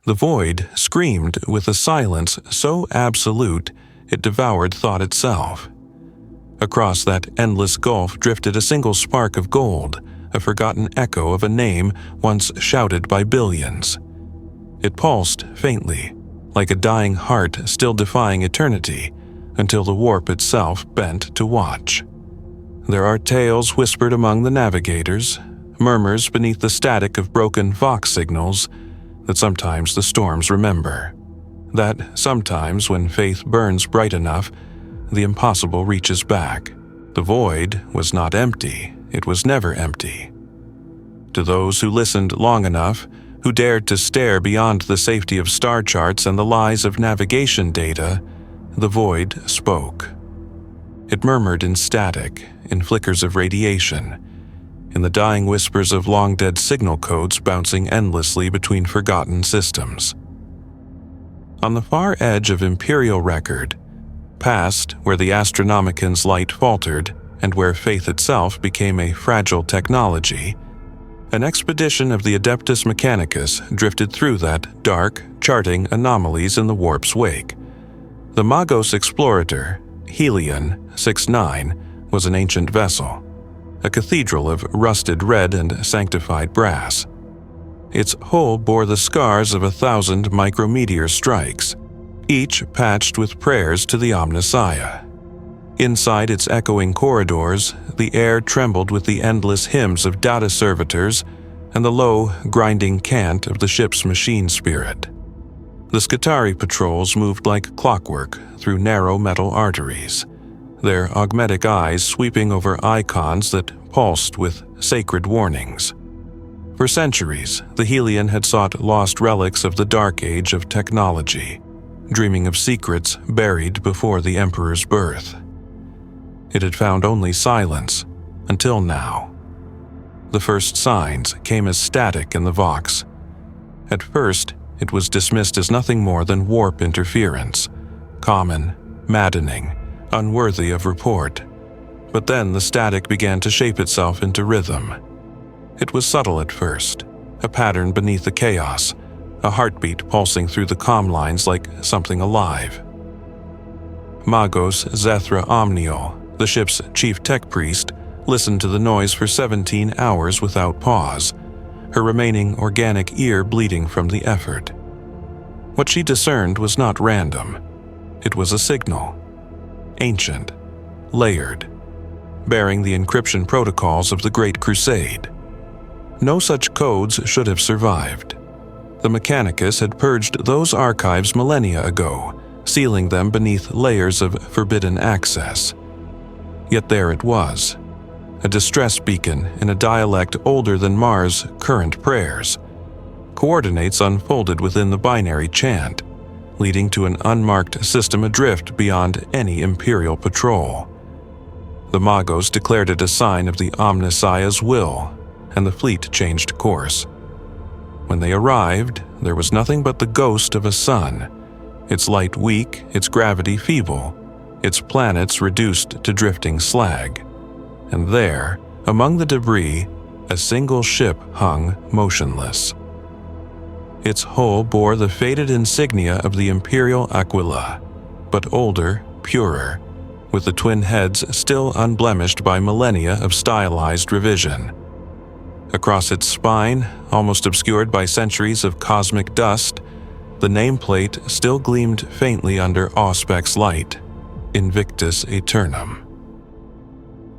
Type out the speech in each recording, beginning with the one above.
The void screamed with a silence so absolute it devoured thought itself. Across that endless gulf drifted a single spark of gold, a forgotten echo of a name once shouted by billions. It pulsed faintly, like a dying heart still defying eternity, until the warp itself bent to watch. There are tales whispered among the navigators, murmurs beneath the static of broken Vox signals, that sometimes the storms remember. That sometimes when faith burns bright enough, the impossible reaches back. The void was not empty, it was never empty. To those who listened long enough, who dared to stare beyond the safety of star charts and the lies of navigation data, the void spoke. It murmured in static, in flickers of radiation, in the dying whispers of long-dead signal codes bouncing endlessly between forgotten systems. On the far edge of Imperial record, past where the Astronomican's light faltered and where faith itself became a fragile technology, an expedition of the Adeptus Mechanicus drifted through that dark, charting anomalies in the warp's wake. The Magos Explorator, Helion 6-9, was an ancient vessel, a cathedral of rusted red and sanctified brass. Its hull bore the scars of 1,000 micrometeor strikes, each patched with prayers to the Omnissiah. Inside its echoing corridors, the air trembled with the endless hymns of data servitors and the low, grinding cant of the ship's machine spirit. The Skitarii patrols moved like clockwork through narrow metal arteries, their augmetic eyes sweeping over icons that pulsed with sacred warnings. For centuries, the Helion had sought lost relics of the dark age of technology, dreaming of secrets buried before the Emperor's birth. It had found only silence, until now. The first signs came as static in the Vox. At first, it was dismissed as nothing more than warp interference, common, maddening, unworthy of report. But then the static began to shape itself into rhythm. It was subtle at first, a pattern beneath the chaos, a heartbeat pulsing through the comm lines like something alive. Magos Zethra Omnial, the ship's chief tech priest, listened to the noise for 17 hours without pause, her remaining organic ear bleeding from the effort. What she discerned was not random. It was a signal. Ancient, layered, bearing the encryption protocols of the Great Crusade. No such codes should have survived. The Mechanicus had purged those archives millennia ago, sealing them beneath layers of forbidden access. Yet there it was, a distress beacon in a dialect older than Mars' current prayers. Coordinates unfolded within the binary chant, leading to an unmarked system adrift beyond any Imperial patrol. The Magos declared it a sign of the Omnissiah's will, and the fleet changed course. When they arrived, there was nothing but the ghost of a sun, its light weak, its gravity feeble, its planets reduced to drifting slag. And there, among the debris, a single ship hung motionless. Its hull bore the faded insignia of the Imperial Aquila, but older, purer, with the twin heads still unblemished by millennia of stylized revision. Across its spine, almost obscured by centuries of cosmic dust, the nameplate still gleamed faintly under Auspec's light, Invictus Aeternum.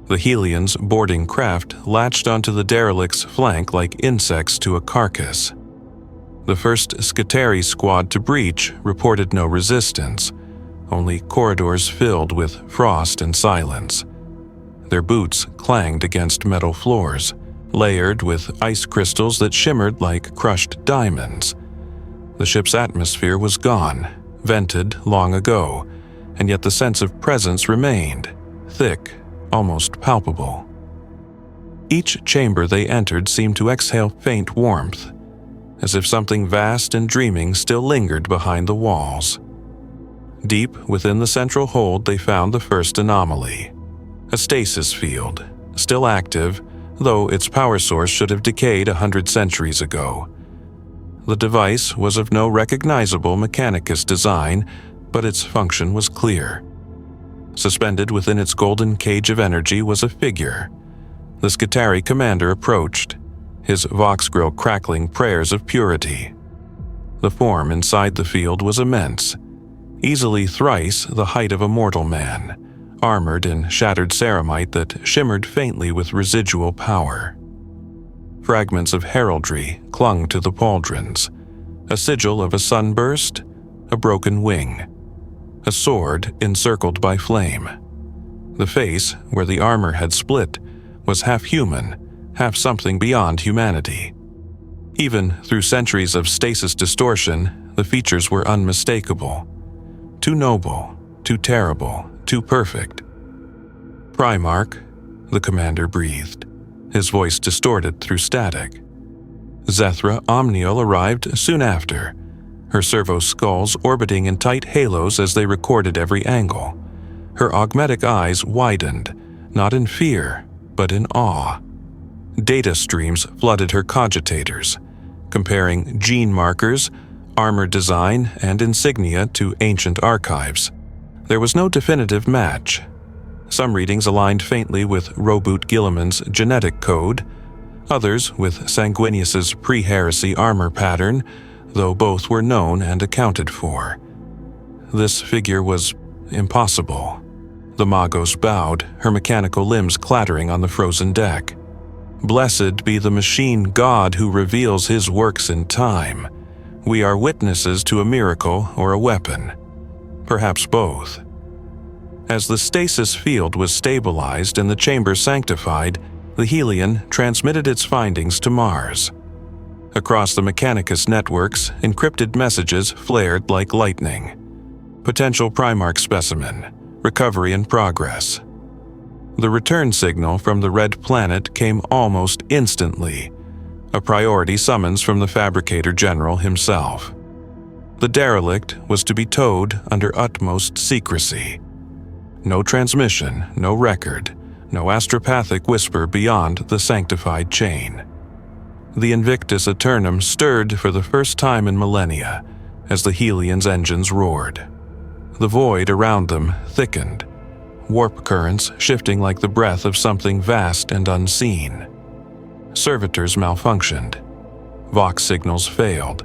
The Helion's boarding craft latched onto the derelict's flank like insects to a carcass. The first Skitarii squad to breach reported no resistance, only corridors filled with frost and silence. Their boots clanged against metal floors, layered with ice crystals that shimmered like crushed diamonds. The ship's atmosphere was gone, vented long ago, and yet the sense of presence remained, thick, almost palpable. Each chamber they entered seemed to exhale faint warmth, as if something vast and dreaming still lingered behind the walls. Deep within the central hold they found the first anomaly, a stasis field, still active, though its power source should have decayed 100 centuries ago. The device was of no recognizable Mechanicus design, but its function was clear. Suspended within its golden cage of energy was a figure. The Skitarii commander approached, his vox grill crackling prayers of purity. The form inside the field was immense, easily thrice the height of a mortal man, armored in shattered ceramite that shimmered faintly with residual power. Fragments of heraldry clung to the pauldrons, a sigil of a sunburst, a broken wing, a sword encircled by flame. The face, where the armor had split, was half human, half something beyond humanity. Even through centuries of stasis distortion, the features were unmistakable. Too noble, too terrible, too perfect. "Primarch," the commander breathed, his voice distorted through static. Zethra Omniel arrived soon after, her servo skulls orbiting in tight halos as they recorded every angle. Her augmetic eyes widened, not in fear, but in awe. Data streams flooded her cogitators, comparing gene markers, armor design, and insignia to ancient archives. There was no definitive match. Some readings aligned faintly with Roboot Gilliman's genetic code, others with Sanguinius's pre-heresy armor pattern, though both were known and accounted for. This figure was impossible. The Magos bowed, her mechanical limbs clattering on the frozen deck. "Blessed be the machine god who reveals his works in time. We are witnesses to a miracle or a weapon. Perhaps both." As the stasis field was stabilized and the chamber sanctified, the Helion transmitted its findings to Mars. Across the Mechanicus networks, encrypted messages flared like lightning. Potential Primarch specimen, recovery in progress. The return signal from the red planet came almost instantly, a priority summons from the Fabricator General himself. The derelict was to be towed under utmost secrecy. No transmission, no record, no astropathic whisper beyond the sanctified chain. The Invictus Aeternum stirred for the first time in millennia as the Helion's engines roared. The void around them thickened, warp currents shifting like the breath of something vast and unseen. Servitors malfunctioned, Vox signals failed,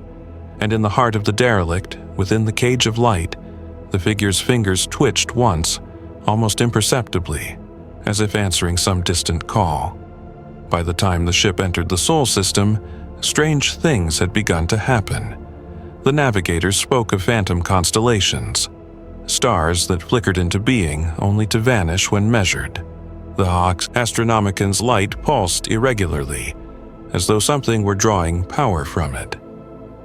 and in the heart of the derelict, within the cage of light, the figure's fingers twitched once, almost imperceptibly, as if answering some distant call. By the time the ship entered the Sol system, strange things had begun to happen. The navigators spoke of phantom constellations, stars that flickered into being only to vanish when measured. The Hox Astronomican's light pulsed irregularly, as though something were drawing power from it.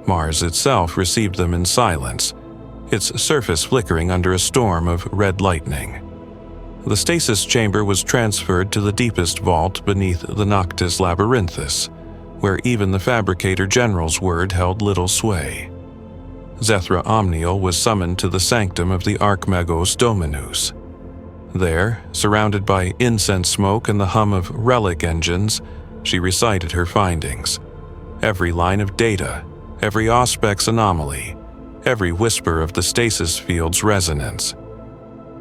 Mars itself received them in silence, its surface flickering under a storm of red lightning. The stasis chamber was transferred to the deepest vault beneath the Noctis Labyrinthus, where even the Fabricator General's word held little sway. Zethra Omniel was summoned to the sanctum of the Archmagos Dominus. There, surrounded by incense smoke and the hum of relic engines, she recited her findings. Every line of data, every auspec's anomaly, every whisper of the stasis field's resonance.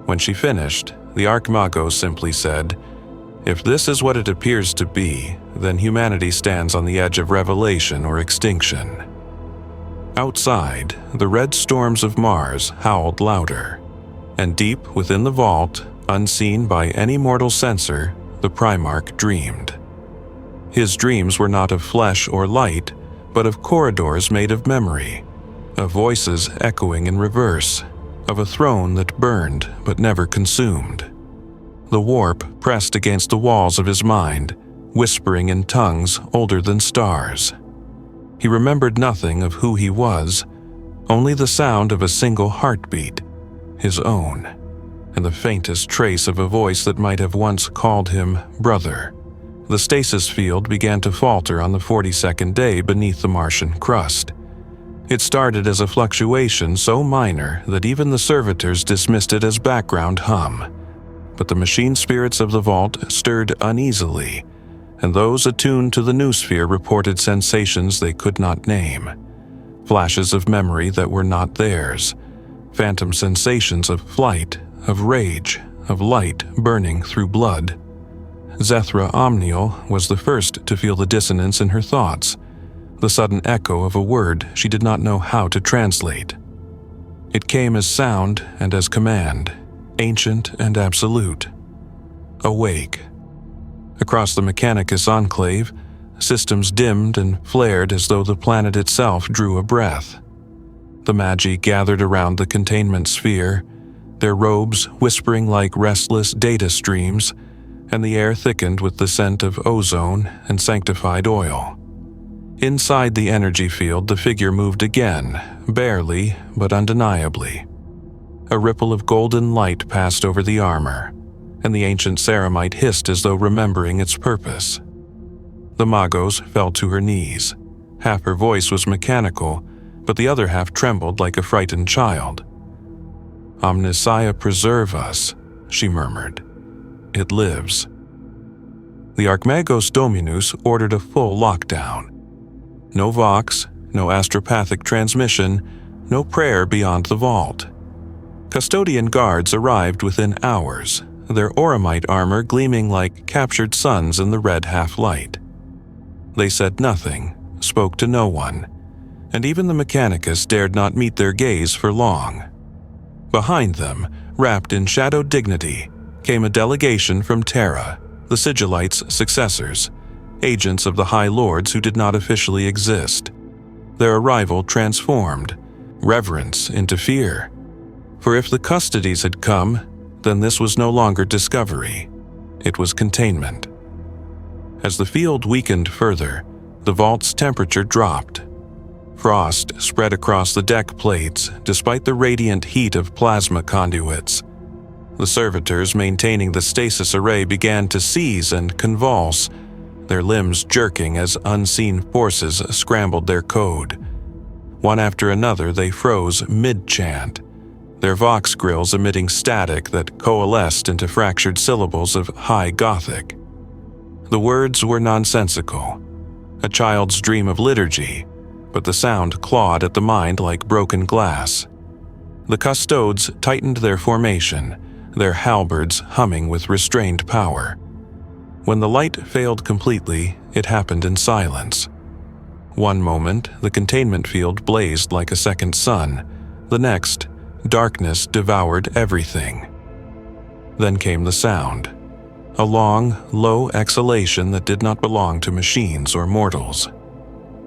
When she finished, the Archmagos simply said, "If this is what it appears to be, then humanity stands on the edge of revelation or extinction." Outside, the red storms of Mars howled louder, and deep within the vault, unseen by any mortal sensor, the Primarch dreamed. His dreams were not of flesh or light, but of corridors made of memory, of voices echoing in reverse, of a throne that burned but never consumed. The warp pressed against the walls of his mind, whispering in tongues older than stars. He remembered nothing of who he was, only the sound of a single heartbeat, his own, and the faintest trace of a voice that might have once called him brother. The stasis field began to falter on the 42nd day beneath the Martian crust. It started as a fluctuation so minor that even the servitors dismissed it as background hum. But the machine spirits of the vault stirred uneasily, and those attuned to the noosphere reported sensations they could not name. flashes of memory that were not theirs, phantom sensations of flight, of rage, of light burning through blood. Zethra Omniel was the first to feel the dissonance in her thoughts, the sudden echo of a word she did not know how to translate. It came as sound and as command, ancient and absolute. Awake. Across the Mechanicus enclave, systems dimmed and flared as though the planet itself drew a breath. The Magi gathered around the containment sphere, their robes whispering like restless data streams, and the air thickened with the scent of ozone and sanctified oil. Inside the energy field, the figure moved again, barely but undeniably. A ripple of golden light passed over the armor, and the ancient ceramite hissed as though remembering its purpose. The Magos fell to her knees. Half her voice was mechanical, but the other half trembled like a frightened child. "Omnissiah preserve us," she murmured. "It lives." The Archmagos Dominus ordered a full lockdown. No vox, no astropathic transmission, no prayer beyond the vault. Custodian guards arrived within hours, their auramite armor gleaming like captured suns in the red half-light. They said nothing, spoke to no one, and even the Mechanicus dared not meet their gaze for long. Behind them, wrapped in shadowed dignity, came a delegation from Terra, the Sigillites' successors, agents of the High Lords who did not officially exist. Their arrival transformed reverence into fear. For if the custodies had come, then this was no longer discovery. It was containment. As the field weakened further, the vault's temperature dropped. Frost spread across the deck plates despite the radiant heat of plasma conduits. The servitors maintaining the stasis array began to seize and convulse, their limbs jerking as unseen forces scrambled their code. One after another they froze mid-chant, their vox grills emitting static that coalesced into fractured syllables of High Gothic. The words were nonsensical, a child's dream of liturgy, but the sound clawed at the mind like broken glass. The custodes tightened their formation, their halberds humming with restrained power. When the light failed completely, it happened in silence. One moment, the containment field blazed like a second sun. The next, darkness devoured everything. Then came the sound, a long, low exhalation that did not belong to machines or mortals.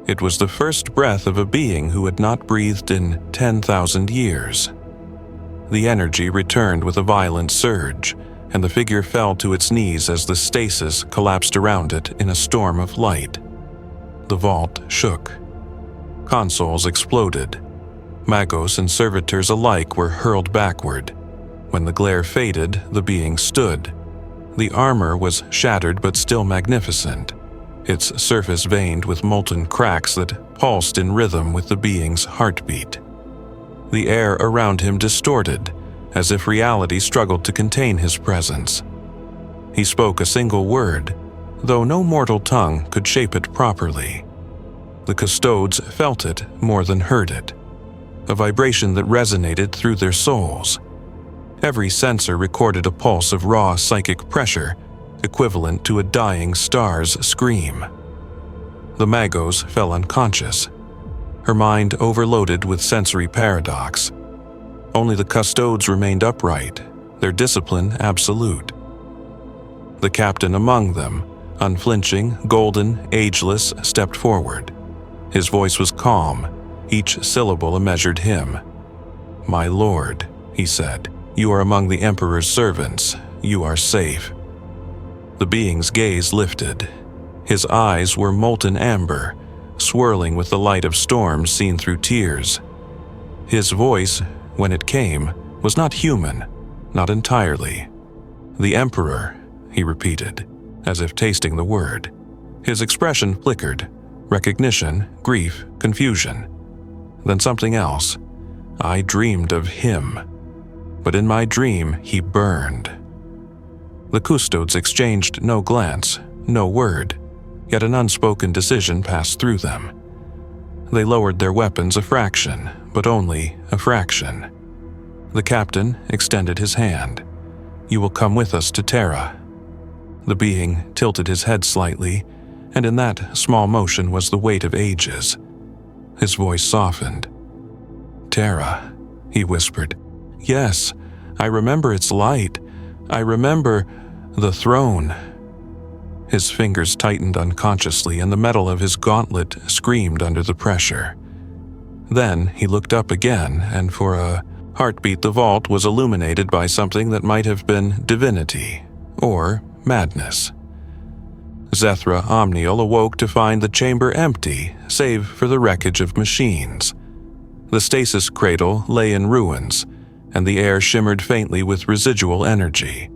It was the first breath of a being who had not breathed in 10,000 years. The energy returned with a violent surge, and the figure fell to its knees as the stasis collapsed around it in a storm of light. The vault shook. Consoles exploded. Magos and servitors alike were hurled backward. When the glare faded, the being stood. The armor was shattered but still magnificent, its surface veined with molten cracks that pulsed in rhythm with the being's heartbeat. The air around him distorted, as if reality struggled to contain his presence. He spoke a single word, though no mortal tongue could shape it properly. The custodes felt it more than heard it, a vibration that resonated through their souls. Every sensor recorded a pulse of raw psychic pressure, equivalent to a dying star's scream. The Magos fell unconscious, her mind overloaded with sensory paradox. Only the custodes remained upright, their discipline absolute. The captain among them, unflinching, golden, ageless, stepped forward. His voice was calm, each syllable a measured hymn. "My lord," he said, "you are among the Emperor's servants. You are safe." The being's gaze lifted. His eyes were molten amber, swirling with the light of storms seen through tears. His voice, when it came, was not human, not entirely. "The Emperor," he repeated, as if tasting the word. His expression flickered, recognition, grief, confusion. Then something else. "I dreamed of him, but in my dream he burned." The custodes exchanged no glance, no word, yet an unspoken decision passed through them. They lowered their weapons a fraction, but only a fraction. The captain extended his hand. "You will come with us to Terra." The being tilted his head slightly, and in that small motion was the weight of ages. His voice softened. "Terra," he whispered. "Yes, I remember its light. I remember the throne." His fingers tightened unconsciously, and the metal of his gauntlet screamed under the pressure. Then he looked up again, and for a heartbeat the vault was illuminated by something that might have been divinity or madness. Zethra Omniel awoke to find the chamber empty, save for the wreckage of machines. The stasis cradle lay in ruins, and the air shimmered faintly with residual energy.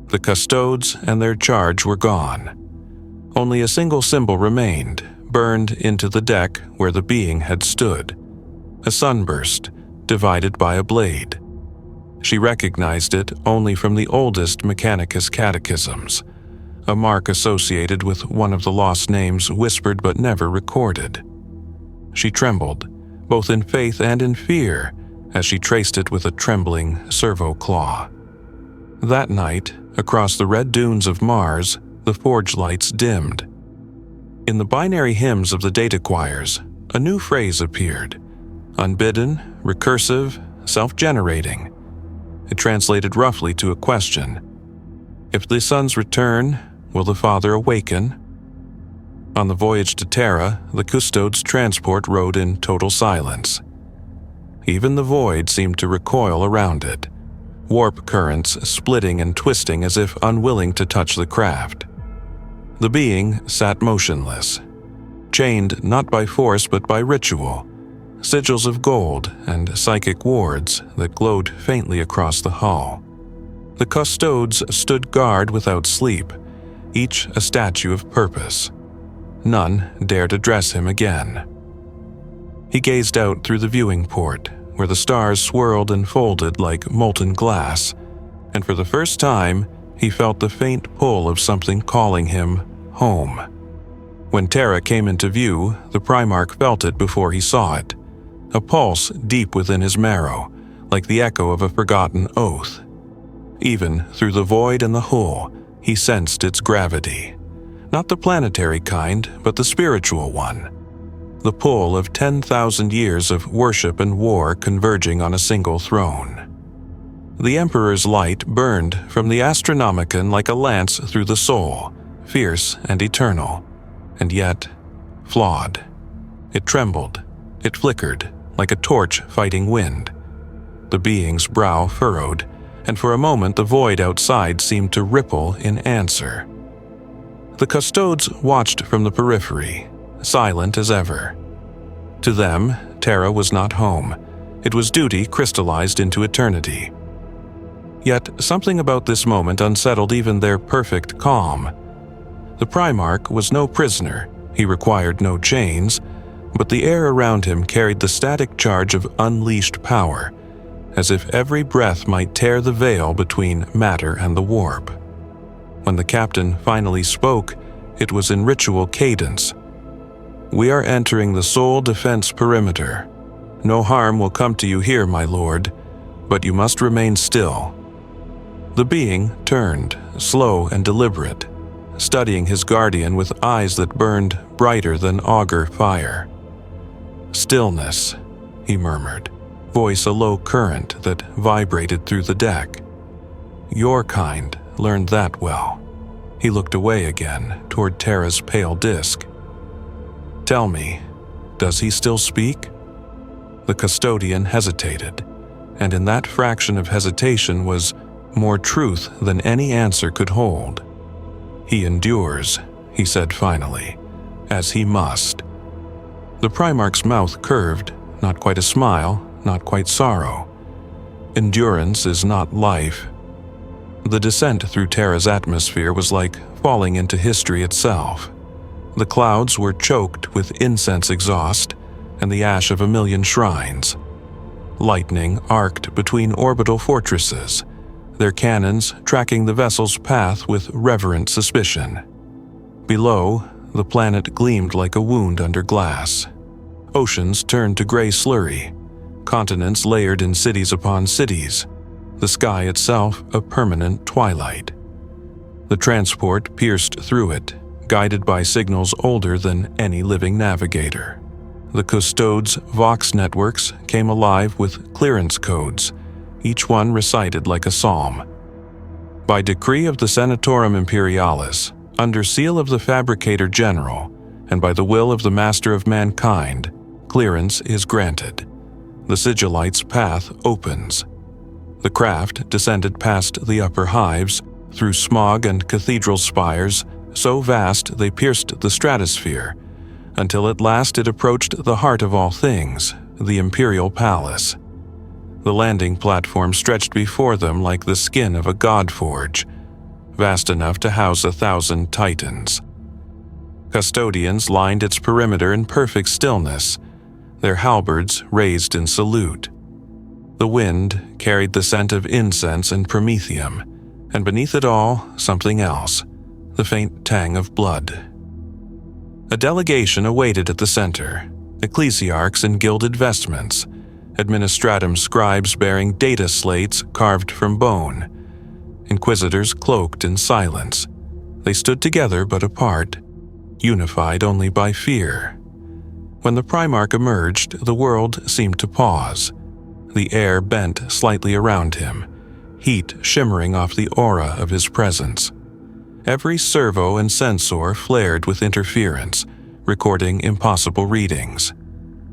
The custodes and their charge were gone. Only a single symbol remained, burned into the deck where the being had stood. A sunburst, divided by a blade. She recognized it only from the oldest Mechanicus catechisms, a mark associated with one of the lost names whispered but never recorded. She trembled, both in faith and in fear, as she traced it with a trembling servo claw. That night, across the red dunes of Mars, the forge lights dimmed. In the binary hymns of the data choirs, a new phrase appeared. Unbidden, recursive, self-generating. It translated roughly to a question. If the sons return, will the Father awaken? On the voyage to Terra, the custodes' transport rode in total silence. Even the void seemed to recoil around it, warp currents splitting and twisting as if unwilling to touch the craft. The being sat motionless, chained not by force but by ritual, sigils of gold and psychic wards that glowed faintly across the hull. The custodes stood guard without sleep, each a statue of purpose. None dared address him again. He gazed out through the viewing port, where the stars swirled and folded like molten glass, and for the first time he felt the faint pull of something calling him home. When Terra came into view, the Primarch felt it before he saw it, a pulse deep within his marrow, like the echo of a forgotten oath. Even through the void and the hull, he sensed its gravity. Not the planetary kind, but the spiritual one. The pull of 10,000 years of worship and war converging on a single throne. The Emperor's light burned from the Astronomicon like a lance through the soul, fierce and eternal, and yet flawed. It trembled, it flickered, like a torch fighting wind. The being's brow furrowed, and for a moment the void outside seemed to ripple in answer. The custodes watched from the periphery, silent as ever. To them, Terra was not home. It was duty crystallized into eternity. Yet something about this moment unsettled even their perfect calm. The Primarch was no prisoner, he required no chains, but the air around him carried the static charge of unleashed power, as if every breath might tear the veil between matter and the warp. When the captain finally spoke, it was in ritual cadence. "We are entering the soul defense perimeter. No harm will come to you here, my lord, but you must remain still." The being turned, slow and deliberate, studying his guardian with eyes that burned brighter than augur fire. "Stillness," he murmured, voice a low current that vibrated through the deck. "Your kind learned that well." He looked away again, toward Terra's pale disk. "Tell me, does he still speak?" The custodian hesitated, and in that fraction of hesitation was more truth than any answer could hold. "He endures," he said finally, "as he must." The Primarch's mouth curved, not quite a smile, not quite sorrow. Endurance is not life. The descent through Terra's atmosphere was like falling into history itself. The clouds were choked with incense exhaust and the ash of a million shrines. Lightning arced between orbital fortresses, their cannons tracking the vessel's path with reverent suspicion. Below, the planet gleamed like a wound under glass. Oceans turned to gray slurry, continents layered in cities upon cities, the sky itself a permanent twilight. The transport pierced through it, guided by signals older than any living navigator. The Custodes' Vox networks came alive with clearance codes, each one recited like a psalm. By decree of the Senatorum Imperialis, under seal of the Fabricator General, and by the will of the Master of Mankind, clearance is granted. The Sigillite's path opens. The craft descended past the upper hives, through smog and cathedral spires, so vast they pierced the stratosphere, until at last it approached the heart of all things, the Imperial Palace. The landing platform stretched before them like the skin of a god forge, vast enough to house 1,000 titans. Custodians lined its perimeter in perfect stillness, their halberds raised in salute. The wind carried the scent of incense and promethium, and beneath it all, something else, the faint tang of blood. A delegation awaited at the center, ecclesiarchs in gilded vestments, administratum scribes bearing data slates carved from bone, inquisitors cloaked in silence. They stood together but apart, unified only by fear. When the Primarch emerged, the world seemed to pause. The air bent slightly around him, heat shimmering off the aura of his presence. Every servo and sensor flared with interference, recording impossible readings.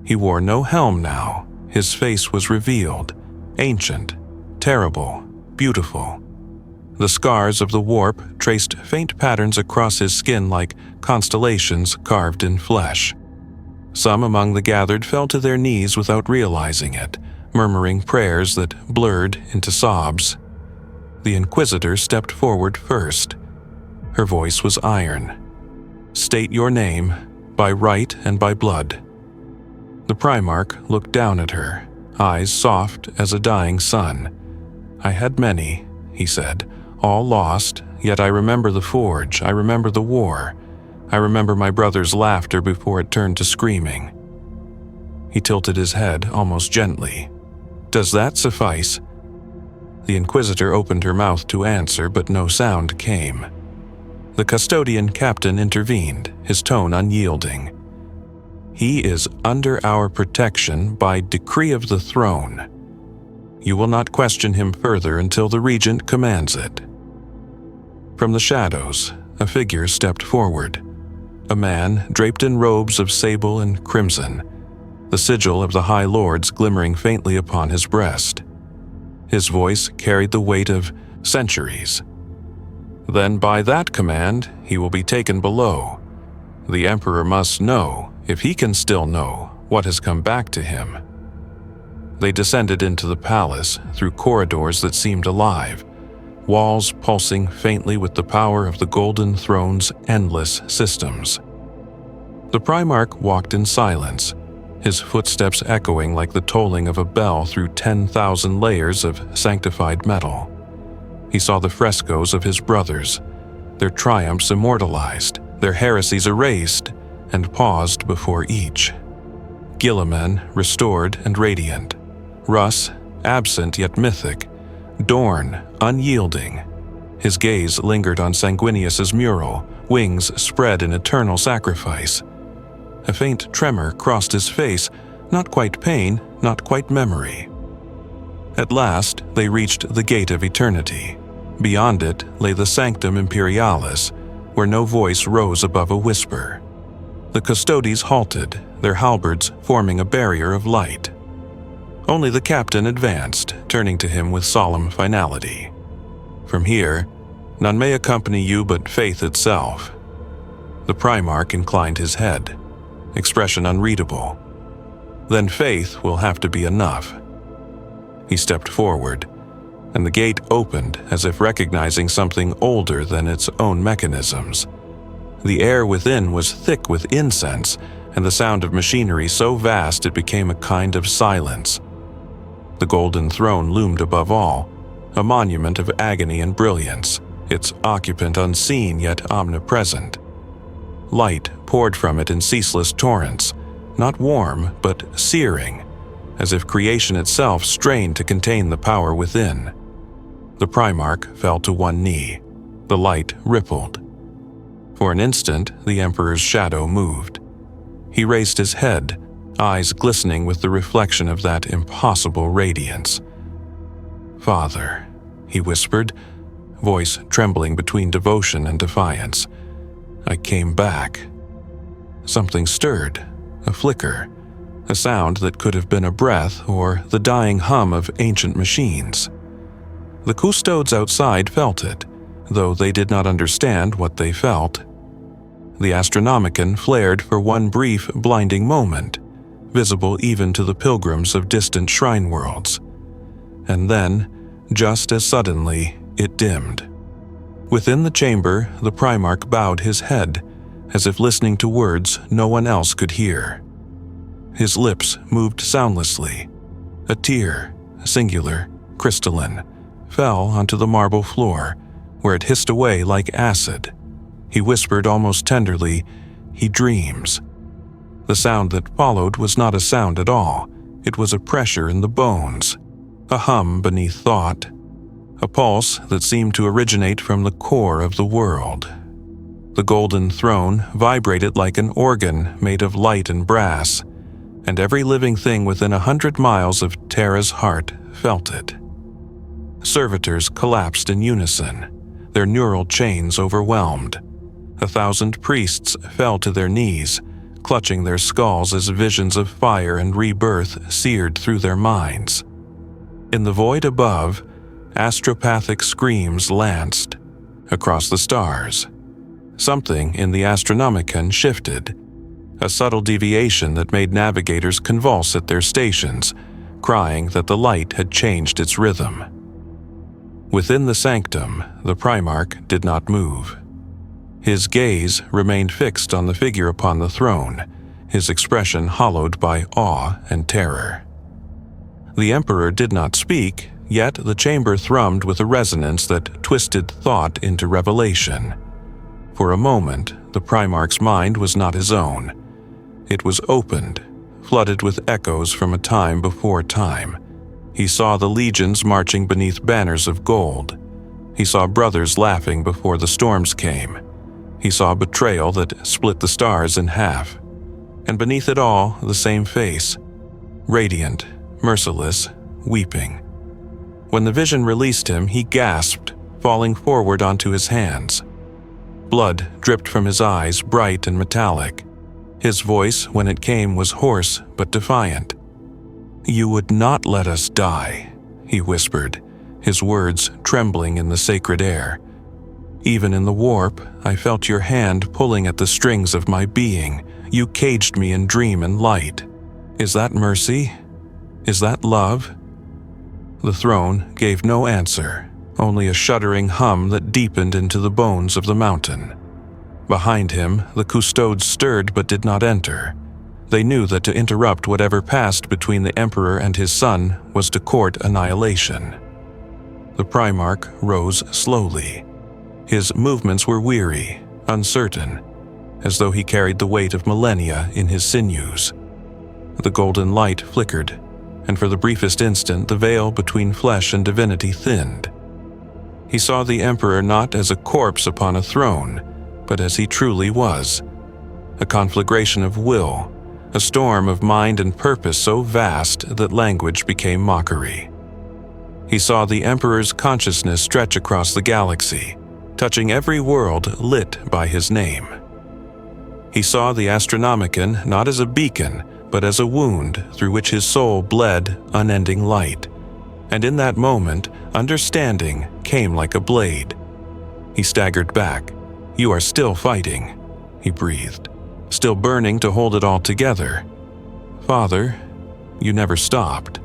He wore no helm now. His face was revealed, ancient, terrible, beautiful. The scars of the warp traced faint patterns across his skin like constellations carved in flesh. Some among the gathered fell to their knees without realizing it, murmuring prayers that blurred into sobs. The Inquisitor stepped forward first. Her voice was iron. "State your name, by right and by blood." The Primarch looked down at her, eyes soft as a dying sun. "I had many," he said, "all lost, yet I remember the forge, I remember the war. I remember my brother's laughter before it turned to screaming." He tilted his head almost gently. "Does that suffice?" The Inquisitor opened her mouth to answer, but no sound came. The custodian captain intervened, his tone unyielding. "He is under our protection by decree of the throne. You will not question him further until the regent commands it." From the shadows, a figure stepped forward. A man draped in robes of sable and crimson, the sigil of the High Lords glimmering faintly upon his breast. His voice carried the weight of centuries. "Then by that command, he will be taken below. The Emperor must know, if he can still know, what has come back to him." They descended into the palace through corridors that seemed alive, walls pulsing faintly with the power of the Golden Throne's endless systems. The Primarch walked in silence, his footsteps echoing like the tolling of a bell through 10,000 layers of sanctified metal. He saw the frescoes of his brothers, their triumphs immortalized, their heresies erased, and paused before each. Guilliman restored and radiant, Russ absent yet mythic, Dorn unyielding. His gaze lingered on Sanguinius's mural, wings spread in eternal sacrifice. A faint tremor crossed his face, not quite pain, not quite memory. At last, they reached the gate of eternity. Beyond it lay the Sanctum Imperialis, where no voice rose above a whisper. The Custodes halted, their halberds forming a barrier of light. Only the captain advanced, turning to him with solemn finality. "From here, none may accompany you but faith itself." The Primarch inclined his head, expression unreadable. "Then faith will have to be enough." He stepped forward, and the gate opened as if recognizing something older than its own mechanisms. The air within was thick with incense, and the sound of machinery so vast it became a kind of silence. The Golden Throne loomed above all, a monument of agony and brilliance, its occupant unseen yet omnipresent. Light poured from it in ceaseless torrents, not warm, but searing, as if creation itself strained to contain the power within. The Primarch fell to one knee. The light rippled. For an instant, the Emperor's shadow moved. He raised his head, eyes glistening with the reflection of that impossible radiance. "Father," he whispered, voice trembling between devotion and defiance. "I came back." Something stirred, a flicker, a sound that could have been a breath or the dying hum of ancient machines. The custodes outside felt it, though they did not understand what they felt. The Astronomicon flared for one brief, blinding moment, visible even to the pilgrims of distant shrine worlds. And then, just as suddenly, it dimmed. Within the chamber, the Primarch bowed his head, as if listening to words no one else could hear. His lips moved soundlessly. A tear, singular, crystalline, fell onto the marble floor, where it hissed away like acid. He whispered almost tenderly, "He dreams." The sound that followed was not a sound at all. It was a pressure in the bones, a hum beneath thought, a pulse that seemed to originate from the core of the world. The golden throne vibrated like an organ made of light and brass, and every living thing within 100 miles of Terra's heart felt it. Servitors collapsed in unison, their neural chains overwhelmed. 1,000 priests fell to their knees, clutching their skulls as visions of fire and rebirth seared through their minds. In the void above, astropathic screams lanced across the stars. Something in the Astronomicon shifted, a subtle deviation that made navigators convulse at their stations, crying that the light had changed its rhythm. Within the sanctum, the Primarch did not move. His gaze remained fixed on the figure upon the throne, his expression hollowed by awe and terror. The Emperor did not speak, yet the chamber thrummed with a resonance that twisted thought into revelation. For a moment, the Primarch's mind was not his own. It was opened, flooded with echoes from a time before time. He saw the legions marching beneath banners of gold. He saw brothers laughing before the storms came. He saw betrayal that split the stars in half. And beneath it all, the same face, radiant, merciless, weeping. When the vision released him, he gasped, falling forward onto his hands. Blood dripped from his eyes, bright and metallic. His voice, when it came, was hoarse but defiant. "You would not let us die," he whispered, his words trembling in the sacred air. "Even in the warp, I felt your hand pulling at the strings of my being. You caged me in dream and light. Is that mercy? Is that love?" The throne gave no answer, only a shuddering hum that deepened into the bones of the mountain. Behind him, the custodes stirred but did not enter. They knew that to interrupt whatever passed between the Emperor and his son was to court annihilation. The Primarch rose slowly. His movements were weary, uncertain, as though he carried the weight of millennia in his sinews. The golden light flickered, and for the briefest instant the veil between flesh and divinity thinned. He saw the Emperor not as a corpse upon a throne, but as he truly was, a conflagration of will, a storm of mind and purpose so vast that language became mockery. He saw the Emperor's consciousness stretch across the galaxy, touching every world lit by his name. He saw the Astronomicon not as a beacon, but as a wound through which his soul bled unending light. And in that moment, understanding came like a blade. He staggered back. "You are still fighting," he breathed, "still burning to hold it all together. Father, you never stopped."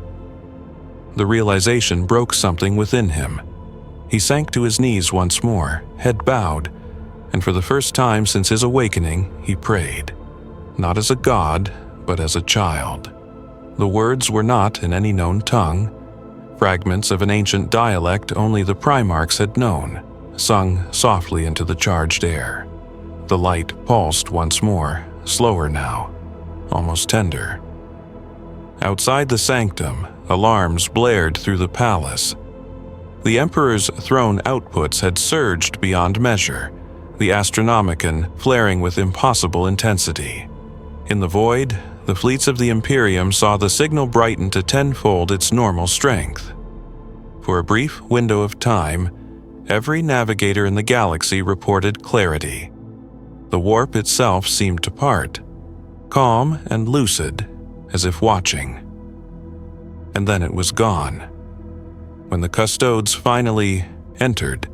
The realization broke something within him. He sank to his knees once more, head bowed, and for the first time since his awakening, he prayed. Not as a god, but as a child. The words were not in any known tongue, fragments of an ancient dialect only the Primarchs had known, sung softly into the charged air. The light pulsed once more, slower now, almost tender. Outside the sanctum, alarms blared through the palace. The Emperor's throne outputs had surged beyond measure, the Astronomicon flaring with impossible intensity. In the void, the fleets of the Imperium saw the signal brighten to tenfold its normal strength. For a brief window of time, every navigator in the galaxy reported clarity. The warp itself seemed to part, calm and lucid, as if watching. And then it was gone. When the custodes finally entered,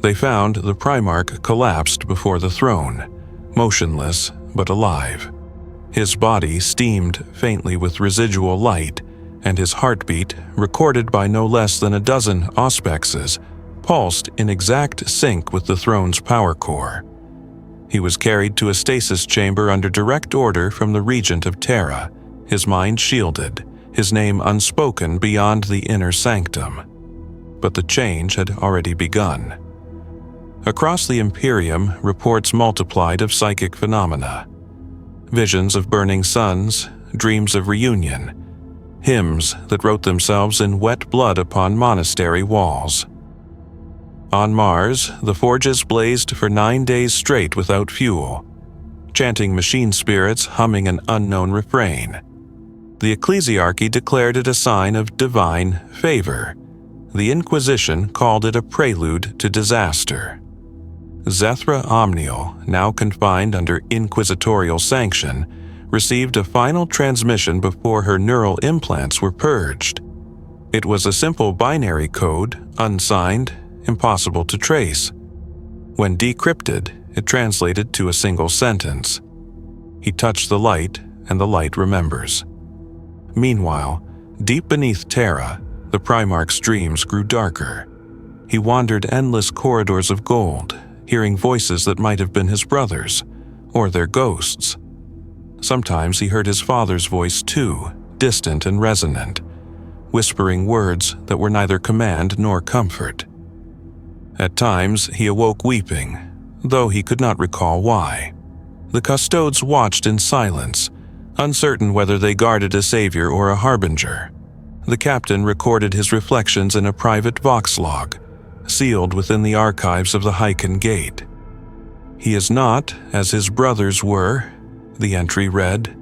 they found the Primarch collapsed before the throne, motionless but alive. His body steamed faintly with residual light, and his heartbeat, recorded by no less than a dozen auspexes, pulsed in exact sync with the throne's power core. He was carried to a stasis chamber under direct order from the Regent of Terra, his mind shielded, his name unspoken beyond the inner sanctum. But the change had already begun. Across the Imperium, reports multiplied of psychic phenomena. Visions of burning suns, dreams of reunion, hymns that wrote themselves in wet blood upon monastery walls. On Mars, the forges blazed for 9 days straight without fuel, chanting machine spirits humming an unknown refrain. The ecclesiarchy declared it a sign of divine favor. The Inquisition called it a prelude to disaster. Zethra Omnial, now confined under inquisitorial sanction, received a final transmission before her neural implants were purged. It was a simple binary code, unsigned, impossible to trace. When decrypted, it translated to a single sentence. He touched the light, and the light remembers. Meanwhile, deep beneath Terra, the Primarch's dreams grew darker. He wandered endless corridors of gold, hearing voices that might have been his brothers, or their ghosts. Sometimes he heard his father's voice too, distant and resonant, whispering words that were neither command nor comfort. At times he awoke weeping, though he could not recall why. The custodes watched in silence, uncertain whether they guarded a savior or a harbinger. The captain recorded his reflections in a private vox log, sealed within the archives of the Hyken Gate. "He is not as his brothers were," the entry read.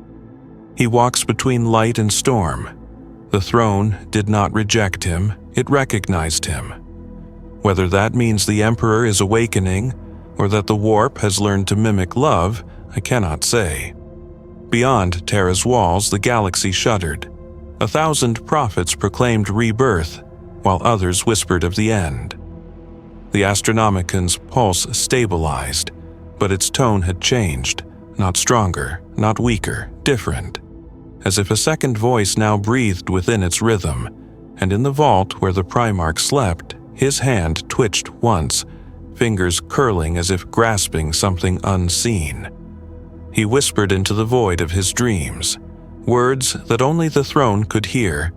"He walks between light and storm. The throne did not reject him, it recognized him. Whether that means the Emperor is awakening, or that the warp has learned to mimic love, I cannot say." Beyond Terra's walls, the galaxy shuddered. 1,000 prophets proclaimed rebirth, while others whispered of the end. The Astronomicon's pulse stabilized, but its tone had changed, not stronger, not weaker, different, as if a second voice now breathed within its rhythm, and in the vault where the Primarch slept, his hand twitched once, fingers curling as if grasping something unseen. He whispered into the void of his dreams, words that only the throne could hear.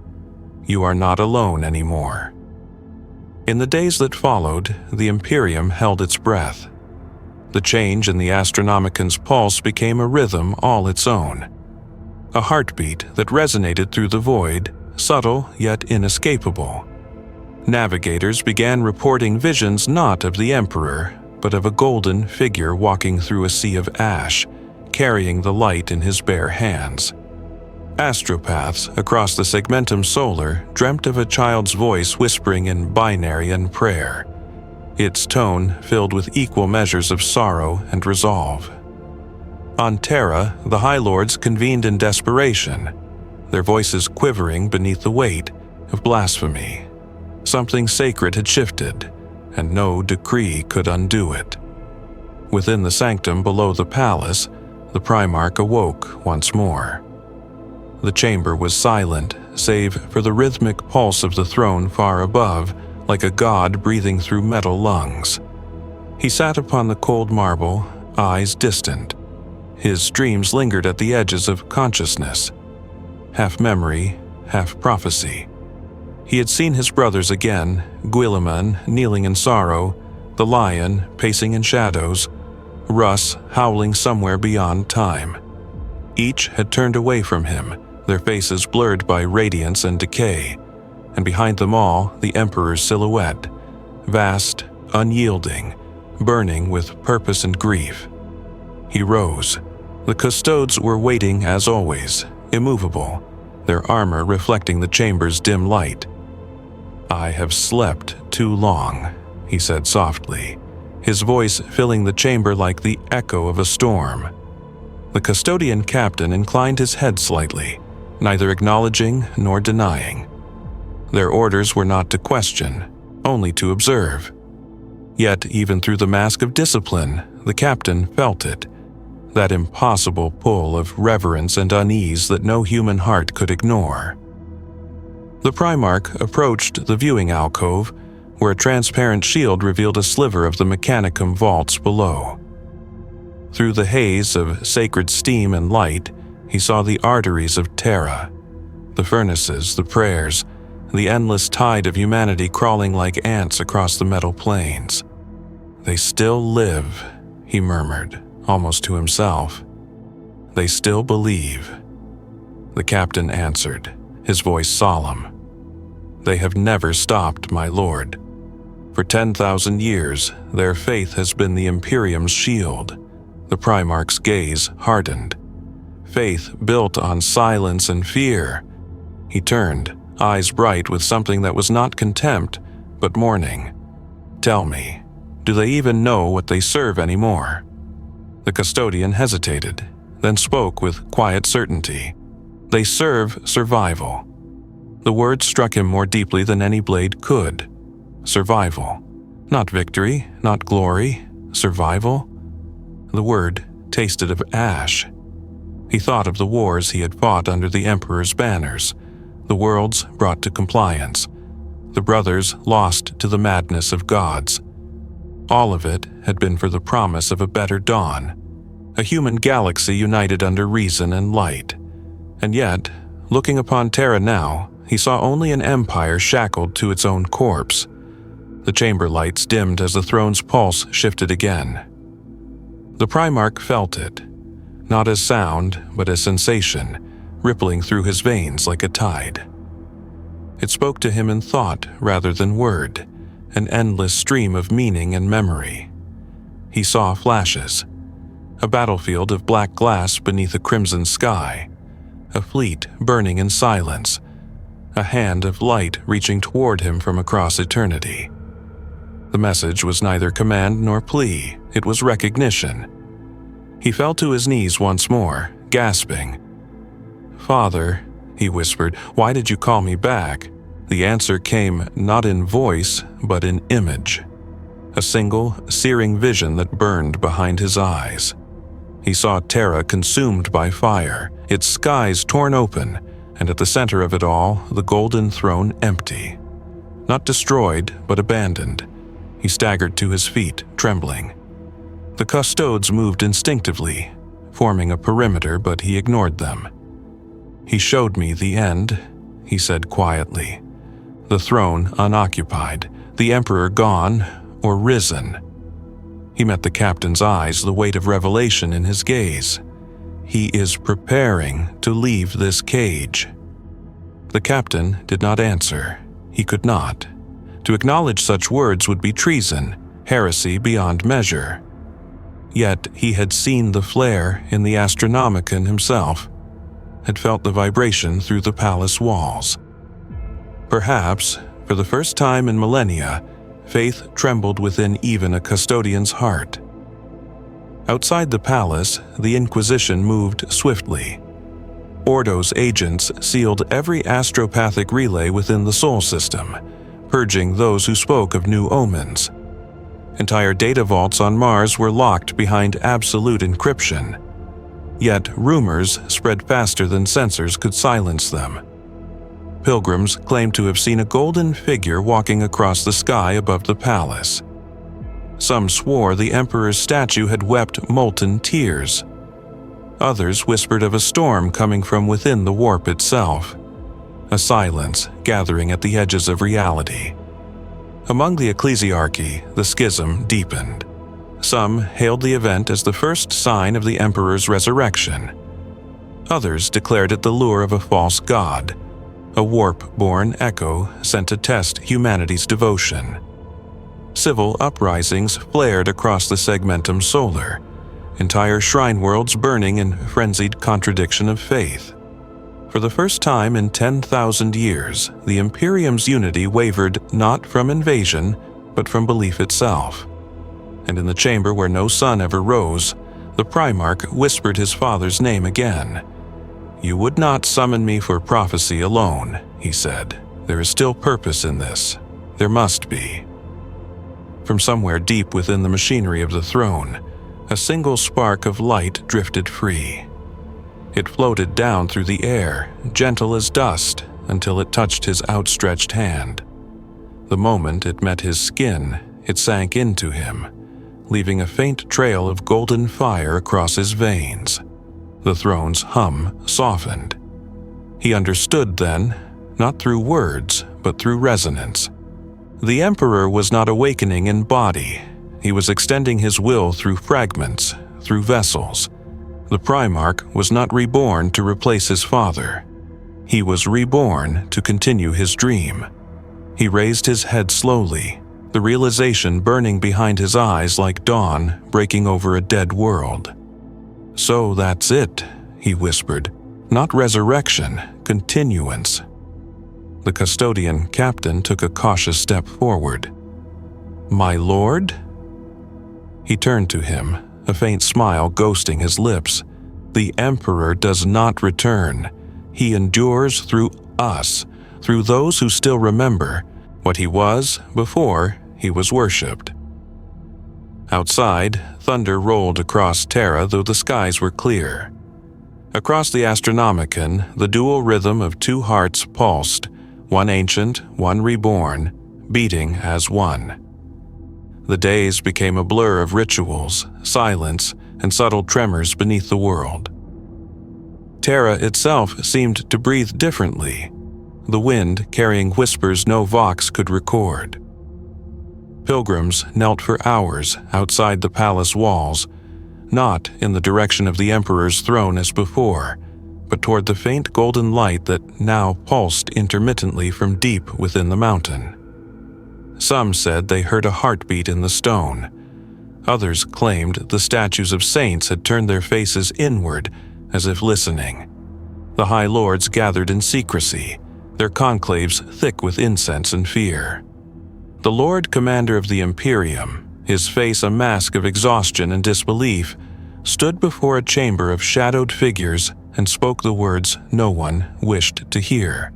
"You are not alone anymore." In the days that followed, the Imperium held its breath. The change in the Astronomicon's pulse became a rhythm all its own. A heartbeat that resonated through the void, subtle yet inescapable. Navigators began reporting visions not of the Emperor, but of a golden figure walking through a sea of ash, carrying the light in his bare hands. Astropaths across the segmentum solar dreamt of a child's voice whispering in binary and prayer, its tone filled with equal measures of sorrow and resolve. On Terra, the High Lords convened in desperation, their voices quivering beneath the weight of blasphemy. Something sacred had shifted, and no decree could undo it. Within the sanctum below the palace, the Primarch awoke once more. The chamber was silent, save for the rhythmic pulse of the throne far above, like a god breathing through metal lungs. He sat upon the cold marble, eyes distant. His dreams lingered at the edges of consciousness, half memory, half prophecy. He had seen his brothers again, Guilliman kneeling in sorrow, the lion pacing in shadows, Russ howling somewhere beyond time. Each had turned away from him, their faces blurred by radiance and decay, and behind them all the Emperor's silhouette, vast, unyielding, burning with purpose and grief. He rose. The custodes were waiting as always, immovable, their armor reflecting the chamber's dim light. "I have slept too long," he said softly, his voice filling the chamber like the echo of a storm. The custodian captain inclined his head slightly, neither acknowledging nor denying. Their orders were not to question, only to observe. Yet even through the mask of discipline, the captain felt it, that impossible pull of reverence and unease that no human heart could ignore. The Primarch approached the viewing alcove, where a transparent shield revealed a sliver of the Mechanicum vaults below. Through the haze of sacred steam and light, he saw the arteries of Terra, the furnaces, the prayers, the endless tide of humanity crawling like ants across the metal plains. "They still live," he murmured, almost to himself. "They still believe." The captain answered, his voice solemn. "They have never stopped, my lord. For 10,000 years, their faith has been the Imperium's shield." The Primarch's gaze hardened. Faith built on silence and fear. He turned, eyes bright with something that was not contempt, but mourning. "Tell me, do they even know what they serve anymore?" The custodian hesitated, then spoke with quiet certainty. "They serve survival." The word struck him more deeply than any blade could. Survival. Not victory, not glory. Survival. The word tasted of ash. He thought of the wars he had fought under the Emperor's banners, the worlds brought to compliance, the brothers lost to the madness of gods. All of it had been for the promise of a better dawn, a human galaxy united under reason and light. And yet, looking upon Terra now, he saw only an empire shackled to its own corpse. The chamber lights dimmed as the throne's pulse shifted again. The Primarch felt it, not as sound, but as sensation, rippling through his veins like a tide. It spoke to him in thought rather than word, an endless stream of meaning and memory. He saw flashes, a battlefield of black glass beneath a crimson sky, a fleet burning in silence, a hand of light reaching toward him from across eternity. The message was neither command nor plea, it was recognition. He fell to his knees once more, gasping. "Father," he whispered, "why did you call me back?" The answer came not in voice, but in image. A single, searing vision that burned behind his eyes. He saw Terra consumed by fire, its skies torn open, and at the center of it all, the golden throne empty. Not destroyed, but abandoned. He staggered to his feet, trembling. The custodes moved instinctively, forming a perimeter, but he ignored them. "He showed me the end," he said quietly. "The throne unoccupied, the Emperor gone or risen." He met the captain's eyes, the weight of revelation in his gaze. "He is preparing to leave this cage." The captain did not answer. He could not. To acknowledge such words would be treason, heresy beyond measure. Yet he had seen the flare in the Astronomicon himself, had felt the vibration through the palace walls. Perhaps, for the first time in millennia, faith trembled within even a custodian's heart. Outside the palace, the Inquisition moved swiftly. Ordo's agents sealed every astropathic relay within the Sol system, purging those who spoke of new omens. Entire data vaults on Mars were locked behind absolute encryption. Yet rumors spread faster than sensors could silence them. Pilgrims claimed to have seen a golden figure walking across the sky above the palace. Some swore the Emperor's statue had wept molten tears. Others whispered of a storm coming from within the warp itself, a silence gathering at the edges of reality. Among the ecclesiarchy, the schism deepened. Some hailed the event as the first sign of the Emperor's resurrection. Others declared it the lure of a false god, a warp-born echo sent to test humanity's devotion. Civil uprisings flared across the segmentum solar, entire shrine worlds burning in frenzied contradiction of faith. For the first time in 10,000 years, the Imperium's unity wavered not from invasion, but from belief itself. And in the chamber where no sun ever rose, the Primarch whispered his father's name again. "You would not summon me for prophecy alone," he said. "There is still purpose in this. There must be." From somewhere deep within the machinery of the throne, a single spark of light drifted free. It floated down through the air, gentle as dust, until it touched his outstretched hand. The moment it met his skin, it sank into him, leaving a faint trail of golden fire across his veins. The throne's hum softened. He understood then, not through words, but through resonance. The Emperor was not awakening in body. He was extending his will through fragments, through vessels. The Primarch was not reborn to replace his father. He was reborn to continue his dream. He raised his head slowly, the realization burning behind his eyes like dawn breaking over a dead world. "So that's it," he whispered. "Not resurrection, continuance." The custodian captain took a cautious step forward. "My lord?" He turned to him, a faint smile ghosting his lips. "The Emperor does not return. He endures through us, through those who still remember what he was before he was worshipped." Outside, thunder rolled across Terra, though the skies were clear. Across the Astronomicon, the dual rhythm of two hearts pulsed, one ancient, one reborn, beating as one. The days became a blur of rituals, silence, and subtle tremors beneath the world. Terra itself seemed to breathe differently, the wind carrying whispers no vox could record. Pilgrims knelt for hours outside the palace walls, not in the direction of the Emperor's throne as before, but toward the faint golden light that now pulsed intermittently from deep within the mountain. Some said they heard a heartbeat in the stone. Others claimed the statues of saints had turned their faces inward, as if listening. The High Lords gathered in secrecy, their conclaves thick with incense and fear. The Lord Commander of the Imperium, his face a mask of exhaustion and disbelief, stood before a chamber of shadowed figures and spoke the words no one wished to hear.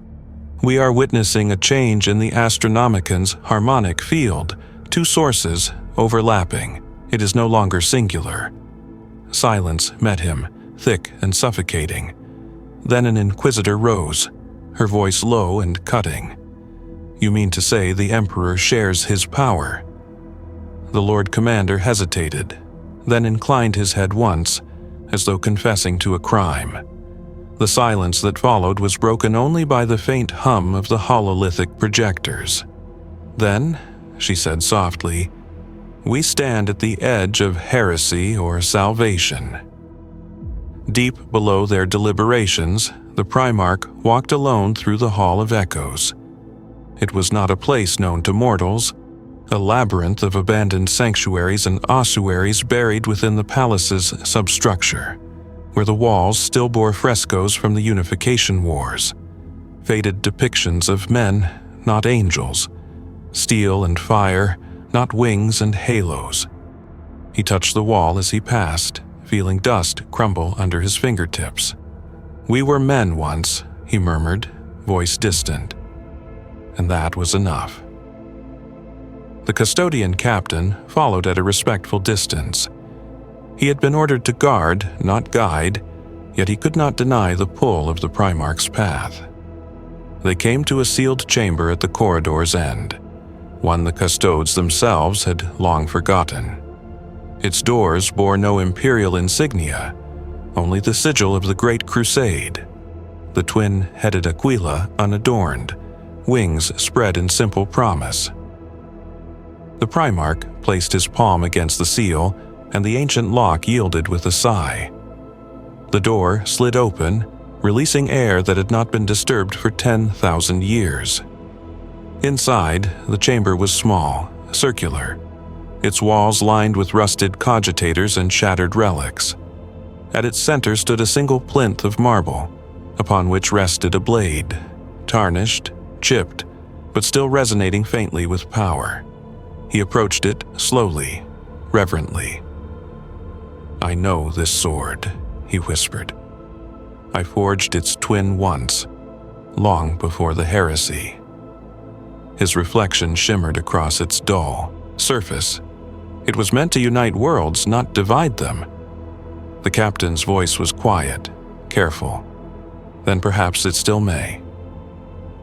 "We are witnessing a change in the Astronomicon's harmonic field, two sources overlapping. It is no longer singular." Silence met him, thick and suffocating. Then an Inquisitor rose, her voice low and cutting. "You mean to say the Emperor shares his power?" The Lord Commander hesitated, then inclined his head once, as though confessing to a crime. The silence that followed was broken only by the faint hum of the hololithic projectors. "Then," she said softly, "we stand at the edge of heresy or salvation." Deep below their deliberations, the Primarch walked alone through the Hall of Echoes. It was not a place known to mortals, a labyrinth of abandoned sanctuaries and ossuaries buried within the palace's substructure, where the walls still bore frescoes from the Unification Wars, faded depictions of men, not angels, steel and fire, not wings and halos. He touched the wall as he passed, feeling dust crumble under his fingertips. "We were men once," he murmured, voice distant. And that was enough. The custodian captain followed at a respectful distance. He had been ordered to guard, not guide, yet he could not deny the pull of the Primarch's path. They came to a sealed chamber at the corridor's end, one the custodes themselves had long forgotten. Its doors bore no imperial insignia, only the sigil of the Great Crusade, the twin-headed Aquila unadorned, wings spread in simple promise. The Primarch placed his palm against the seal, and the ancient lock yielded with a sigh. The door slid open, releasing air that had not been disturbed for 10,000 years. Inside, the chamber was small, circular, its walls lined with rusted cogitators and shattered relics. At its center stood a single plinth of marble, upon which rested a blade, tarnished, chipped, but still resonating faintly with power. He approached it slowly, reverently. "I know this sword," he whispered. "I forged its twin once, long before the heresy." His reflection shimmered across its dull surface. It was meant to unite worlds, not divide them. The captain's voice was quiet, careful. Then perhaps it still may.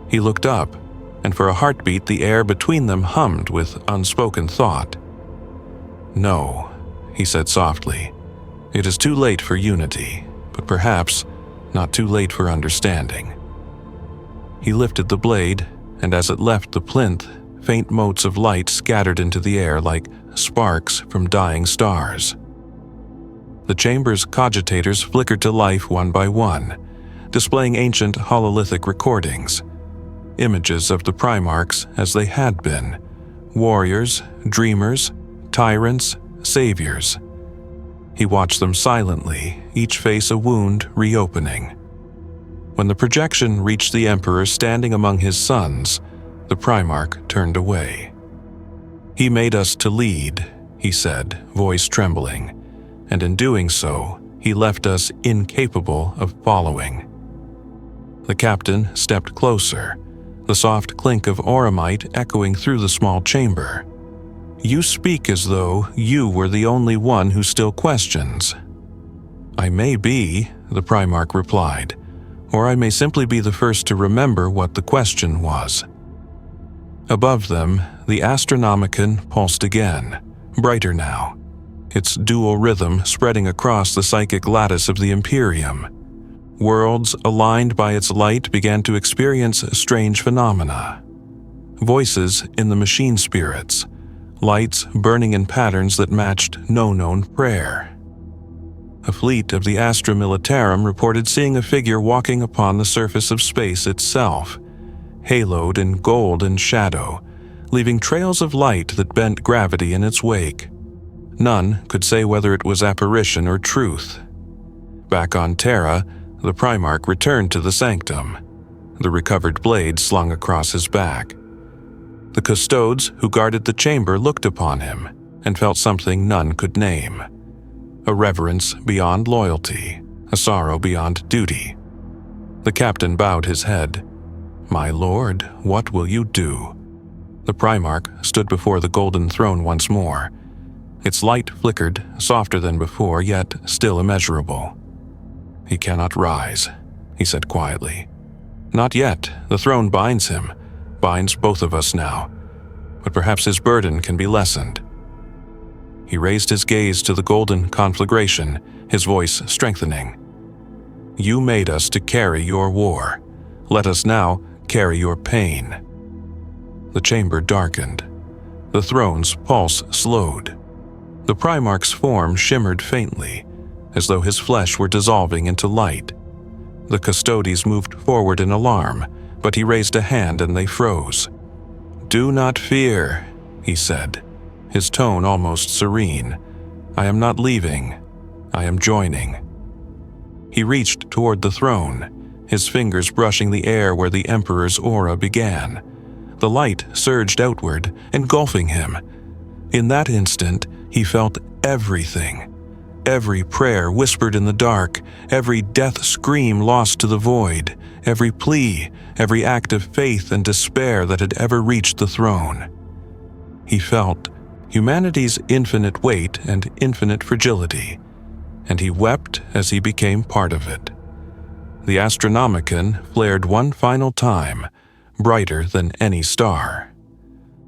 He looked up, and for a heartbeat the air between them hummed with unspoken thought. "No," he said softly. "It is too late for unity, but perhaps not too late for understanding." He lifted the blade, and as it left the plinth, faint motes of light scattered into the air like sparks from dying stars. The chamber's cogitators flickered to life one by one, displaying ancient hololithic recordings, images of the Primarchs as they had been, warriors, dreamers, tyrants, saviors. He watched them silently, each face a wound reopening. When the projection reached the Emperor standing among his sons, the Primarch turned away. "He made us to lead," he said, voice trembling, "and in doing so, he left us incapable of following." The captain stepped closer, the soft clink of auramite echoing through the small chamber. "You speak as though you were the only one who still questions." "I may be," the Primarch replied, "or I may simply be the first to remember what the question was." Above them, the Astronomicon pulsed again, brighter now, its dual rhythm spreading across the psychic lattice of the Imperium. Worlds aligned by its light began to experience strange phenomena. Voices in the machine spirits, lights burning in patterns that matched no known prayer. A fleet of the Astra Militarum reported seeing a figure walking upon the surface of space itself, haloed in gold and shadow, leaving trails of light that bent gravity in its wake. None could say whether it was apparition or truth. Back on Terra, the Primarch returned to the sanctum, the recovered blade slung across his back. The custodes who guarded the chamber looked upon him and felt something none could name. A reverence beyond loyalty, a sorrow beyond duty. The captain bowed his head. "My lord, what will you do?" The Primarch stood before the golden throne once more. Its light flickered, softer than before, yet still immeasurable. "He cannot rise," he said quietly. "Not yet. The throne binds him, binds both of us now. But perhaps his burden can be lessened." He raised his gaze to the golden conflagration, his voice strengthening. "You made us to carry your war. Let us now carry your pain." The chamber darkened. The throne's pulse slowed. The Primarch's form shimmered faintly, as though his flesh were dissolving into light. The custodes moved forward in alarm, but he raised a hand and they froze. "Do not fear," he said, his tone almost serene. "I am not leaving. I am joining." He reached toward the throne, his fingers brushing the air where the Emperor's aura began. The light surged outward, engulfing him. In that instant, he felt everything. Every prayer whispered in the dark, every death scream lost to the void, every plea, every act of faith and despair that had ever reached the throne. He felt humanity's infinite weight and infinite fragility, and he wept as he became part of it. The Astronomicon flared one final time, brighter than any star.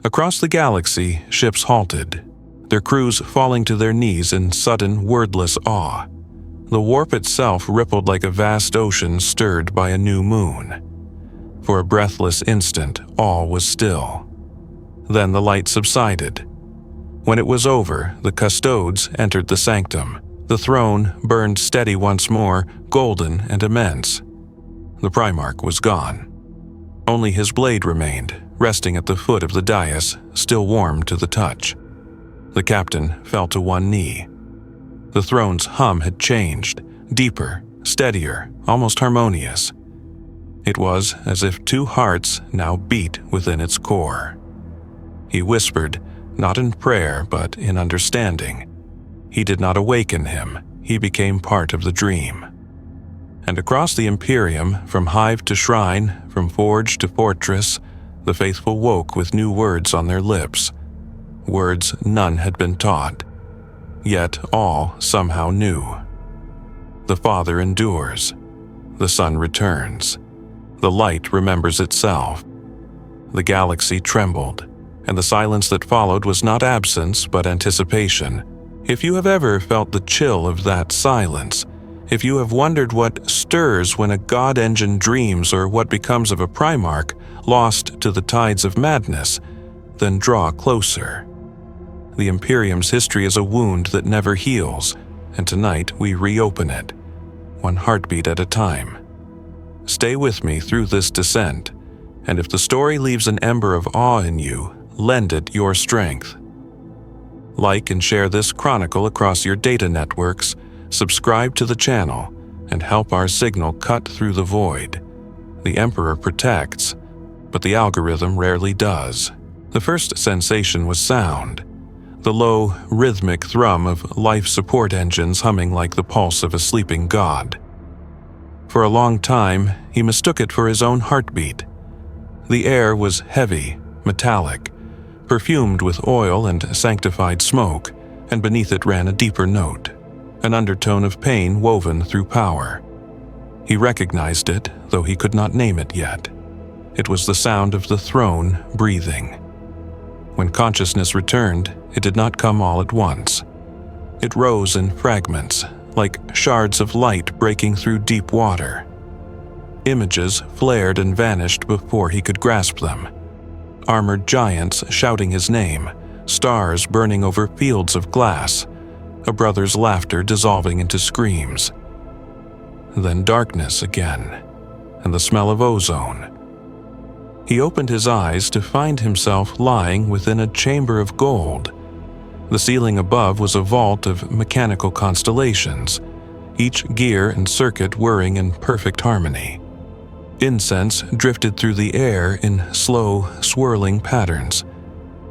Across the galaxy, ships halted, their crews falling to their knees in sudden, wordless awe. The warp itself rippled like a vast ocean stirred by a new moon. For a breathless instant, all was still. Then the light subsided. When it was over, the custodes entered the sanctum, The throne burned steady once more, golden and immense. The Primarch was gone. Only his blade remained, resting at the foot of the dais, still warm to the touch. The captain fell to one knee. The throne's hum had changed, deeper, steadier, almost harmonious. It was as if two hearts now beat within its core. He whispered, not in prayer but in understanding. He did not awaken him, he became part of the dream. And across the Imperium, from hive to shrine, from forge to fortress, the faithful woke with new words on their lips. Words none had been taught, yet all somehow knew. The Father endures. The Son returns. The light remembers itself. The galaxy trembled, and the silence that followed was not absence but anticipation. If you have ever felt the chill of that silence, if you have wondered what stirs when a god engine dreams or what becomes of a Primarch lost to the tides of madness, then draw closer. The Imperium's history is a wound that never heals, and tonight we reopen it, one heartbeat at a time. Stay with me through this descent, and if the story leaves an ember of awe in you, lend it your strength. Like and share this chronicle across your data networks, subscribe to the channel, and help our signal cut through the void. The Emperor protects, but the algorithm rarely does. The first sensation was sound, the low, rhythmic thrum of life support engines humming like the pulse of a sleeping god. For a long time, he mistook it for his own heartbeat. The air was heavy, metallic, perfumed with oil and sanctified smoke, and beneath it ran a deeper note, an undertone of pain woven through power. He recognized it, though he could not name it yet. It was the sound of the throne breathing. When consciousness returned, it did not come all at once. It rose in fragments, like shards of light breaking through deep water. Images flared and vanished before he could grasp them. Armored giants shouting his name, stars burning over fields of glass, a brother's laughter dissolving into screams. Then darkness again, and the smell of ozone. He opened his eyes to find himself lying within a chamber of gold. The ceiling above was a vault of mechanical constellations, each gear and circuit whirring in perfect harmony. Incense drifted through the air in slow, swirling patterns,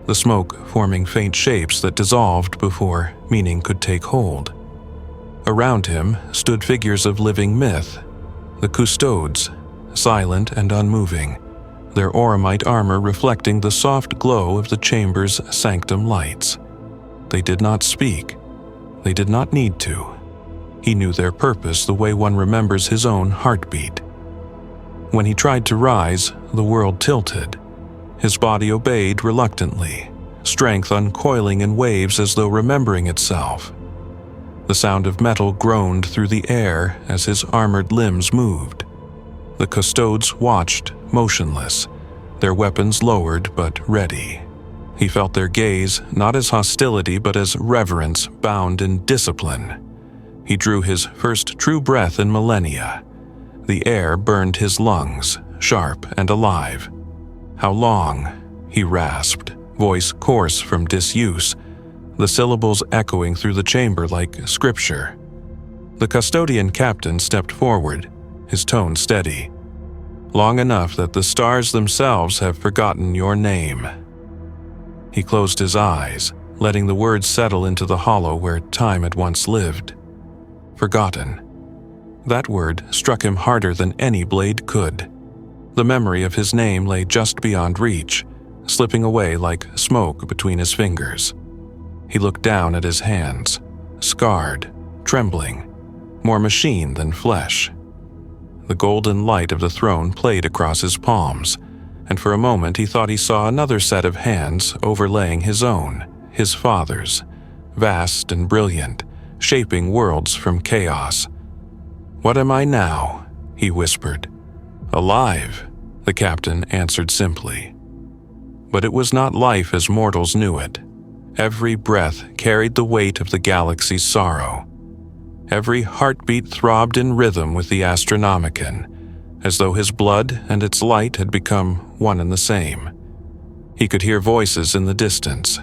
the smoke forming faint shapes that dissolved before meaning could take hold. Around him stood figures of living myth, the custodes, silent and unmoving, their auramite armor reflecting the soft glow of the chamber's sanctum lights. They did not speak. They did not need to. He knew their purpose the way one remembers his own heartbeat. When he tried to rise, the world tilted. His body obeyed reluctantly, strength uncoiling in waves as though remembering itself. The sound of metal groaned through the air as his armored limbs moved. The custodes watched, motionless, their weapons lowered but ready. He felt their gaze not as hostility but as reverence bound in discipline. He drew his first true breath in millennia. The air burned his lungs, sharp and alive. "How long?" he rasped, voice coarse from disuse, the syllables echoing through the chamber like scripture. The custodian captain stepped forward, his tone steady. "Long enough that the stars themselves have forgotten your name." He closed his eyes, letting the words settle into the hollow where time had once lived. Forgotten. That word struck him harder than any blade could. The memory of his name lay just beyond reach, slipping away like smoke between his fingers. He looked down at his hands, scarred, trembling, more machine than flesh. The golden light of the throne played across his palms, and for a moment he thought he saw another set of hands overlaying his own, his father's, vast and brilliant, shaping worlds from chaos. "What am I now?" he whispered. "Alive," the captain answered simply. But it was not life as mortals knew it. Every breath carried the weight of the galaxy's sorrow. Every heartbeat throbbed in rhythm with the Astronomicon, as though his blood and its light had become one and the same. He could hear voices in the distance,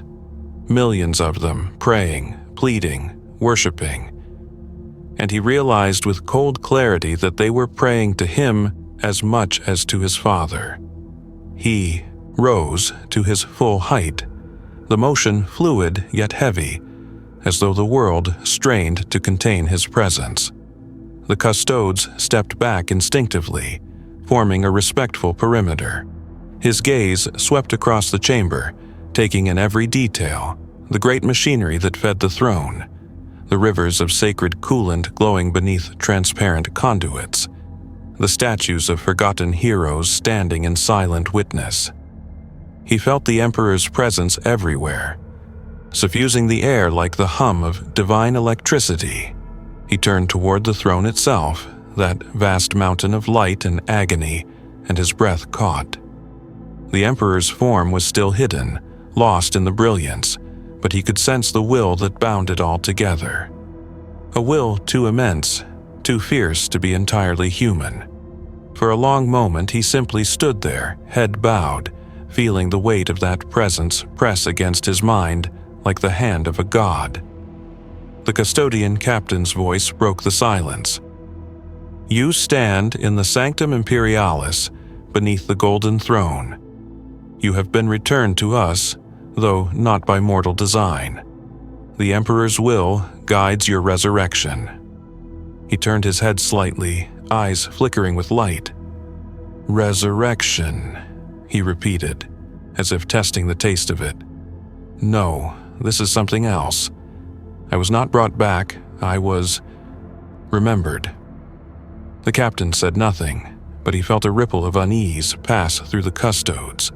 millions of them praying, pleading, worshiping. And he realized with cold clarity that they were praying to him as much as to his father. He rose to his full height, the motion fluid yet heavy, as though the world strained to contain his presence. The custodes stepped back instinctively, forming a respectful perimeter. His gaze swept across the chamber, taking in every detail, the great machinery that fed the throne, the rivers of sacred coolant glowing beneath transparent conduits, the statues of forgotten heroes standing in silent witness. He felt the Emperor's presence everywhere, suffusing the air like the hum of divine electricity. He turned toward the throne itself, that vast mountain of light and agony, and his breath caught. The Emperor's form was still hidden, lost in the brilliance, but he could sense the will that bound it all together. A will too immense, too fierce to be entirely human. For a long moment he simply stood there, head bowed, feeling the weight of that presence press against his mind like the hand of a god. The custodian captain's voice broke the silence. "You stand in the Sanctum Imperialis, beneath the golden throne. You have been returned to us, though not by mortal design. The Emperor's will guides your resurrection." He turned his head slightly, eyes flickering with light. "Resurrection," he repeated, as if testing the taste of it. "No, this is something else. I was not brought back, I was remembered." The captain said nothing, but he felt a ripple of unease pass through the custodes.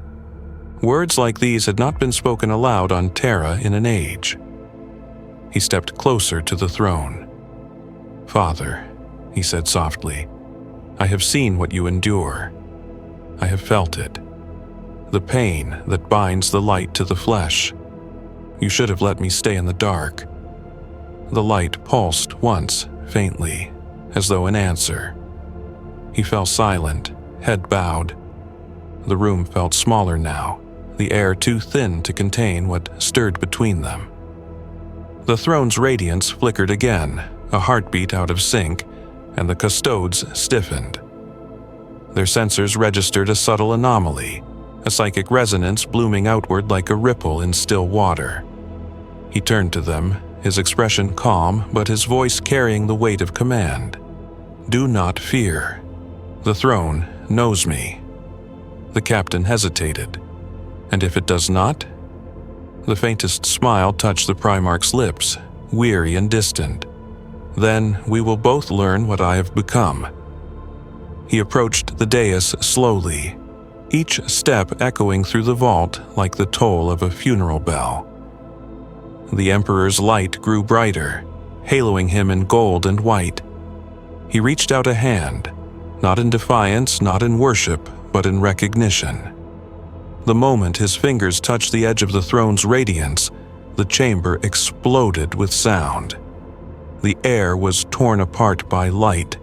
Words like these had not been spoken aloud on Terra in an age. He stepped closer to the throne. "Father," he said softly, "I have seen what you endure. I have felt it. The pain that binds the light to the flesh. You should have let me stay in the dark." The light pulsed once, faintly, as though in answer. He fell silent, head bowed. The room felt smaller now, the air too thin to contain what stirred between them. The throne's radiance flickered again, a heartbeat out of sync, and the custodes stiffened. Their sensors registered a subtle anomaly, a psychic resonance blooming outward like a ripple in still water. He turned to them, his expression calm but his voice carrying the weight of command. "Do not fear. The throne knows me." The captain hesitated. "And if it does not?" The faintest smile touched the Primarch's lips, weary and distant. "Then we will both learn what I have become." He approached the dais slowly, each step echoing through the vault like the toll of a funeral bell. The Emperor's light grew brighter, haloing him in gold and white. He reached out a hand, not in defiance, not in worship, but in recognition. The moment his fingers touched the edge of the throne's radiance, the chamber exploded with sound. The air was torn apart by light.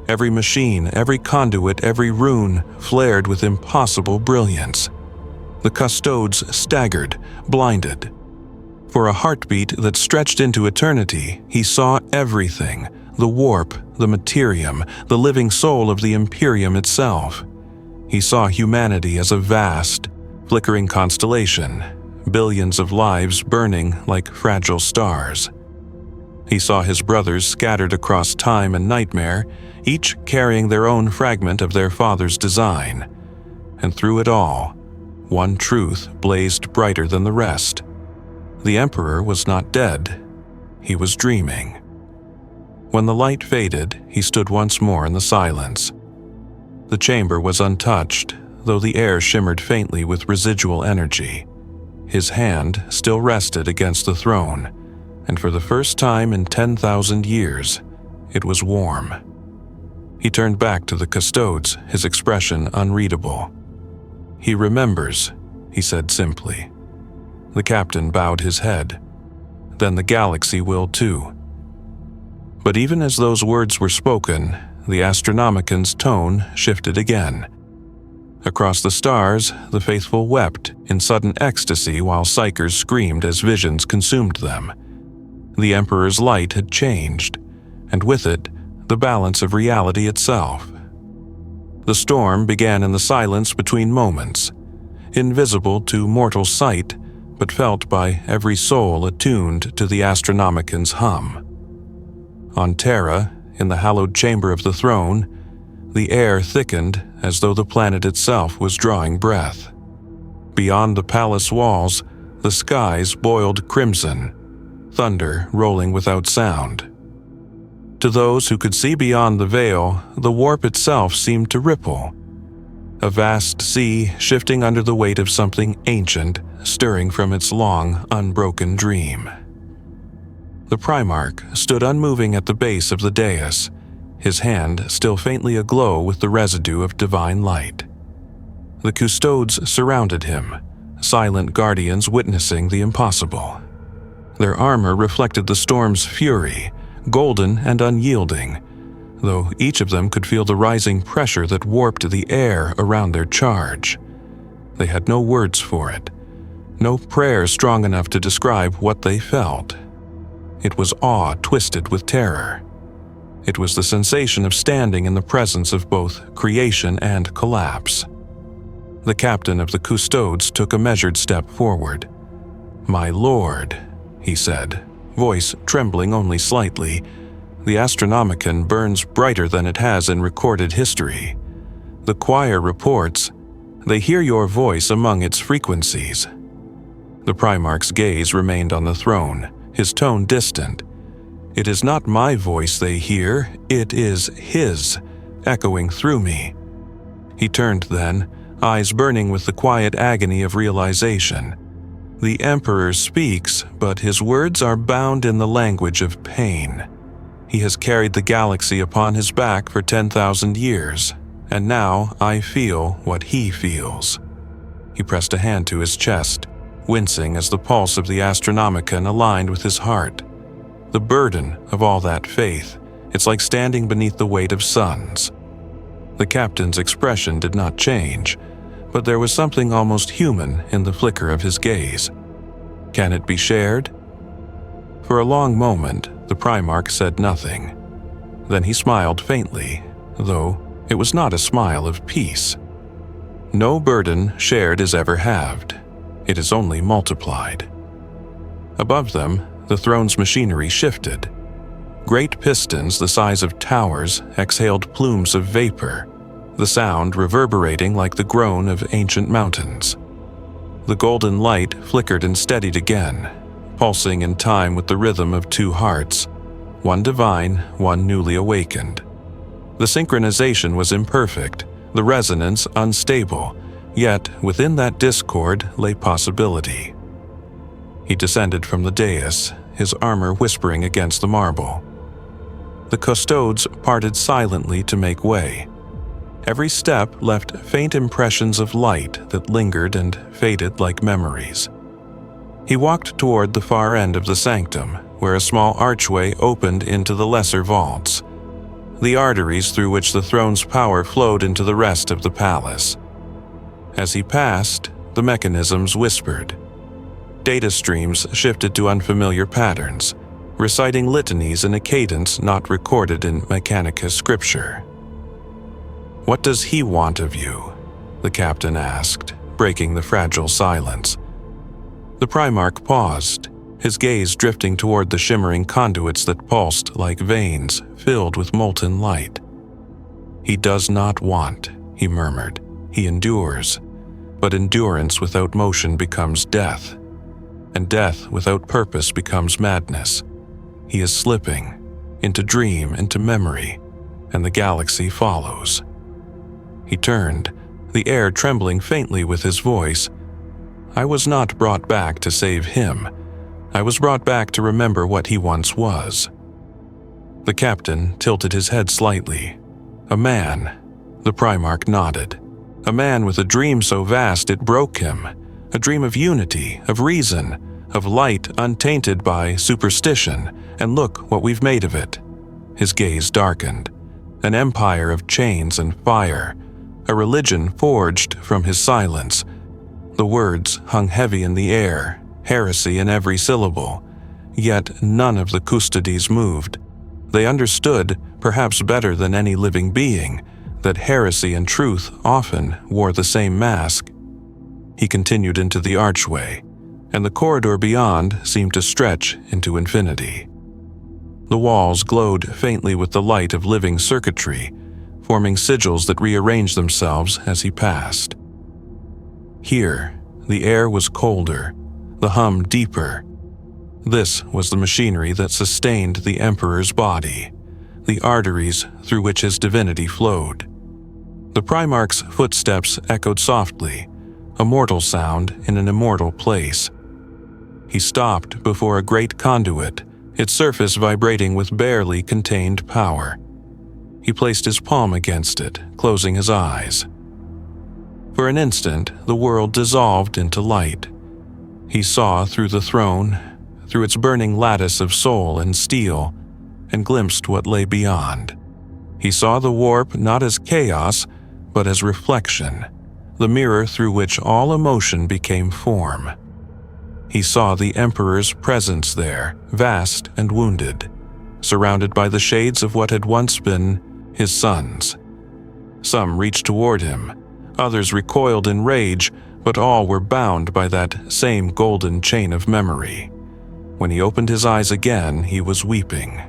Every machine, every conduit, every rune flared with impossible brilliance. The custodes staggered, blinded. For a heartbeat that stretched into eternity, he saw everything, the warp, the materium, the living soul of the Imperium itself. He saw humanity as a vast, flickering constellation, billions of lives burning like fragile stars. He saw his brothers scattered across time and nightmare, each carrying their own fragment of their father's design. And through it all, one truth blazed brighter than the rest. The Emperor was not dead. He was dreaming. When the light faded, he stood once more in the silence. The chamber was untouched, though the air shimmered faintly with residual energy. His hand still rested against the throne, and for the first time in 10,000 years, it was warm. He turned back to the custodes, his expression unreadable. "He remembers," he said simply. The captain bowed his head. "Then the galaxy will too." But even as those words were spoken, the Astronomican's tone shifted again. Across the stars, the faithful wept in sudden ecstasy while psychers screamed as visions consumed them. The Emperor's light had changed, and with it, the balance of reality itself. The storm began in the silence between moments, invisible to mortal sight, but felt by every soul attuned to the Astronomican's hum. On Terra, in the hallowed chamber of the throne, the air thickened as though the planet itself was drawing breath. Beyond the palace walls, the skies boiled crimson, thunder rolling without sound. To those who could see beyond the veil, the warp itself seemed to ripple. A vast sea shifting under the weight of something ancient, stirring from its long, unbroken dream. The Primarch stood unmoving at the base of the dais, his hand still faintly aglow with the residue of divine light. The custodes surrounded him, silent guardians witnessing the impossible. Their armor reflected the storm's fury, golden and unyielding, though each of them could feel the rising pressure that warped the air around their charge. They had no words for it, no prayer strong enough to describe what they felt. It was awe twisted with terror. It was the sensation of standing in the presence of both creation and collapse. The captain of the custodes took a measured step forward. "My lord," he said, voice trembling only slightly. "The Astronomican burns brighter than it has in recorded history. The choir reports they hear your voice among its frequencies." The Primarch's gaze remained on the throne, his tone distant. "It is not my voice they hear, it is his, echoing through me." He turned then, eyes burning with the quiet agony of realization. The Emperor speaks, but his words are bound in the language of pain. He has carried the galaxy upon his back for 10,000 years, and now I feel what he feels. He pressed a hand to his chest, wincing as the pulse of the Astronomican aligned with his heart. The burden of all that faith, it's like standing beneath the weight of suns. The captain's expression did not change, but there was something almost human in the flicker of his gaze. "Can it be shared?" For a long moment, the Primarch said nothing. Then he smiled faintly, though it was not a smile of peace. "No burden shared is ever halved. It is only multiplied." Above them, the throne's machinery shifted. Great pistons the size of towers exhaled plumes of vapor, the sound reverberating like the groan of ancient mountains. The golden light flickered and steadied again, pulsing in time with the rhythm of two hearts, one divine, one newly awakened. The synchronization was imperfect, the resonance unstable, yet within that discord lay possibility. He descended from the dais, his armor whispering against the marble. The custodes parted silently to make way. Every step left faint impressions of light that lingered and faded like memories. He walked toward the far end of the sanctum, where a small archway opened into the lesser vaults, the arteries through which the throne's power flowed into the rest of the palace. As he passed, the mechanisms whispered. Data streams shifted to unfamiliar patterns, reciting litanies in a cadence not recorded in Mechanica scripture. "What does he want of you?" the captain asked, breaking the fragile silence. The Primarch paused, his gaze drifting toward the shimmering conduits that pulsed like veins filled with molten light. "He does not want," he murmured. "He endures. But endurance without motion becomes death, and death without purpose becomes madness. He is slipping, into dream, into memory, and the galaxy follows." He turned, the air trembling faintly with his voice. "I was not brought back to save him. I was brought back to remember what he once was." The captain tilted his head slightly. "A man," the Primarch nodded. "A man with a dream so vast it broke him. A dream of unity, of reason, of light untainted by superstition, and look what we've made of it. His gaze darkened. An empire of chains and fire, a religion forged from his silence. The words hung heavy in the air, heresy in every syllable, yet none of the custodies moved. They understood, perhaps better than any living being, that heresy and truth often wore the same mask. He continued into the archway, and the corridor beyond seemed to stretch into infinity. The walls glowed faintly with the light of living circuitry, forming sigils that rearranged themselves as he passed. Here, the air was colder, the hum deeper. This was the machinery that sustained the Emperor's body, the arteries through which his divinity flowed. The Primarch's footsteps echoed softly, a mortal sound in an immortal place. He stopped before a great conduit, its surface vibrating with barely contained power. He placed his palm against it, closing his eyes. For an instant, the world dissolved into light. He saw through the throne, through its burning lattice of soul and steel, and glimpsed what lay beyond. He saw the warp not as chaos, but as reflection, the mirror through which all emotion became form. He saw the Emperor's presence there, vast and wounded, surrounded by the shades of what had once been his sons. Some reached toward him, others recoiled in rage, but all were bound by that same golden chain of memory. When he opened his eyes again, he was weeping.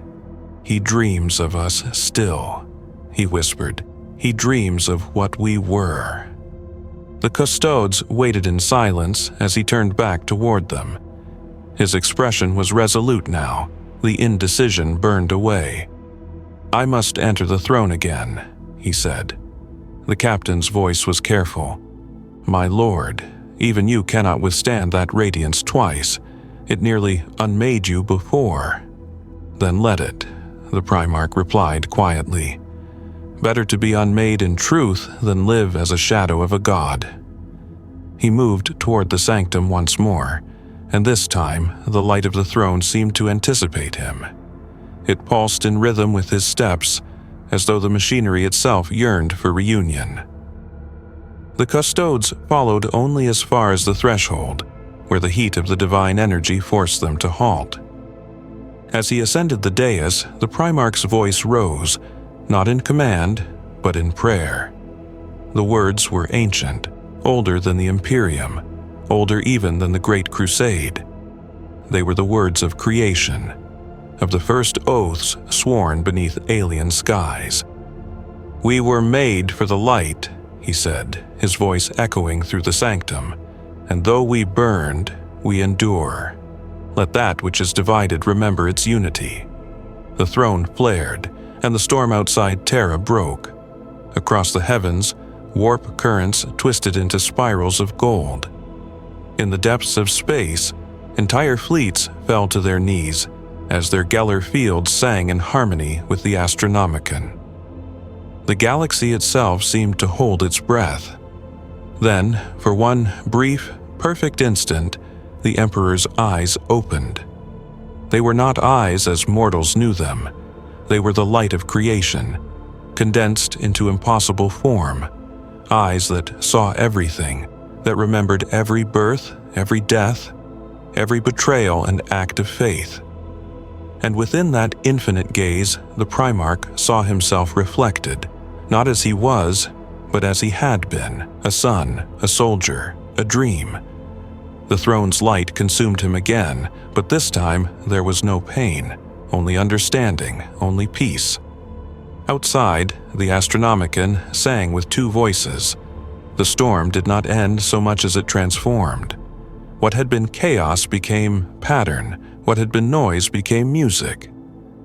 "He dreams of us still," he whispered. "He dreams of what we were." The custodes waited in silence as he turned back toward them. His expression was resolute now, the indecision burned away. "I must enter the throne again," he said. The captain's voice was careful. "My lord, even you cannot withstand that radiance twice. It nearly unmade you before." "Then let it," the Primarch replied quietly. "Better to be unmade in truth than live as a shadow of a god." He moved toward the sanctum once more, and this time the light of the throne seemed to anticipate him. It pulsed in rhythm with his steps, as though the machinery itself yearned for reunion. The custodes followed only as far as the threshold, where the heat of the divine energy forced them to halt. As he ascended the dais, the Primarch's voice rose, not in command, but in prayer. The words were ancient, older than the Imperium, older even than the Great Crusade. They were the words of creation, of the first oaths sworn beneath alien skies. "We were made for the light," he said, his voice echoing through the sanctum, "and though we burned, we endure. Let that which is divided remember its unity." The throne flared, and the storm outside Terra broke. Across the heavens, warp currents twisted into spirals of gold. In the depths of space, entire fleets fell to their knees as their Geller fields sang in harmony with the Astronomicon. The galaxy itself seemed to hold its breath. Then, for one brief, perfect instant, the Emperor's eyes opened. They were not eyes as mortals knew them. They were the light of creation, condensed into impossible form. Eyes that saw everything, that remembered every birth, every death, every betrayal and act of faith. And within that infinite gaze, the Primarch saw himself reflected, not as he was, but as he had been, a son, a soldier, a dream. The throne's light consumed him again, but this time there was no pain, only understanding, only peace. Outside, the Astronomicon sang with two voices. The storm did not end so much as it transformed. What had been chaos became pattern, what had been noise became music.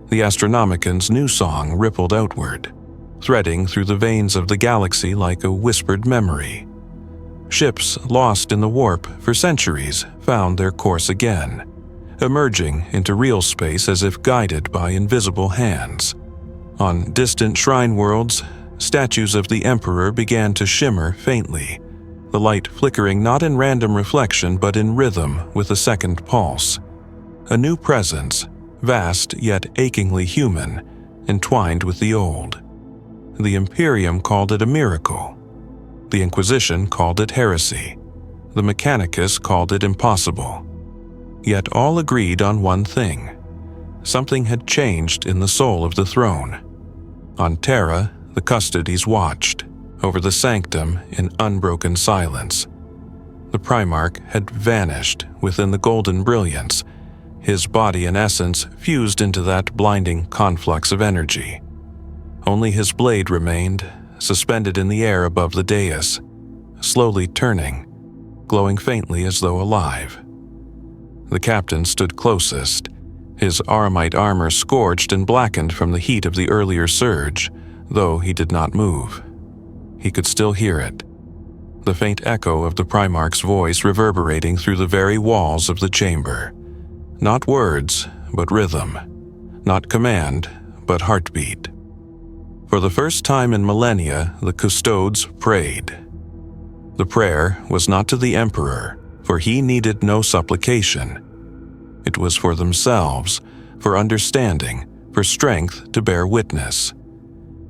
The Astronomicon's new song rippled outward, threading through the veins of the galaxy like a whispered memory. Ships lost in the warp for centuries found their course again, emerging into real space as if guided by invisible hands. On distant shrine worlds, statues of the Emperor began to shimmer faintly, the light flickering not in random reflection but in rhythm with a second pulse. A new presence, vast yet achingly human, entwined with the old. The Imperium called it a miracle. The Inquisition called it heresy. The Mechanicus called it impossible. Yet all agreed on one thing. Something had changed in the soul of the throne. On Terra, the custodies watched, over the sanctum in unbroken silence. The Primarch had vanished within the golden brilliance, his body and essence fused into that blinding conflux of energy. Only his blade remained, suspended in the air above the dais, slowly turning, glowing faintly as though alive. The captain stood closest, his aramite armor scorched and blackened from the heat of the earlier surge, though he did not move. He could still hear it, the faint echo of the Primarch's voice reverberating through the very walls of the chamber. Not words, but rhythm. Not command, but heartbeat. For the first time in millennia, the custodes prayed. The prayer was not to the Emperor, for he needed no supplication. It was for themselves, for understanding, for strength to bear witness.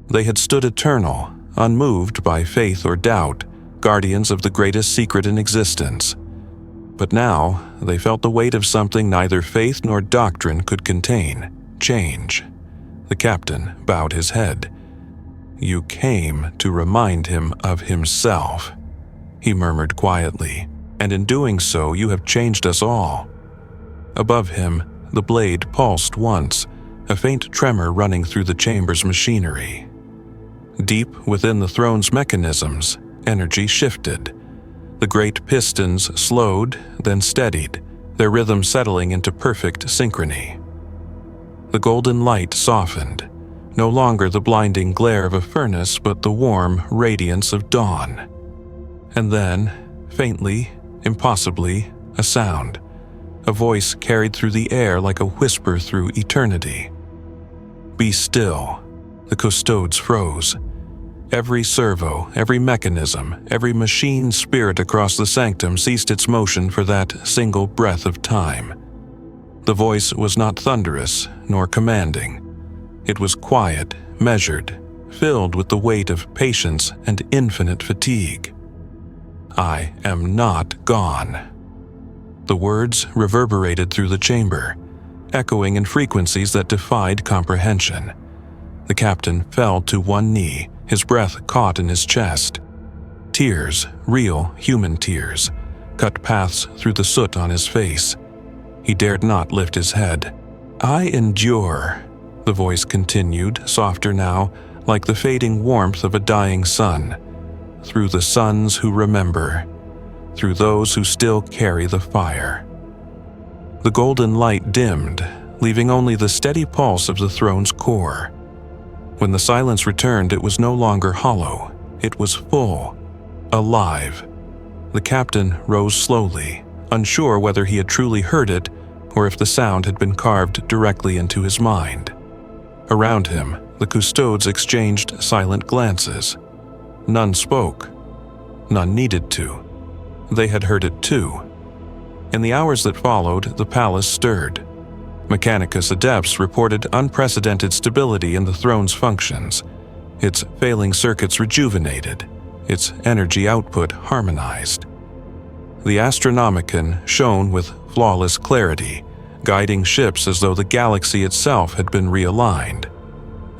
They had stood eternal, unmoved by faith or doubt, guardians of the greatest secret in existence. But now they felt the weight of something neither faith nor doctrine could contain, change. The captain bowed his head. "You came to remind him of himself," he murmured quietly, "and in doing so you have changed us all." Above him, the blade pulsed once, a faint tremor running through the chamber's machinery. Deep within the throne's mechanisms, energy shifted. The great pistons slowed, then steadied, their rhythm settling into perfect synchrony. The golden light softened, no longer the blinding glare of a furnace but the warm radiance of dawn. And then, faintly, impossibly, a sound. A voice carried through the air like a whisper through eternity. "Be still." The custodes froze. Every servo, every mechanism, every machine spirit across the sanctum ceased its motion for that single breath of time. The voice was not thunderous nor commanding. It was quiet, measured, filled with the weight of patience and infinite fatigue. "I am not gone." The words reverberated through the chamber, echoing in frequencies that defied comprehension. The captain fell to one knee, his breath caught in his chest. Tears, real human tears, cut paths through the soot on his face. He dared not lift his head. "I endure," the voice continued, softer now, like the fading warmth of a dying sun, "through the sons who remember, through those who still carry the fire." The golden light dimmed, leaving only the steady pulse of the throne's core. When the silence returned, it was no longer hollow. It was full, alive. The captain rose slowly, unsure whether he had truly heard it or if the sound had been carved directly into his mind. Around him, the custodes exchanged silent glances. None spoke. None needed to. They had heard it too. In the hours that followed, the palace stirred. Mechanicus adepts reported unprecedented stability in the throne's functions. Its failing circuits rejuvenated, its energy output harmonized. The Astronomicon shone with flawless clarity, guiding ships as though the galaxy itself had been realigned.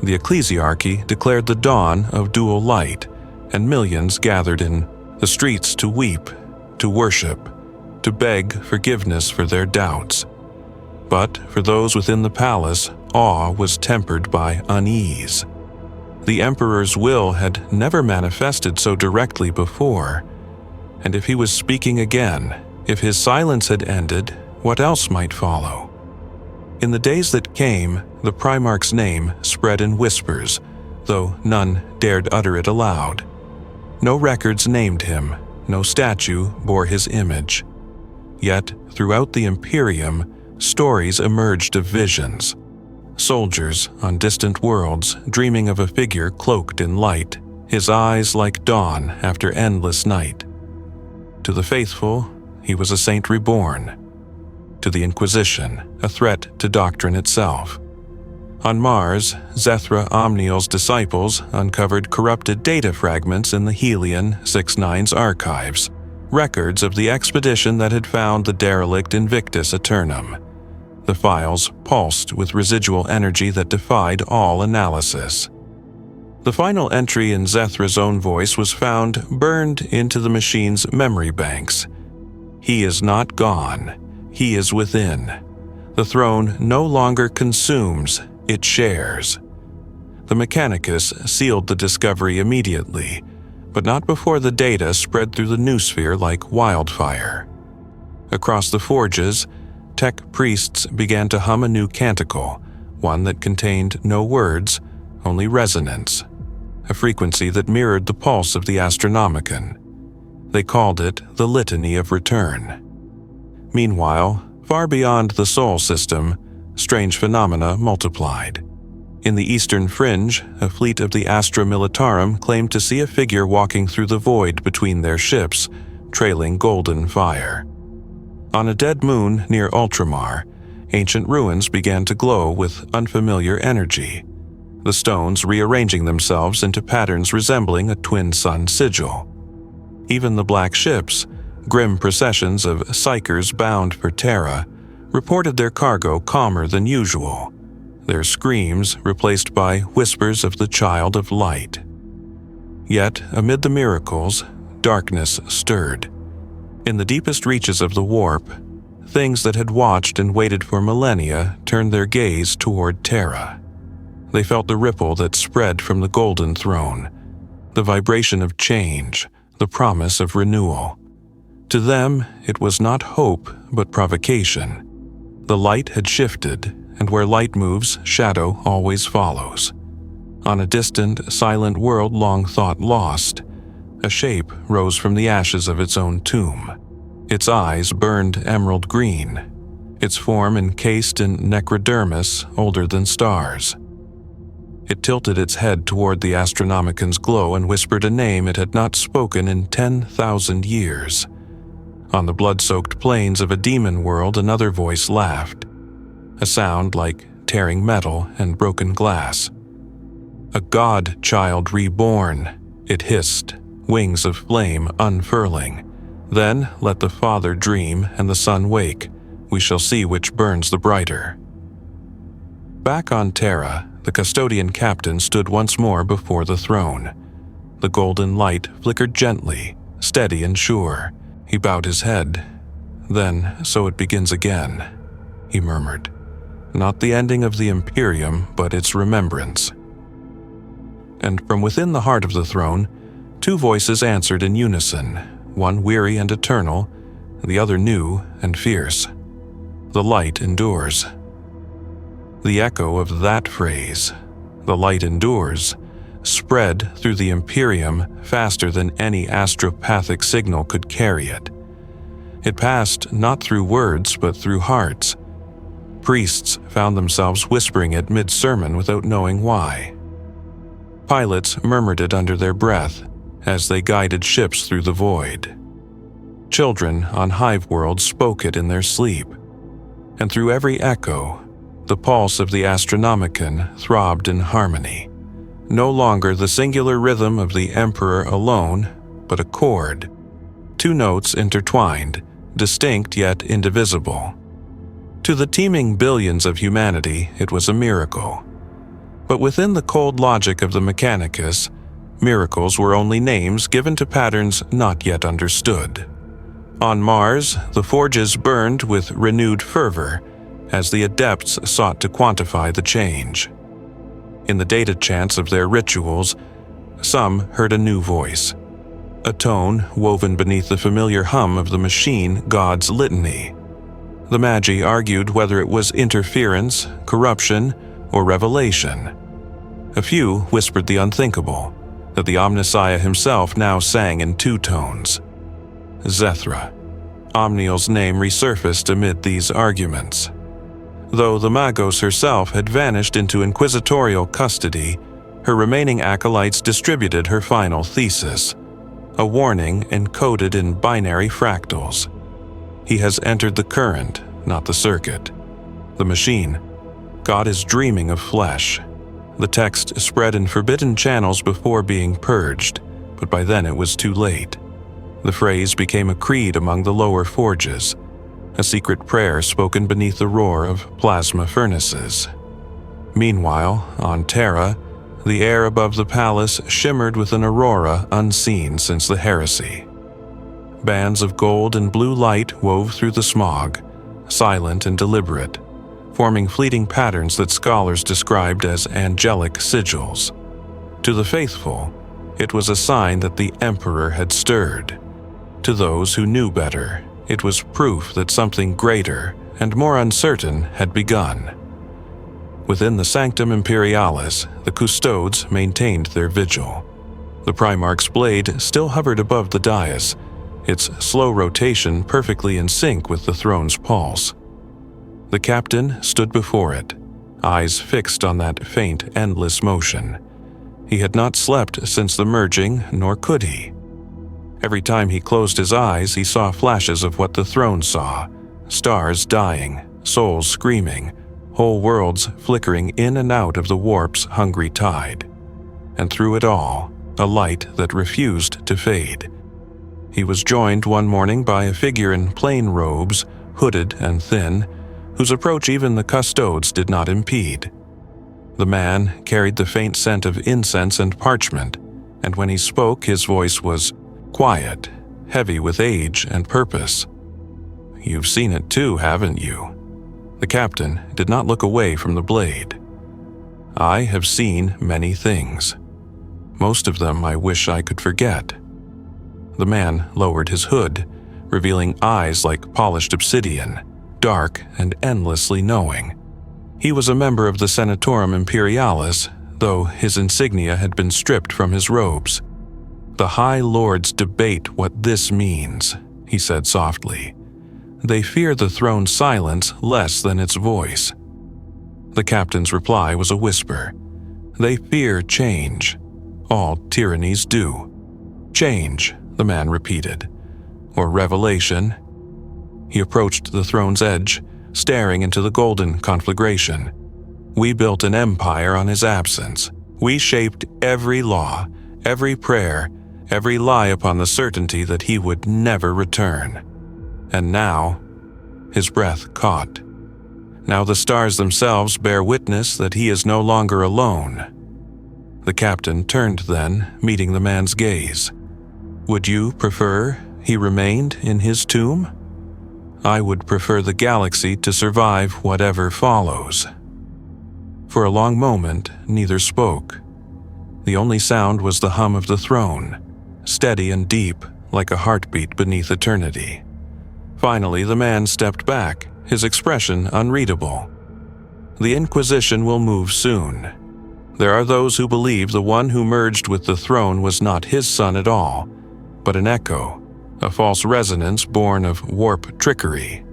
The Ecclesiarchy declared the dawn of dual light, and millions gathered in the streets to weep, to worship, to beg forgiveness for their doubts. But for those within the palace, awe was tempered by unease. The Emperor's will had never manifested so directly before, and if he was speaking again, if his silence had ended, what else might follow? In the days that came, the Primarch's name spread in whispers, though none dared utter it aloud. No records named him, no statue bore his image. Yet, throughout the Imperium, stories emerged of visions. Soldiers on distant worlds dreaming of a figure cloaked in light, his eyes like dawn after endless night. To the faithful, he was a saint reborn. To the Inquisition, a threat to doctrine itself. On Mars, Zethra Omniel's disciples uncovered corrupted data fragments in the Helion 6-9's archives, records of the expedition that had found the derelict Invictus Aeternum. The files pulsed with residual energy that defied all analysis. The final entry in Zethra's own voice was found burned into the machine's memory banks. He is not gone. He is within. The throne no longer consumes, it shares. The Mechanicus sealed the discovery immediately, but not before the data spread through the noosphere like wildfire. Across the forges, tech priests began to hum a new canticle, one that contained no words, only resonance, a frequency that mirrored the pulse of the Astronomicon. They called it the Litany of Return. Meanwhile, far beyond the Sol system, strange phenomena multiplied. In the eastern fringe, a fleet of the Astra Militarum claimed to see a figure walking through the void between their ships, trailing golden fire. On a dead moon near Ultramar, ancient ruins began to glow with unfamiliar energy, the stones rearranging themselves into patterns resembling a twin-sun sigil. Even the black ships, grim processions of psychers bound for Terra, reported their cargo calmer than usual, their screams replaced by whispers of the Child of Light. Yet, amid the miracles, darkness stirred. In the deepest reaches of the warp, things that had watched and waited for millennia turned their gaze toward Terra. They felt the ripple that spread from the golden throne, the vibration of change, the promise of renewal. To them, it was not hope, but provocation. The light had shifted, and where light moves, shadow always follows. On a distant, silent world long thought lost, a shape rose from the ashes of its own tomb. Its eyes burned emerald green, its form encased in necrodermis older than stars. It tilted its head toward the Astronomicon's glow and whispered a name it had not spoken in 10,000 years. On the blood-soaked plains of a demon world, another voice laughed, a sound like tearing metal and broken glass. "A god-child reborn," it hissed, wings of flame unfurling. "Then let the Father dream and the Son wake. We shall see which burns the brighter." Back on Terra, the custodian captain stood once more before the throne. The golden light flickered gently, steady and sure. He bowed his head. "Then, so it begins again," he murmured. "Not the ending of the Imperium, but its remembrance." And from within the heart of the throne, two voices answered in unison, one weary and eternal, the other new and fierce. "The light endures." The echo of that phrase, "the light endures," spread through the Imperium faster than any astropathic signal could carry it. It passed not through words but through hearts. Priests found themselves whispering it mid-sermon without knowing why. Pilots murmured it under their breath as they guided ships through the void. Children on hive worlds spoke it in their sleep. And through every echo, the pulse of the Astronomicon throbbed in harmony. No longer the singular rhythm of the Emperor alone, but a chord. Two notes intertwined, distinct yet indivisible. To the teeming billions of humanity, it was a miracle. But within the cold logic of the Mechanicus, miracles were only names given to patterns not yet understood. On Mars, the forges burned with renewed fervor as the adepts sought to quantify the change. In the data chants of their rituals, some heard a new voice, a tone woven beneath the familiar hum of the machine god's litany. The Magi argued whether it was interference, corruption, or revelation. A few whispered the unthinkable, that the Omnissiah himself now sang in two tones. Zethra. Omniel's name resurfaced amid these arguments. Though the Magos herself had vanished into inquisitorial custody, her remaining acolytes distributed her final thesis, a warning encoded in binary fractals. He has entered the current, not the circuit. The machine, God is dreaming of flesh. The text spread in forbidden channels before being purged, but by then it was too late. The phrase became a creed among the lower forges, a secret prayer spoken beneath the roar of plasma furnaces. Meanwhile, on Terra, the air above the palace shimmered with an aurora unseen since the heresy. Bands of gold and blue light wove through the smog, silent and deliberate, forming fleeting patterns that scholars described as angelic sigils. To the faithful, it was a sign that the Emperor had stirred. To those who knew better, it was proof that something greater and more uncertain had begun. Within the Sanctum Imperialis, the custodes maintained their vigil. The Primarch's blade still hovered above the dais, its slow rotation perfectly in sync with the throne's pulse. The captain stood before it, eyes fixed on that faint, endless motion. He had not slept since the merging, nor could he. Every time he closed his eyes, he saw flashes of what the throne saw: stars dying, souls screaming, whole worlds flickering in and out of the warp's hungry tide. And through it all, a light that refused to fade. He was joined one morning by a figure in plain robes, hooded and thin, whose approach even the custodes did not impede. The man carried the faint scent of incense and parchment, and when he spoke his voice was quiet, heavy with age and purpose. "You've seen it too, haven't you?" The captain did not look away from the blade. "I have seen many things. Most of them I wish I could forget." The man lowered his hood, revealing eyes like polished obsidian, dark and endlessly knowing. He was a member of the Senatorum Imperialis, though his insignia had been stripped from his robes. "The High Lords debate what this means," he said softly. "They fear the throne's silence less than its voice." The captain's reply was a whisper. "They fear change. All tyrannies do." "Change," the man repeated. "Or revelation." He approached the throne's edge, staring into the golden conflagration. "We built an empire on his absence. We shaped every law, every prayer, every lie upon the certainty that he would never return. And now," his breath caught, "now the stars themselves bear witness that he is no longer alone." The captain turned then, meeting the man's gaze. "Would you prefer he remained in his tomb?" "I would prefer the galaxy to survive whatever follows." For a long moment, neither spoke. The only sound was the hum of the throne, steady and deep, like a heartbeat beneath eternity. Finally, the man stepped back, his expression unreadable. "The Inquisition will move soon. There are those who believe the one who merged with the throne was not his son at all, but an echo, a false resonance born of warp trickery."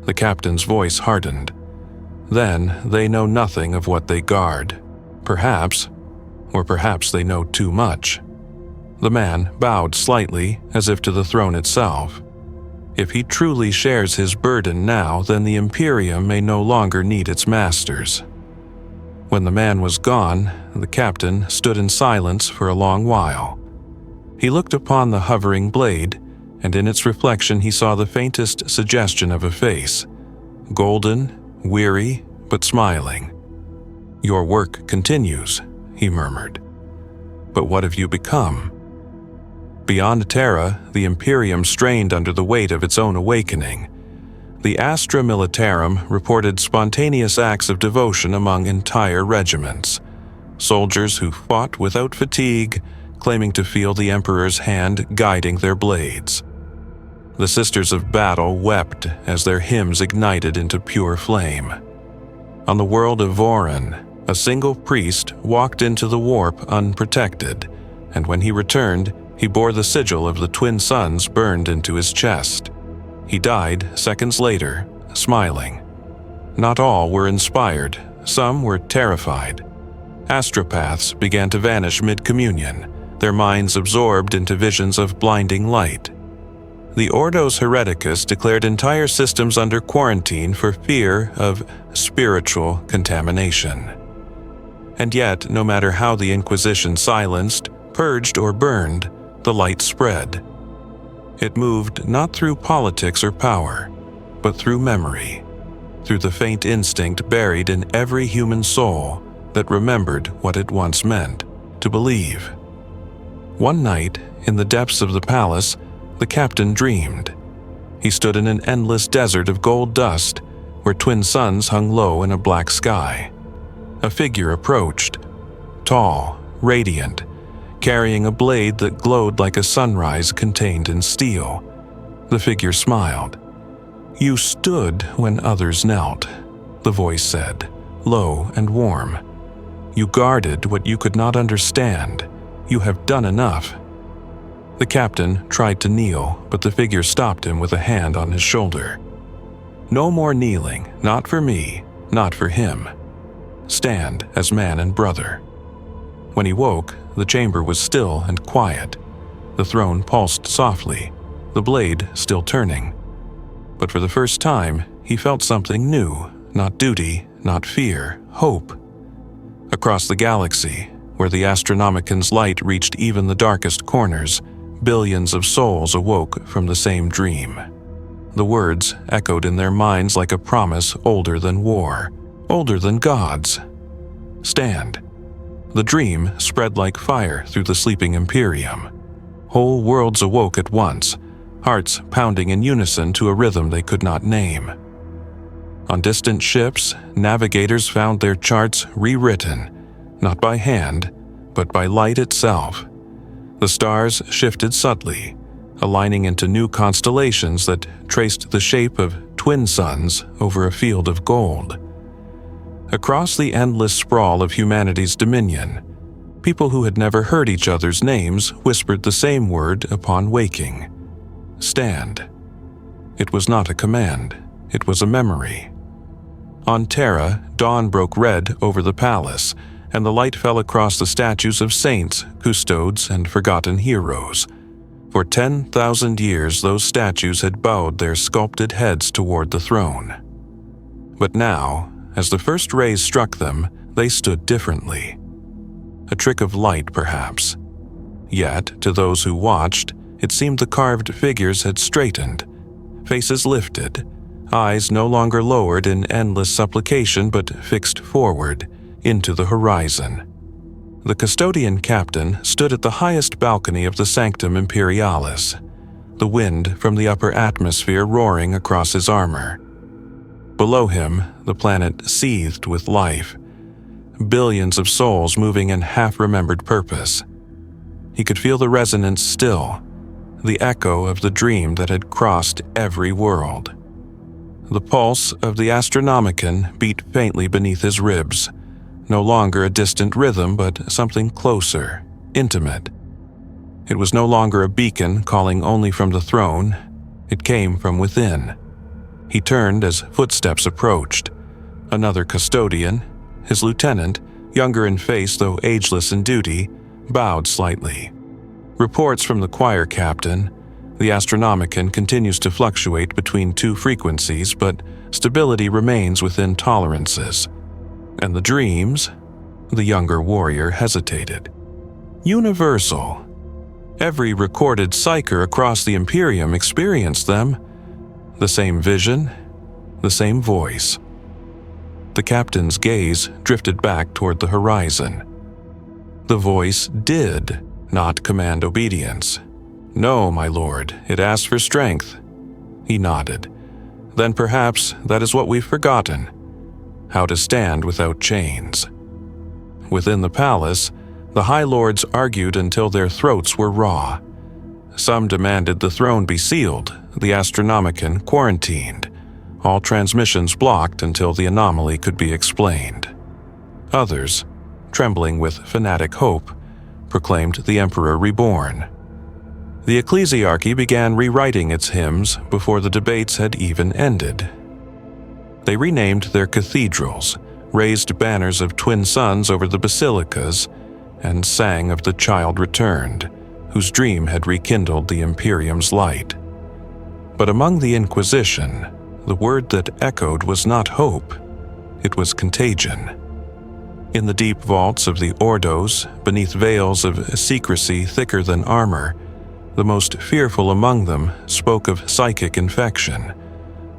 The captain's voice hardened. "Then they know nothing of what they guard. Perhaps, or perhaps they know too much." The man bowed slightly, as if to the throne itself. "If he truly shares his burden now, then the Imperium may no longer need its masters." When the man was gone, the captain stood in silence for a long while. He looked upon the hovering blade, and in its reflection he saw the faintest suggestion of a face, golden, weary, but smiling. "Your work continues," he murmured. "But what have you become?" Beyond Terra, the Imperium strained under the weight of its own awakening. The Astra Militarum reported spontaneous acts of devotion among entire regiments, soldiers who fought without fatigue, claiming to feel the Emperor's hand guiding their blades. The Sisters of Battle wept as their hymns ignited into pure flame. On the world of Voron, a single priest walked into the warp unprotected, and when he returned, he bore the sigil of the twin suns burned into his chest. He died seconds later, smiling. Not all were inspired, some were terrified. Astropaths began to vanish mid-communion, their minds absorbed into visions of blinding light. the Ordos Hereticus declared entire systems under quarantine for fear of spiritual contamination. And yet, no matter how the Inquisition silenced, purged, or burned, the light spread. It moved not through politics or power, but through memory, through the faint instinct buried in every human soul that remembered what it once meant to believe. One night, in the depths of the palace, the captain dreamed. He stood in an endless desert of gold dust, where twin suns hung low in a black sky. A figure approached, tall, radiant, carrying a blade that glowed like a sunrise contained in steel. The figure smiled. "You stood when others knelt," the voice said, low and warm. "You guarded what you could not understand. You have done enough." The captain tried to kneel, but the figure stopped him with a hand on his shoulder. "No more kneeling, not for me, not for him. Stand as man and brother." When he woke, the chamber was still and quiet. The throne pulsed softly, the blade still turning. But for the first time, he felt something new, not duty, not fear, hope. Across the galaxy, where the Astronomican's light reached even the darkest corners, billions of souls awoke from the same dream. The words echoed in their minds like a promise older than war, older than gods. Stand. The dream spread like fire through the sleeping Imperium. Whole worlds awoke at once, hearts pounding in unison to a rhythm they could not name. On distant ships, navigators found their charts rewritten, not by hand, but by light itself. The stars shifted subtly, aligning into new constellations that traced the shape of twin suns over a field of gold. Across the endless sprawl of humanity's dominion, people who had never heard each other's names whispered the same word upon waking. Stand. It was not a command, it was a memory. On Terra, dawn broke red over the palace, and the light fell across the statues of saints, custodes, and forgotten heroes. For 10,000 years, those statues had bowed their sculpted heads toward the throne. But now, as the first rays struck them, they stood differently. A trick of light, perhaps. Yet, to those who watched, it seemed the carved figures had straightened, faces lifted, eyes no longer lowered in endless supplication but fixed forward, into the horizon. The custodian captain stood at the highest balcony of the Sanctum Imperialis, the wind from the upper atmosphere roaring across his armor. Below him, the planet seethed with life, billions of souls moving in half-remembered purpose. He could feel the resonance still, the echo of the dream that had crossed every world. The pulse of the Astronomican beat faintly beneath his ribs, no longer a distant rhythm but something closer, intimate. It was no longer a beacon calling only from the throne, it came from within. He turned as footsteps approached. Another custodian, his lieutenant, younger in face though ageless in duty, bowed slightly. Reports from the choir captain, the Astronomican continues to fluctuate between two frequencies, but stability remains within tolerances. And the dreams? The younger warrior hesitated. Universal. Every recorded psyker across the Imperium experienced them. The same vision, the same voice. The captain's gaze drifted back toward the horizon. The voice did not command obedience. "No, my lord, it asked for strength." He nodded. "Then perhaps that is what we've forgotten. How to stand without chains." Within the palace, the High Lords argued until their throats were raw. Some demanded the throne be sealed, the Astronomican quarantined, all transmissions blocked until the anomaly could be explained. Others, trembling with fanatic hope, proclaimed the Emperor reborn. The ecclesiarchy began rewriting its hymns before the debates had even ended. They renamed their cathedrals, raised banners of twin suns over the basilicas, and sang of the child returned, whose dream had rekindled the Imperium's light. But among the Inquisition, the word that echoed was not hope, it was contagion. In the deep vaults of the Ordos, beneath veils of secrecy thicker than armor, the most fearful among them spoke of psychic infection,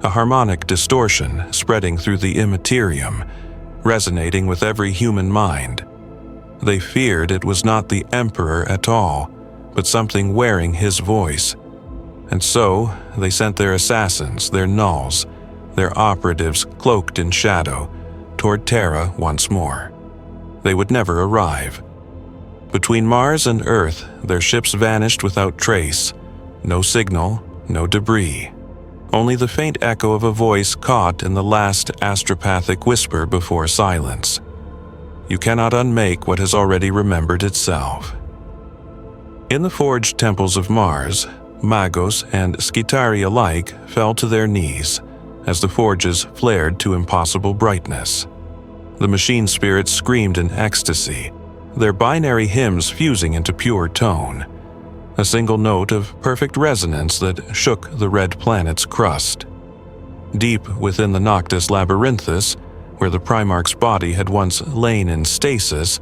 a harmonic distortion spreading through the immaterium, resonating with every human mind. They feared it was not the Emperor at all, but something wearing his voice. And so they sent their assassins, their nulls, their operatives cloaked in shadow, toward Terra once more. They would never arrive. Between Mars and Earth, their ships vanished without trace. No signal, no debris. Only the faint echo of a voice caught in the last astropathic whisper before silence. You cannot unmake what has already remembered itself. In the forged temples of Mars, Magos and Skitari alike fell to their knees as the forges flared to impossible brightness. The machine spirits screamed in ecstasy, their binary hymns fusing into pure tone, a single note of perfect resonance that shook the red planet's crust. Deep within the Noctis Labyrinthus, where the Primarch's body had once lain in stasis,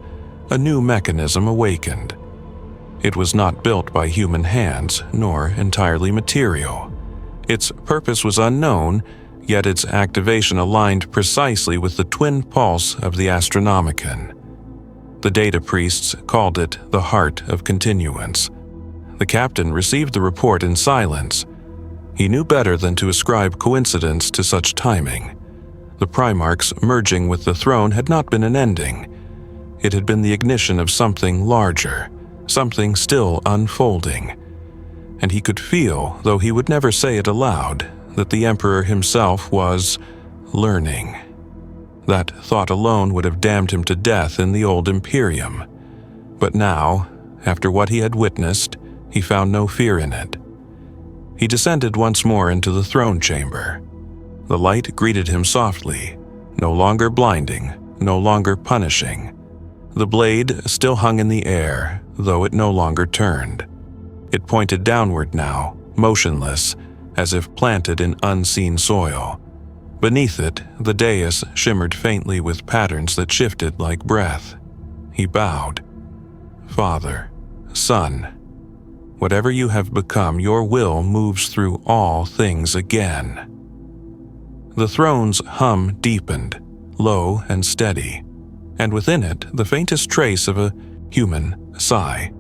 a new mechanism awakened. It was not built by human hands, nor entirely material. Its purpose was unknown, yet its activation aligned precisely with the twin pulse of the Astronomicon. The data priests called it the heart of continuance. The captain received the report in silence. He knew better than to ascribe coincidence to such timing. The Primarch's merging with the throne had not been an ending. It had been the ignition of something larger, something still unfolding. And he could feel, though he would never say it aloud, that the Emperor himself was learning. That thought alone would have damned him to death in the old Imperium. But now, after what he had witnessed, he found no fear in it. He descended once more into the throne chamber. The light greeted him softly, no longer blinding, no longer punishing. The blade still hung in the air, though it no longer turned. It pointed downward now, motionless, as if planted in unseen soil. Beneath it, the dais shimmered faintly with patterns that shifted like breath. He bowed. Father, Son, whatever you have become, your will moves through all things again. The throne's hum deepened, low and steady, and within it the faintest trace of a human sigh.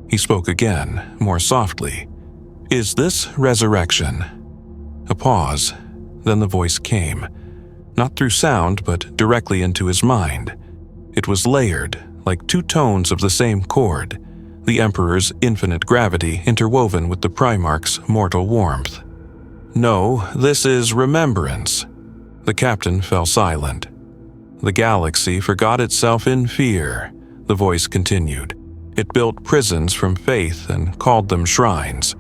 He spoke again, more softly. Is this resurrection? A pause, then the voice came, not through sound but directly into his mind. It was layered, like two tones of the same chord, the Emperor's infinite gravity interwoven with the Primarch's mortal warmth. No, this is remembrance. The captain fell silent. The galaxy forgot itself in fear, the voice continued. It built prisons from faith and called them shrines.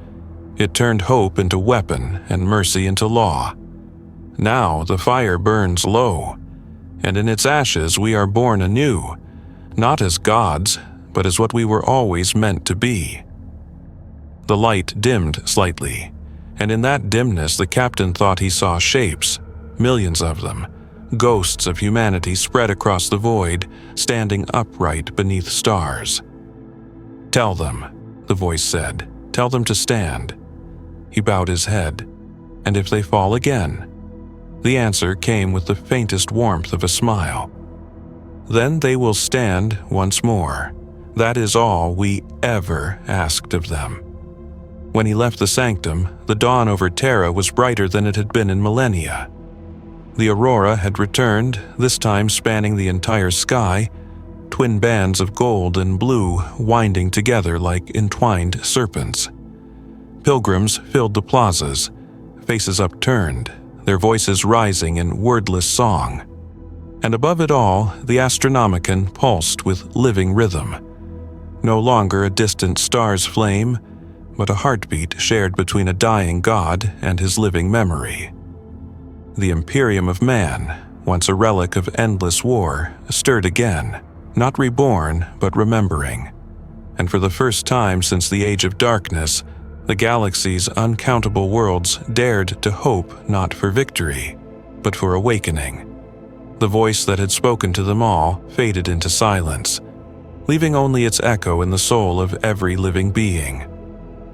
It turned hope into weapon and mercy into law. Now the fire burns low, and in its ashes we are born anew, not as gods, but as what we were always meant to be. The light dimmed slightly, and in that dimness the captain thought he saw shapes, millions of them, ghosts of humanity spread across the void, standing upright beneath stars. Tell them, the voice said, tell them to stand. He bowed his head. And if they fall again? The answer came with the faintest warmth of a smile. Then they will stand once more. That is all we ever asked of them. When he left the sanctum, the dawn over Terra was brighter than it had been in millennia. The aurora had returned, this time spanning the entire sky, twin bands of gold and blue winding together like entwined serpents. Pilgrims filled the plazas, faces upturned, their voices rising in wordless song. And above it all, the Astronomicon pulsed with living rhythm. No longer a distant star's flame, but a heartbeat shared between a dying god and his living memory. The Imperium of Man, once a relic of endless war, stirred again, not reborn, but remembering. And for the first time since the Age of Darkness, The galaxy's uncountable worlds dared to hope not for victory, but for awakening. The voice that had spoken to them all faded into silence, leaving only its echo in the soul of every living being.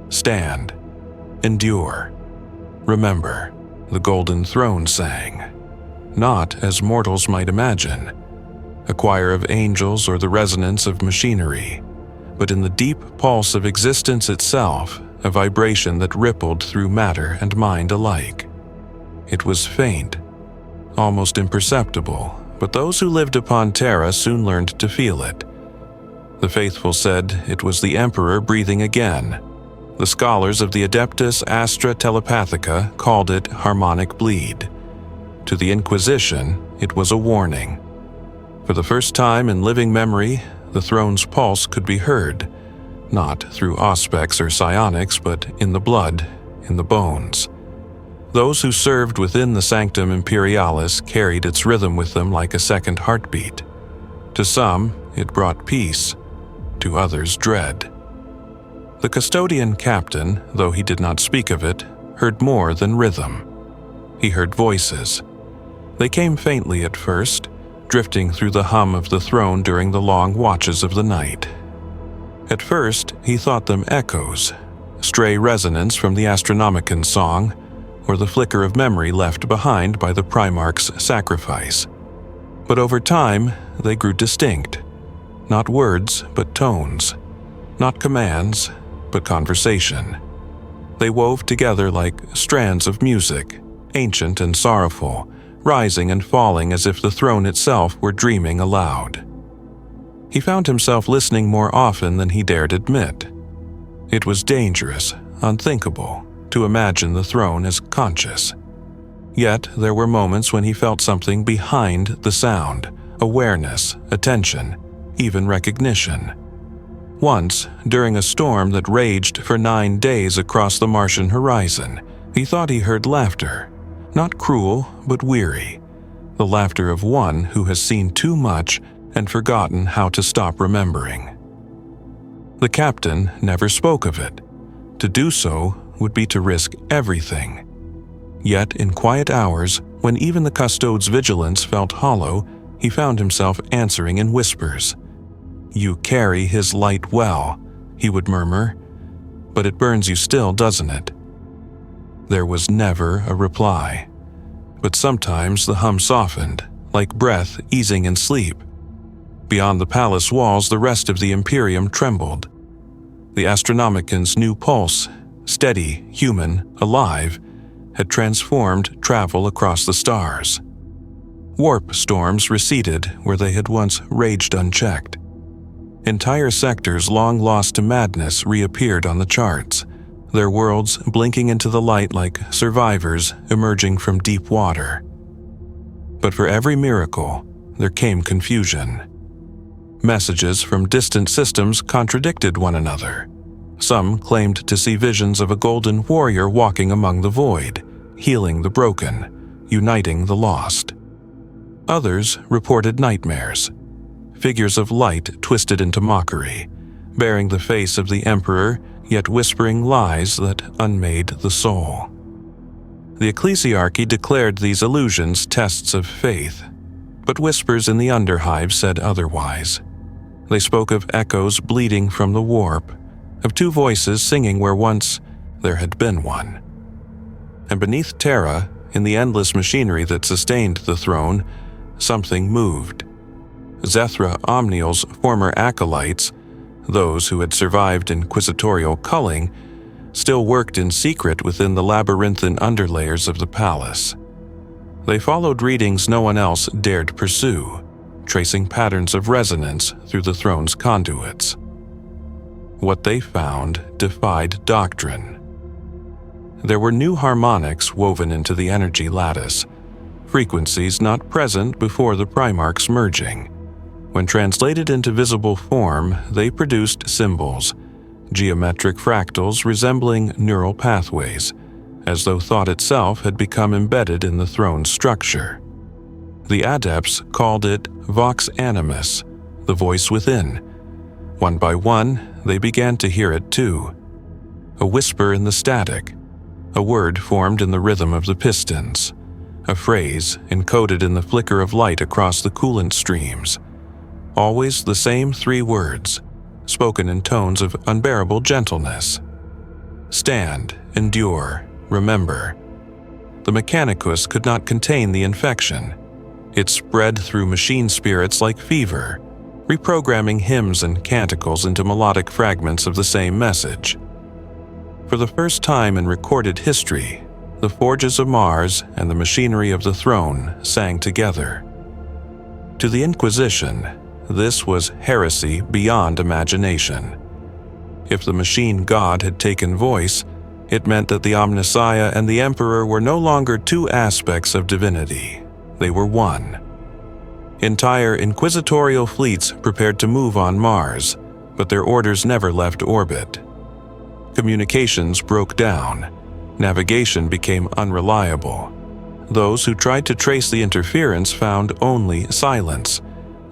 Stand. Endure. Remember, the Golden Throne sang. Not as mortals might imagine, a choir of angels or the resonance of machinery, but in the deep pulse of existence itself, a vibration that rippled through matter and mind alike. It was faint, almost imperceptible, but those who lived upon Terra soon learned to feel it. The faithful said it was the Emperor breathing again. The scholars of the Adeptus Astra Telepathica called it harmonic bleed. To the Inquisition, it was a warning. For the first time in living memory, the throne's pulse could be heard, not through auspex or psionics, but in the blood, in the bones. Those who served within the Sanctum Imperialis carried its rhythm with them like a second heartbeat. To some, it brought peace, to others dread. The custodian captain, though he did not speak of it, heard more than rhythm. He heard voices. They came faintly at first, drifting through the hum of the throne during the long watches of the night. At first, he thought them echoes, stray resonance from the Astronomican song, or the flicker of memory left behind by the Primarch's sacrifice. But over time, they grew distinct. Not words, but tones. Not commands, but conversation. They wove together like strands of music, ancient and sorrowful, rising and falling as if the throne itself were dreaming aloud. He found himself listening more often than he dared admit. It was dangerous, unthinkable, to imagine the throne as conscious. Yet there were moments when he felt something behind the sound, awareness, attention, even recognition. Once, during a storm that raged for 9 days across the Martian horizon, he thought he heard laughter, not cruel but weary, the laughter of one who has seen too much and forgotten how to stop remembering. The captain never spoke of it. To do so would be to risk everything. Yet in quiet hours, when even the custode's vigilance felt hollow, he found himself answering in whispers. "You carry his light well," he would murmur, "but it burns you still, doesn't it?" There was never a reply, but sometimes the hum softened, like breath easing in sleep. Beyond the palace walls, the rest of the Imperium trembled. The Astronomican's new pulse, steady, human, alive, had transformed travel across the stars. Warp storms receded where they had once raged unchecked. Entire sectors long lost to madness reappeared on the charts, their worlds blinking into the light like survivors emerging from deep water. But for every miracle, there came confusion. Messages from distant systems contradicted one another. Some claimed to see visions of a golden warrior walking among the void, healing the broken, uniting the lost. Others reported nightmares, figures of light twisted into mockery, bearing the face of the Emperor, yet whispering lies that unmade the soul. The ecclesiarchy declared these illusions tests of faith, but whispers in the underhive said otherwise. They spoke of echoes bleeding from the warp, of two voices singing where once there had been one. And beneath Terra, in the endless machinery that sustained the throne, something moved. Zethra Omnial's former acolytes, those who had survived inquisitorial culling, still worked in secret within the labyrinthine underlayers of the palace. They followed readings no one else dared pursue, tracing patterns of resonance through the throne's conduits. What they found defied doctrine. There were new harmonics woven into the energy lattice, frequencies not present before the Primarch's merging. When translated into visible form, they produced symbols, geometric fractals resembling neural pathways, as though thought itself had become embedded in the throne's structure. The adepts called it Vox Animus, the voice within. One by one, they began to hear it too. a whisper in the static, a word formed in the rhythm of the pistons, a phrase encoded in the flicker of light across the coolant streams. Always the same 3 words, spoken in tones of unbearable gentleness. Stand, endure, remember. The Mechanicus could not contain the infection. It spread through machine spirits like fever, reprogramming hymns and canticles into melodic fragments of the same message. For the first time in recorded history, the forges of Mars and the machinery of the throne sang together. To the Inquisition, this was heresy beyond imagination. If the machine god had taken voice, it meant that the Omnissiah and the Emperor were no longer 2 aspects of divinity. They were one. Entire inquisitorial fleets prepared to move on Mars, but their orders never left orbit. Communications broke down. Navigation became unreliable. Those who tried to trace the interference found only silence,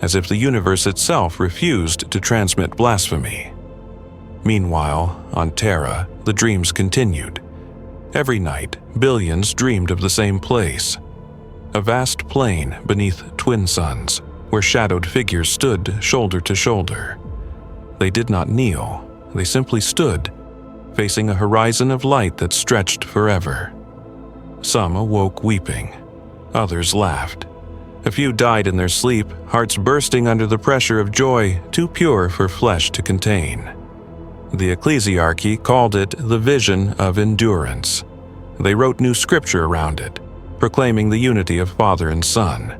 as if the universe itself refused to transmit blasphemy. Meanwhile, on Terra, the dreams continued. Every night, billions dreamed of the same place. A vast plain beneath twin suns, where shadowed figures stood shoulder to shoulder. They did not kneel, they simply stood, facing a horizon of light that stretched forever. Some awoke weeping, others laughed. A few died in their sleep, hearts bursting under the pressure of joy too pure for flesh to contain. The ecclesiarchy called it the vision of endurance. They wrote new scripture around it, proclaiming the unity of Father and Son.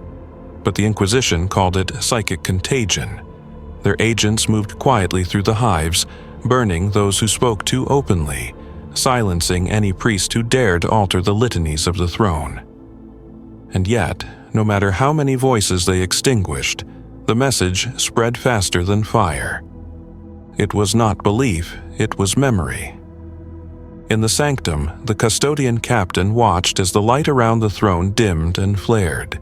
But the Inquisition called it psychic contagion. Their agents moved quietly through the hives, burning those who spoke too openly, silencing any priest who dared alter the litanies of the throne. And yet, no matter how many voices they extinguished, the message spread faster than fire. It was not belief, it was memory. In the sanctum, the custodian captain watched as the light around the throne dimmed and flared,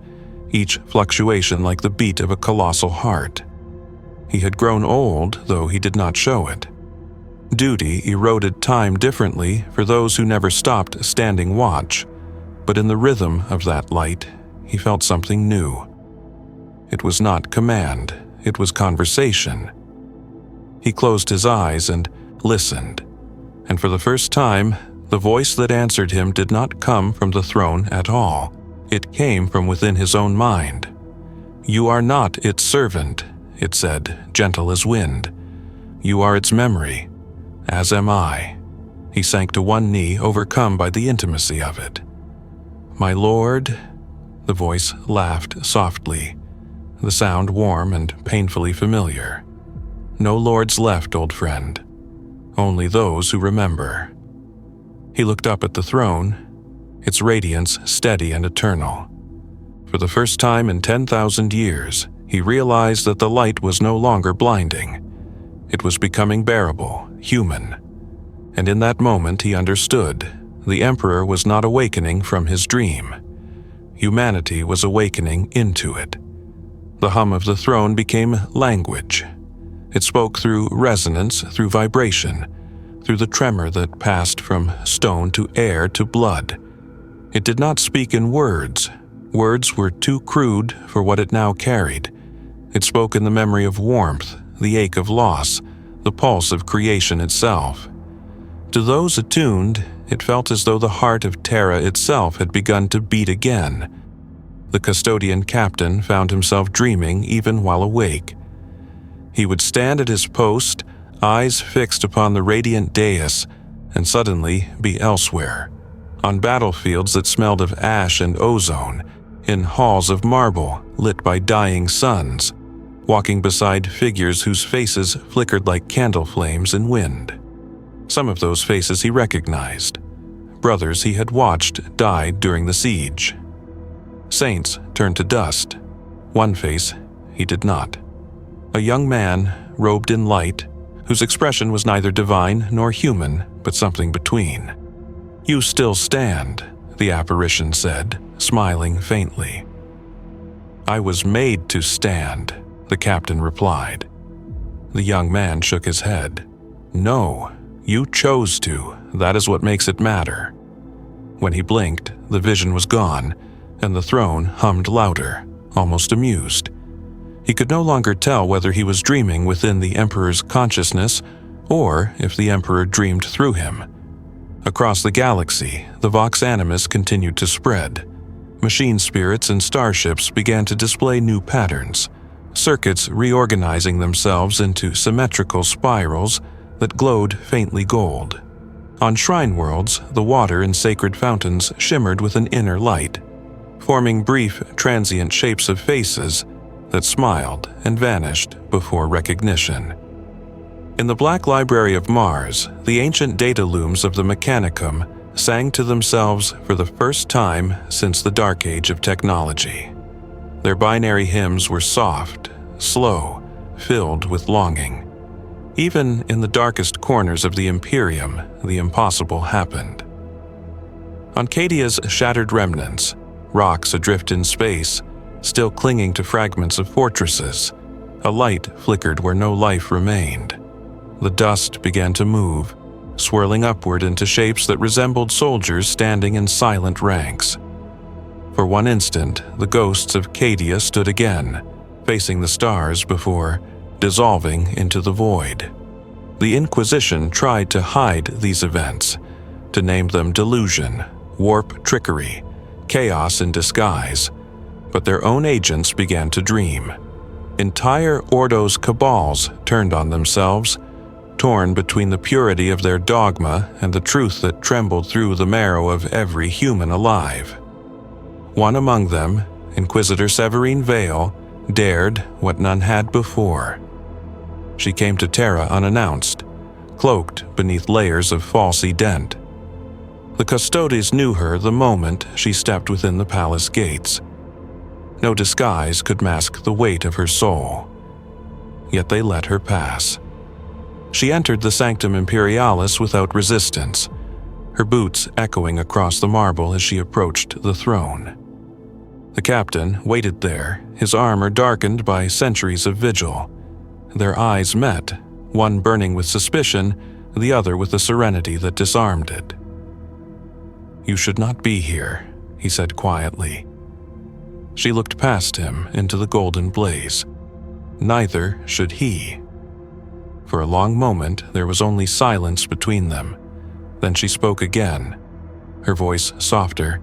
each fluctuation like the beat of a colossal heart. He had grown old, though he did not show it. Duty eroded time differently for those who never stopped standing watch, but in the rhythm of that light, he felt something new. It was not command, it was conversation. He closed his eyes and listened, and for the first time, the voice that answered him did not come from the throne at all. It came from within his own mind. "You are not its servant," it said, gentle as wind. "You are its memory, as am I." He sank to one knee, overcome by the intimacy of it. "My lord," the voice laughed softly, the sound warm and painfully familiar. "No lords left, old friend. Only those who remember." He looked up at the throne, its radiance steady and eternal. For the first time in 10,000 years, he realized that the light was no longer blinding. It was becoming bearable, human. And in that moment he understood, the Emperor was not awakening from his dream. Humanity was awakening into it. The hum of the throne became language. It spoke through resonance, through vibration, through the tremor that passed from stone to air to blood. It did not speak in words. Words were too crude for what it now carried. It spoke in the memory of warmth, the ache of loss, the pulse of creation itself. To those attuned, it felt as though the heart of Terra itself had begun to beat again. The custodian captain found himself dreaming even while awake. He would stand at his post, eyes fixed upon the radiant dais, and suddenly be elsewhere, on battlefields that smelled of ash and ozone, in halls of marble lit by dying suns, walking beside figures whose faces flickered like candle flames in wind. Some of those faces he recognized. Brothers he had watched died during the siege. Saints turned to dust. One face he did not. A young man, robed in light, whose expression was neither divine nor human, but something between. "You still stand," the apparition said, smiling faintly. "I was made to stand," the captain replied. The young man shook his head. "No, You chose to. That is what makes it matter." When he blinked, the vision was gone, and the throne hummed louder, almost amused. He could no longer tell whether he was dreaming within the Emperor's consciousness or if the Emperor dreamed through him. Across the galaxy, the Vox Animus continued to spread. Machine spirits and starships began to display new patterns, circuits reorganizing themselves into symmetrical spirals that glowed faintly gold. On shrine worlds, the water in sacred fountains shimmered with an inner light, forming brief, transient shapes of faces that smiled and vanished before recognition. In the Black Library of Mars, the ancient data looms of the Mechanicum sang to themselves for the first time since the Dark Age of technology. Their binary hymns were soft, slow, filled with longing. Even in the darkest corners of the Imperium, the impossible happened. On Cadia's shattered remnants, rocks adrift in space, still clinging to fragments of fortresses, a light flickered where no life remained. The dust began to move, swirling upward into shapes that resembled soldiers standing in silent ranks. For one instant, the ghosts of Cadia stood again, facing the stars before dissolving into the void. The Inquisition tried to hide these events, to name them delusion, warp trickery, chaos in disguise, but their own agents began to dream. Entire Ordo's cabals turned on themselves, torn between the purity of their dogma and the truth that trembled through the marrow of every human alive. One among them, Inquisitor Severine Vale, dared what none had before. She came to Terra unannounced, cloaked beneath layers of false ident. The Custodes knew her the moment she stepped within the palace gates. No disguise could mask the weight of her soul. Yet they let her pass. She entered the Sanctum Imperialis without resistance, her boots echoing across the marble as she approached the throne. The captain waited there, his armor darkened by centuries of vigil. Their eyes met, one burning with suspicion, the other with a serenity that disarmed it. "You should not be here," he said quietly. She looked past him into the golden blaze. Neither should he. For a long moment, there was only silence between them. Then she spoke again, her voice softer.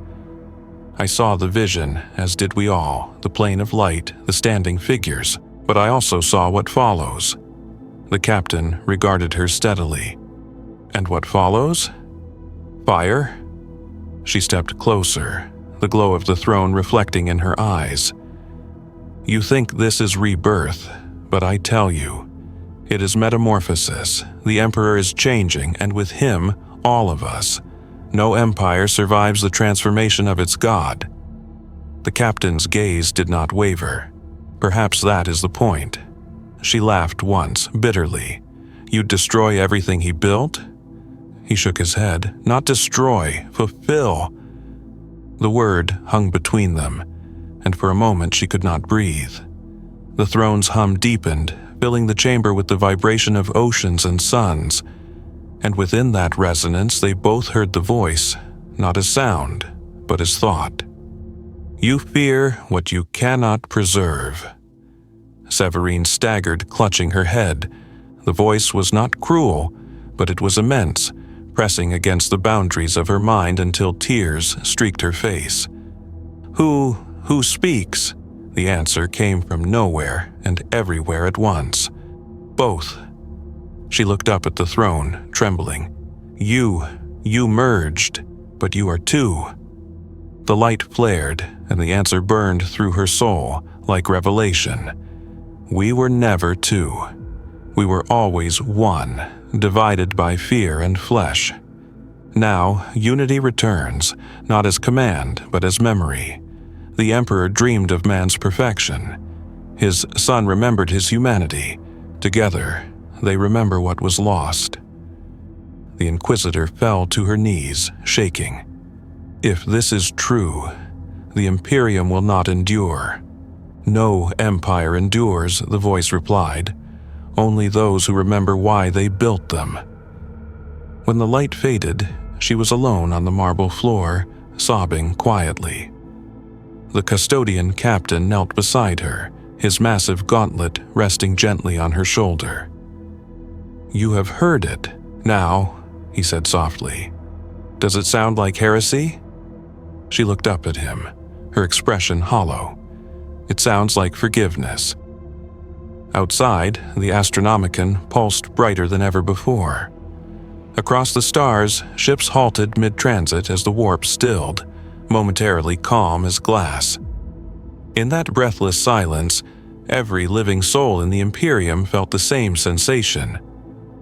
"I saw the vision, as did we all, the plane of light, the standing figures, but I also saw what follows." The captain regarded her steadily. "And what follows? Fire?" She stepped closer, the glow of the throne reflecting in her eyes. "You think this is rebirth, but I tell you, it is metamorphosis. The Emperor is changing, and with him, all of us. No empire survives the transformation of its god." The captain's gaze did not waver. Perhaps that is the point. She laughed once, bitterly. "You'd destroy everything he built?" He shook his head. "Not destroy, fulfill." The word hung between them, and for a moment she could not breathe. The throne's hum deepened, filling the chamber with the vibration of oceans and suns, and within that resonance they both heard the voice, not as sound, but as thought. "You fear what you cannot preserve." Severine staggered, clutching her head. The voice was not cruel, but it was immense, pressing against the boundaries of her mind until tears streaked her face. Who speaks?" The answer came from nowhere and everywhere at once. "Both." She looked up at the throne, trembling. You merged, but you are two." The light flared, and the answer burned through her soul like revelation. "We were never two. We were always one, divided by fear and flesh. Now, unity returns, not as command, but as memory. The Emperor dreamed of man's perfection. His son remembered his humanity. Together, they remember what was lost." The Inquisitor fell to her knees, shaking. "If this is true, the Imperium will not endure." "No empire endures," the voice replied. "Only those who remember why they built them." When the light faded, she was alone on the marble floor, sobbing quietly. The custodian captain knelt beside her, his massive gauntlet resting gently on her shoulder. "You have heard it, now," he said softly. "Does it sound like heresy?" She looked up at him, her expression hollow. "It sounds like forgiveness." Outside, the Astronomicon pulsed brighter than ever before. Across the stars, ships halted mid-transit as the warp stilled, momentarily calm as glass. In that breathless silence, every living soul in the Imperium felt the same sensation.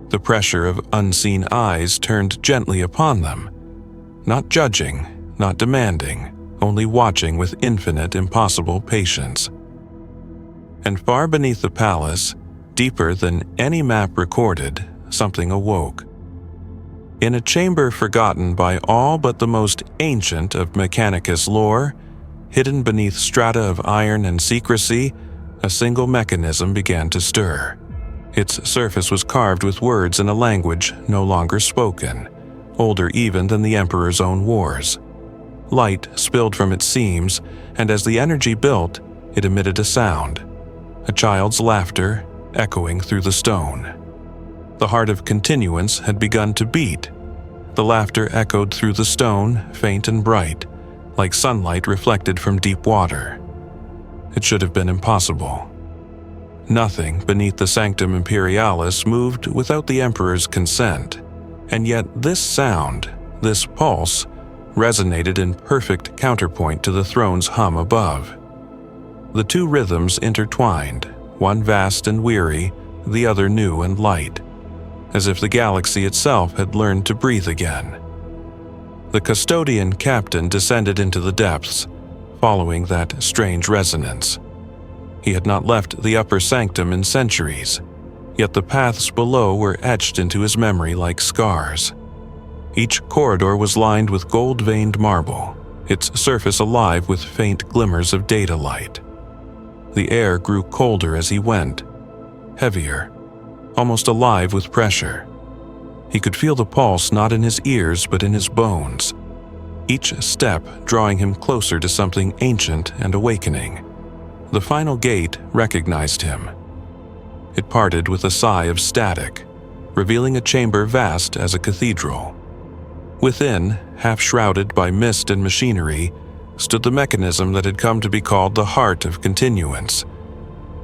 The pressure of unseen eyes turned gently upon them, not judging, not demanding, only watching with infinite, impossible patience. And far beneath the palace, deeper than any map recorded, something awoke. In a chamber forgotten by all but the most ancient of Mechanicus lore, hidden beneath strata of iron and secrecy, a single mechanism began to stir. Its surface was carved with words in a language no longer spoken, older even than the Emperor's own wars. Light spilled from its seams, and as the energy built, it emitted a sound, a child's laughter echoing through the stone. The heart of continuance had begun to beat. The laughter echoed through the stone, faint and bright, like sunlight reflected from deep water. It should have been impossible. Nothing beneath the Sanctum Imperialis moved without the Emperor's consent, and yet this sound, this pulse, resonated in perfect counterpoint to the throne's hum above. The two rhythms intertwined, one vast and weary, the other new and light, as if the galaxy itself had learned to breathe again. The custodian captain descended into the depths, following that strange resonance. He had not left the upper sanctum in centuries, yet the paths below were etched into his memory like scars. Each corridor was lined with gold-veined marble, its surface alive with faint glimmers of data light. The air grew colder as he went, heavier, almost alive with pressure. He could feel the pulse not in his ears but in his bones, each step drawing him closer to something ancient and awakening. The final gate recognized him. It parted with a sigh of static, revealing a chamber vast as a cathedral. Within, half shrouded by mist and machinery, stood the mechanism that had come to be called the heart of continuance.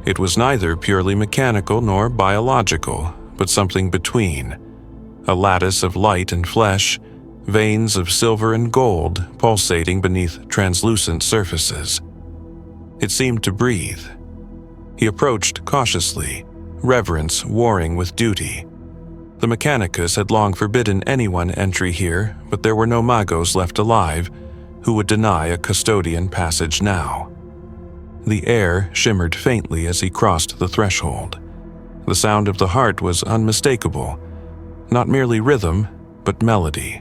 It was neither purely mechanical nor biological, but something between. A lattice of light and flesh, veins of silver and gold pulsating beneath translucent surfaces. It seemed to breathe. He approached cautiously, reverence warring with duty. The Mechanicus had long forbidden anyone entry here, but there were no magos left alive who would deny a custodian passage now. The air shimmered faintly as he crossed the threshold. The sound of the heart was unmistakable, not merely rhythm, but melody.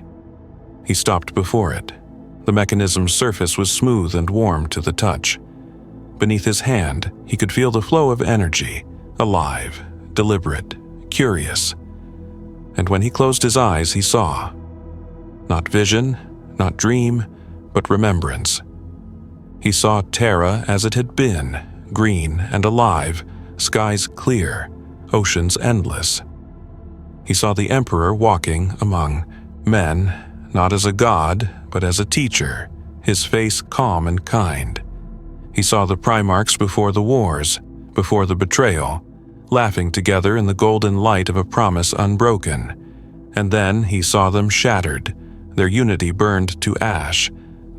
He stopped before it. The mechanism's surface was smooth and warm to the touch. Beneath his hand, he could feel the flow of energy, alive, deliberate, curious. And when he closed his eyes, he saw. Not vision, not dream, but remembrance. He saw Terra as it had been, green and alive, skies clear, oceans endless. He saw the Emperor walking among men, not as a god, but as a teacher, his face calm and kind. He saw the Primarchs before the wars, before the betrayal, laughing together in the golden light of a promise unbroken. And then he saw them shattered, their unity burned to ash,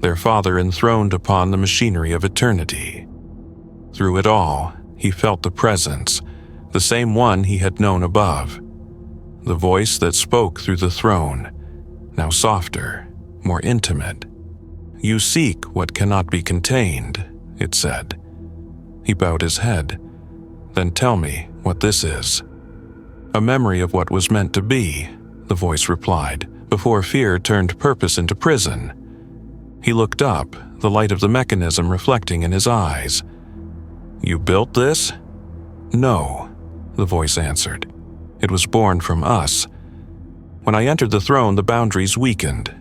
their father enthroned upon the machinery of eternity. Through it all, he felt the presence, the same one he had known above. The voice that spoke through the throne, now softer, more intimate. "You seek what cannot be contained," it said. He bowed his head. "Then tell me what this is." "A memory of what was meant to be," the voice replied, before fear turned purpose into prison. He looked up, the light of the mechanism reflecting in his eyes. "You built this?" "No," the voice answered. "It was born from us." When I entered the throne, the boundaries weakened.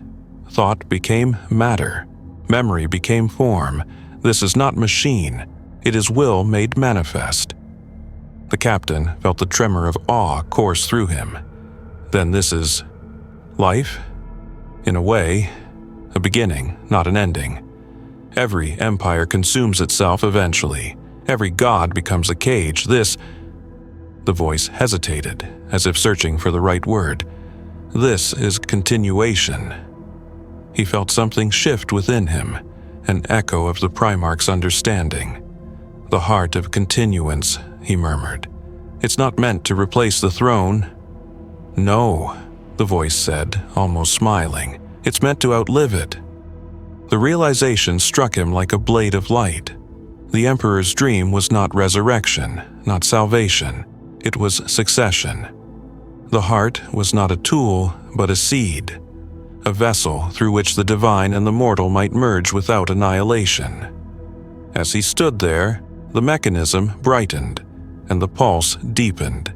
Thought became matter. Memory became form. This is not machine. It is will made manifest. The captain felt the tremor of awe course through him. Then this is life? In a way, a beginning, not an ending. Every empire consumes itself eventually. Every god becomes a cage. The voice hesitated, as if searching for the right word. This is continuation. He felt something shift within him, an echo of the Primarch's understanding. The heart of continuance, he murmured. It's not meant to replace the throne. No, the voice said, almost smiling. It's meant to outlive it. The realization struck him like a blade of light. The Emperor's dream was not resurrection, not salvation. It was succession. The heart was not a tool, but a seed, a vessel through which the divine and the mortal might merge without annihilation. As he stood there, the mechanism brightened, and the pulse deepened.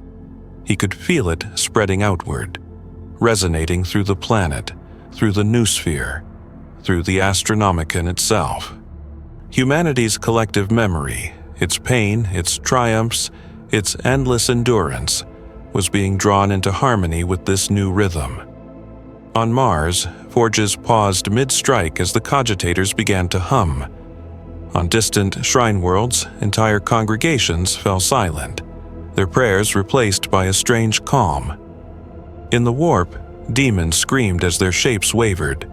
He could feel it spreading outward, resonating through the planet, through the noosphere, through the Astronomicon itself. Humanity's collective memory, its pain, its triumphs, its endless endurance, was being drawn into harmony with this new rhythm. On Mars, forges paused mid-strike as the cogitators began to hum. On distant shrine worlds, entire congregations fell silent, their prayers replaced by a strange calm. In the warp, demons screamed as their shapes wavered,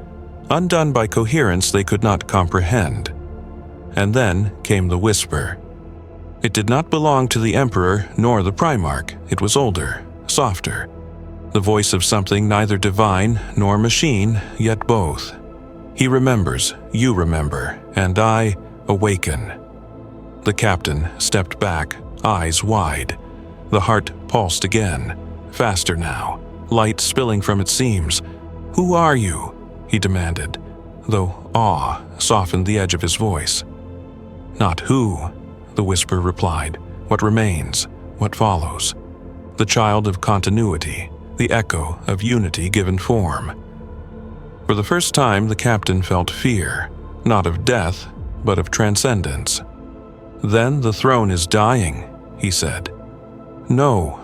undone by coherence they could not comprehend. And then came the whisper. It did not belong to the Emperor nor the Primarch. It was older, softer. The voice of something neither divine nor machine, yet both. He remembers, you remember, and I awaken. The captain stepped back, eyes wide. The heart pulsed again, faster now, light spilling from its seams. Who are you? He demanded, though awe softened the edge of his voice. Not who, the whisper replied. What remains, what follows. The child of continuity, the echo of unity given form. For the first time, the captain felt fear, not of death, but of transcendence. Then the throne is dying, he said. No,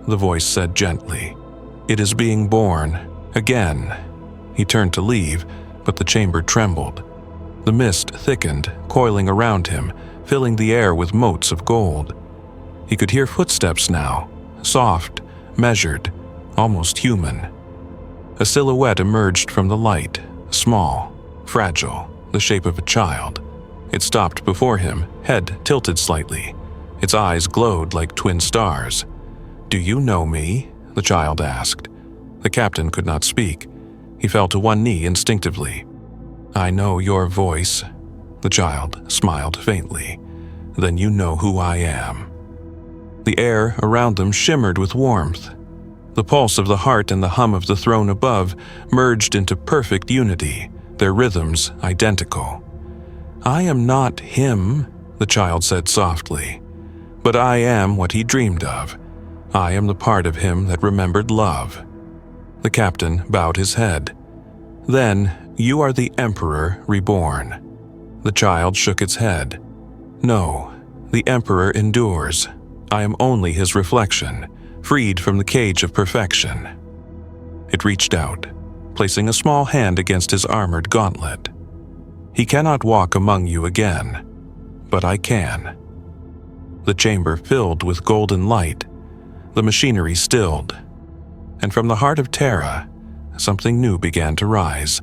the voice said gently. It is being born, again. He turned to leave, but the chamber trembled. The mist thickened, coiling around him, filling the air with motes of gold. He could hear footsteps now, soft, measured, almost human. A silhouette emerged from the light, small, fragile, the shape of a child. It stopped before him, head tilted slightly. Its eyes glowed like twin stars. "Do you know me?" the child asked. The captain could not speak. He fell to one knee instinctively. "I know your voice." The child smiled faintly. "Then you know who I am." The air around them shimmered with warmth. The pulse of the heart and the hum of the throne above merged into perfect unity, their rhythms identical. "I am not him," the child said softly, "but I am what he dreamed of. I am the part of him that remembered love." The captain bowed his head. "Then you are the Emperor reborn." The child shook its head. "No, the Emperor endures. I am only his reflection, freed from the cage of perfection." It reached out, placing a small hand against his armored gauntlet. "He cannot walk among you again, but I can." The chamber filled with golden light, the machinery stilled, and from the heart of Terra, something new began to rise.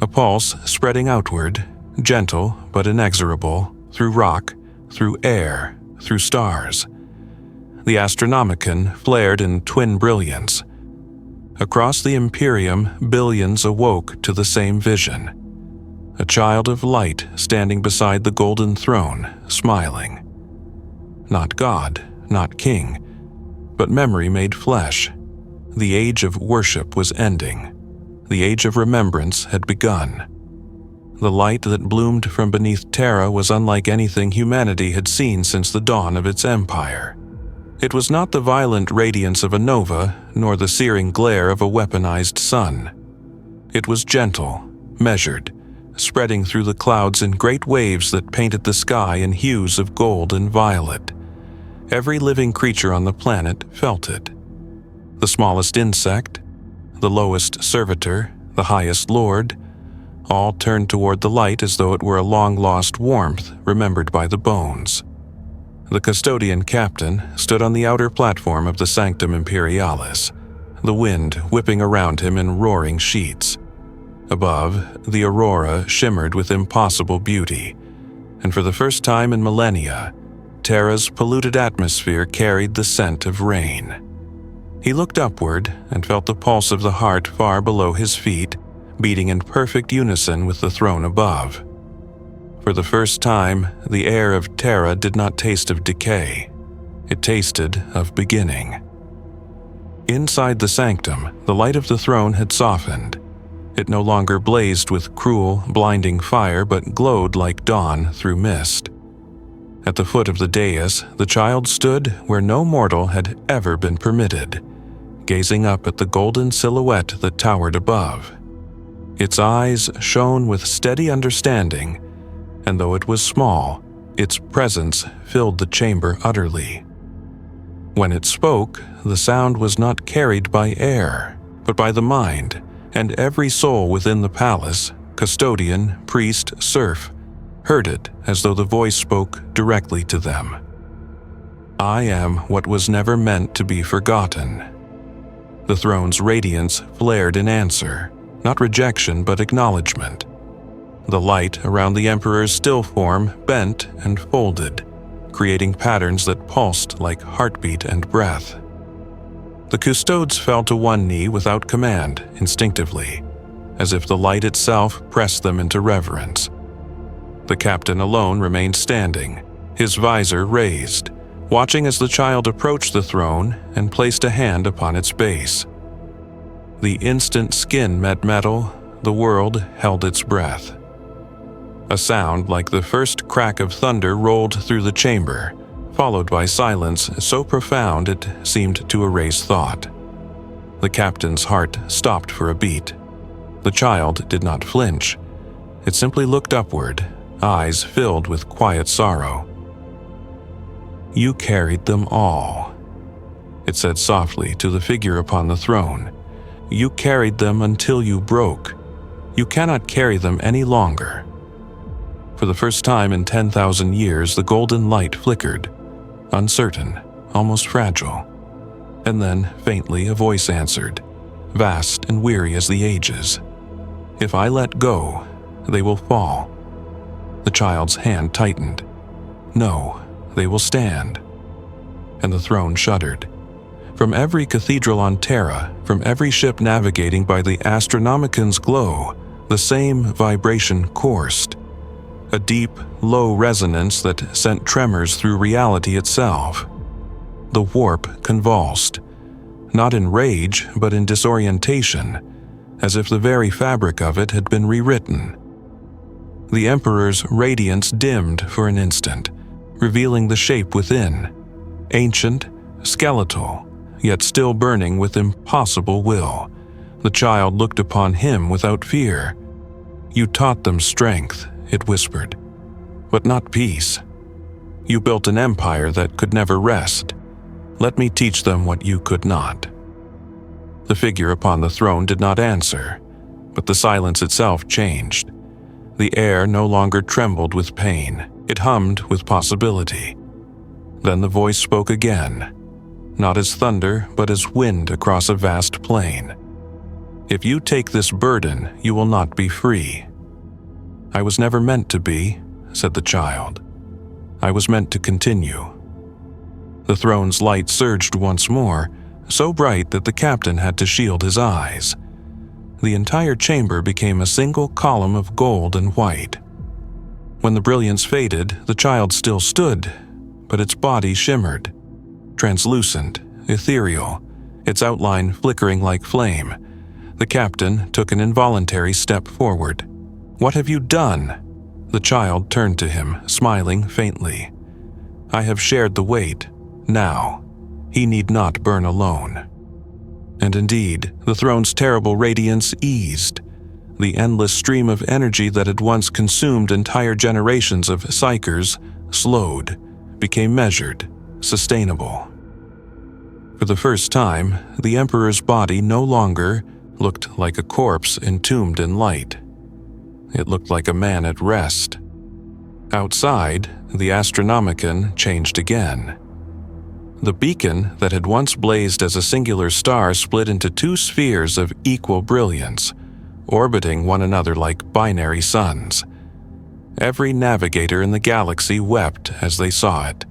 A pulse spreading outward, gentle but inexorable, through rock, through air, through stars. The Astronomicon flared in twin brilliance. Across the Imperium, billions awoke to the same vision. A child of light standing beside the golden throne, smiling. Not God, not king, but memory made flesh. The age of worship was ending. The age of remembrance had begun. The light that bloomed from beneath Terra was unlike anything humanity had seen since the dawn of its empire. It was not the violent radiance of a nova, nor the searing glare of a weaponized sun. It was gentle, measured, spreading through the clouds in great waves that painted the sky in hues of gold and violet. Every living creature on the planet felt it. The smallest insect, the lowest servitor, the highest lord, all turned toward the light as though it were a long-lost warmth remembered by the bones. The custodian captain stood on the outer platform of the Sanctum Imperialis, the wind whipping around him in roaring sheets. Above, the aurora shimmered with impossible beauty, and for the first time in millennia, Terra's polluted atmosphere carried the scent of rain. He looked upward and felt the pulse of the heart far below his feet, beating in perfect unison with the throne above. For the first time, the air of Terra did not taste of decay. It tasted of beginning. Inside the sanctum, the light of the throne had softened. It no longer blazed with cruel, blinding fire, but glowed like dawn through mist. At the foot of the dais, the child stood where no mortal had ever been permitted, gazing up at the golden silhouette that towered above. Its eyes shone with steady understanding, and though it was small, its presence filled the chamber utterly. When it spoke, the sound was not carried by air, but by the mind, and every soul within the palace, custodian, priest, serf, heard it as though the voice spoke directly to them. I am what was never meant to be forgotten. The throne's radiance flared in answer, not rejection but acknowledgement. The light around the emperor's still form bent and folded, creating patterns that pulsed like heartbeat and breath. The custodes fell to one knee without command, instinctively, as if the light itself pressed them into reverence. The captain alone remained standing, his visor raised, watching as the child approached the throne and placed a hand upon its base. The instant skin met metal, the world held its breath. A sound like the first crack of thunder rolled through the chamber, followed by silence so profound it seemed to erase thought. The captain's heart stopped for a beat. The child did not flinch. It simply looked upward, eyes filled with quiet sorrow. You carried them all, it said softly to the figure upon the throne. You carried them until you broke. You cannot carry them any longer. For the first time in 10,000 years, the golden light flickered, uncertain, almost fragile. And then, faintly, a voice answered, vast and weary as the ages. If I let go, they will fall. The child's hand tightened. No, they will stand. And the throne shuddered. From every cathedral on Terra, from every ship navigating by the Astronomican's glow, the same vibration coursed. A deep, low resonance that sent tremors through reality itself. The warp convulsed, not in rage, but in disorientation, as if the very fabric of it had been rewritten. The Emperor's radiance dimmed for an instant, revealing the shape within, ancient, skeletal, yet still burning with impossible will. The child looked upon him without fear. You taught them strength, it whispered, but not peace. You built an empire that could never rest. Let me teach them what you could not. The figure upon the throne did not answer, but the silence itself changed. The air no longer trembled with pain, it hummed with possibility. Then the voice spoke again, not as thunder, but as wind across a vast plain. If you take this burden, you will not be free. I was never meant to be, said the child. I was meant to continue. The throne's light surged once more, so bright that the captain had to shield his eyes. The entire chamber became a single column of gold and white. When the brilliance faded, the child still stood, but its body shimmered, translucent, ethereal, its outline flickering like flame. The captain took an involuntary step forward. What have you done? The child turned to him, smiling faintly. I have shared the weight. Now, he need not burn alone. And indeed, the throne's terrible radiance eased. The endless stream of energy that had once consumed entire generations of psychers slowed, became measured, sustainable. For the first time, the Emperor's body no longer looked like a corpse entombed in light. It looked like a man at rest. Outside, the Astronomicon changed again. The beacon that had once blazed as a singular star split into two spheres of equal brilliance, orbiting one another like binary suns. Every navigator in the galaxy wept as they saw it,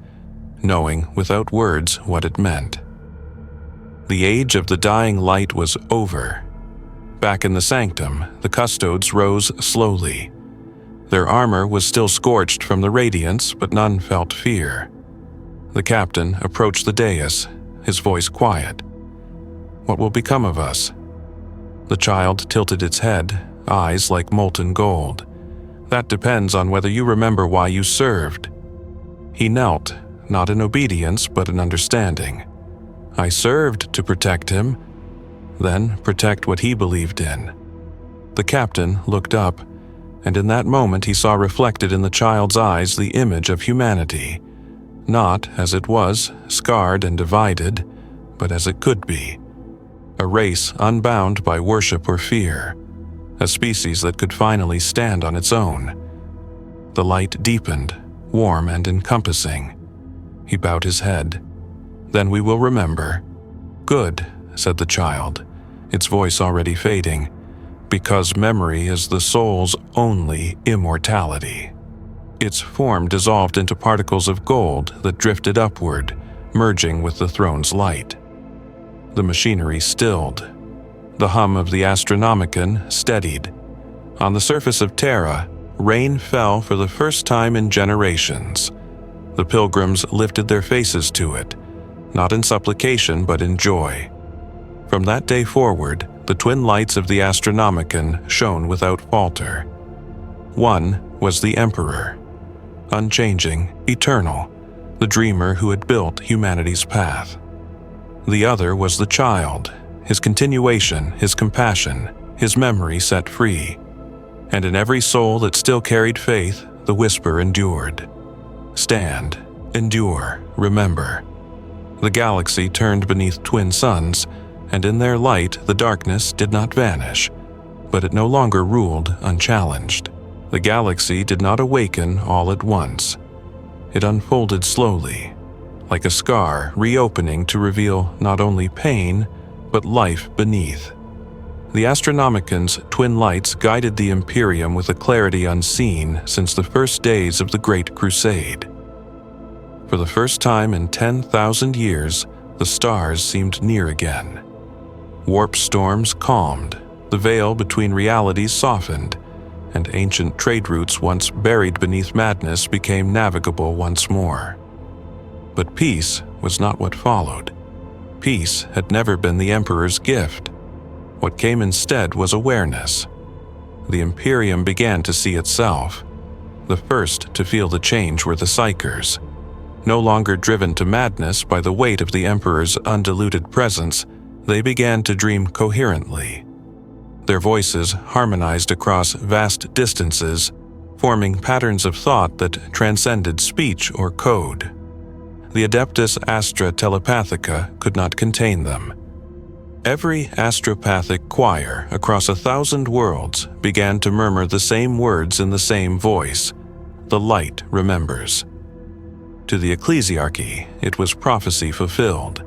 knowing without words what it meant. The age of the dying light was over. Back in the sanctum, the custodes rose slowly. Their armor was still scorched from the radiance, but none felt fear. The captain approached the dais, his voice quiet. "What will become of us?" The child tilted its head, eyes like molten gold. "That depends on whether you remember why you served." He knelt, not in obedience but in understanding. "I served to protect him, then protect what he believed in." The captain looked up, and in that moment he saw reflected in the child's eyes the image of humanity, not as it was, scarred and divided, but as it could be. A race unbound by worship or fear, a species that could finally stand on its own. The light deepened, warm and encompassing. He bowed his head. "Then we will remember." "Good," said the child, its voice already fading, "because memory is the soul's only immortality." Its form dissolved into particles of gold that drifted upward, merging with the throne's light. The machinery stilled. The hum of the Astronomicon steadied. On the surface of Terra, rain fell for the first time in generations. The pilgrims lifted their faces to it, not in supplication but in joy. From that day forward, the twin lights of the Astronomicon shone without falter. One was the Emperor, unchanging, eternal, the dreamer who had built humanity's path. The other was the child, his continuation, his compassion, his memory set free. And in every soul that still carried faith, the whisper endured. Stand, endure, remember. The galaxy turned beneath twin suns, and in their light the darkness did not vanish, but it no longer ruled unchallenged. The galaxy did not awaken all at once. It unfolded slowly, like a scar reopening to reveal not only pain, but life beneath. The Astronomicon's twin lights guided the Imperium with a clarity unseen since the first days of the Great Crusade. For the first time in 10,000 years, the stars seemed near again. Warp storms calmed, the veil between realities softened, and ancient trade routes once buried beneath madness became navigable once more. But peace was not what followed. Peace had never been the Emperor's gift. What came instead was awareness. The Imperium began to see itself. The first to feel the change were the Psychers. No longer driven to madness by the weight of the Emperor's undiluted presence, they began to dream coherently. Their voices harmonized across vast distances, forming patterns of thought that transcended speech or code. The Adeptus Astra Telepathica could not contain them. Every astropathic choir across 1,000 worlds began to murmur the same words in the same voice. The light remembers. To the ecclesiarchy, it was prophecy fulfilled.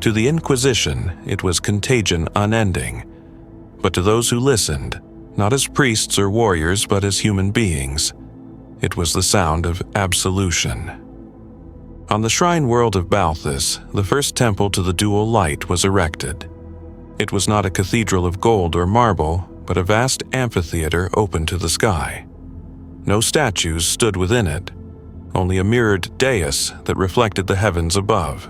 To the Inquisition, it was contagion unending. But to those who listened, not as priests or warriors but as human beings, it was the sound of absolution. On the shrine world of Balthus, the first temple to the dual light was erected. It was not a cathedral of gold or marble, but a vast amphitheater open to the sky. No statues stood within it, only a mirrored dais that reflected the heavens above.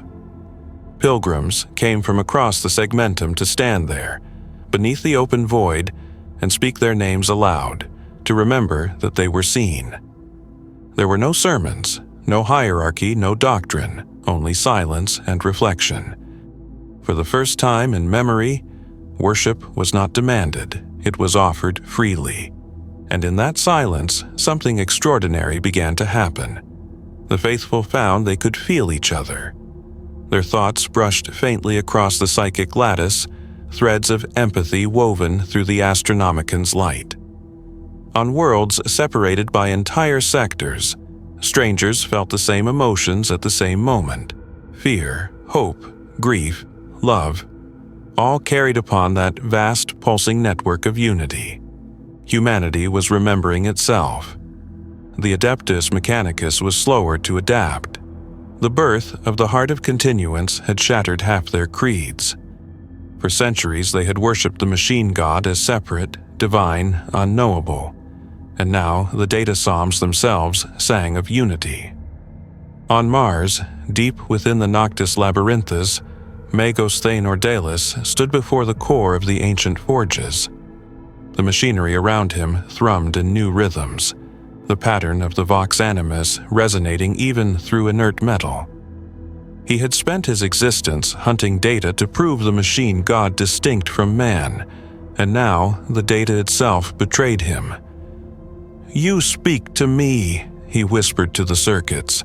Pilgrims came from across the segmentum to stand there, beneath the open void, and speak their names aloud, to remember that they were seen. There were no sermons, no hierarchy, no doctrine, only silence and reflection. For the first time in memory, worship was not demanded, it was offered freely. And in that silence, something extraordinary began to happen. The faithful found they could feel each other. Their thoughts brushed faintly across the psychic lattice, threads of empathy woven through the Astronomican's light. On worlds separated by entire sectors, strangers felt the same emotions at the same moment: fear, hope, grief, love, all carried upon that vast pulsing network of unity. Humanity was remembering itself. The Adeptus Mechanicus was slower to adapt. The birth of the Heart of Continuance had shattered half their creeds. For centuries they had worshipped the machine god as separate, divine, unknowable, and now the data psalms themselves sang of unity. On Mars, deep within the Noctis Labyrinthus, Megosthane Ordalis stood before the core of the ancient forges. The machinery around him thrummed in new rhythms, the pattern of the Vox Animus resonating even through inert metal. He had spent his existence hunting data to prove the machine god distinct from man, and now the data itself betrayed him. "You speak to me," he whispered to the circuits.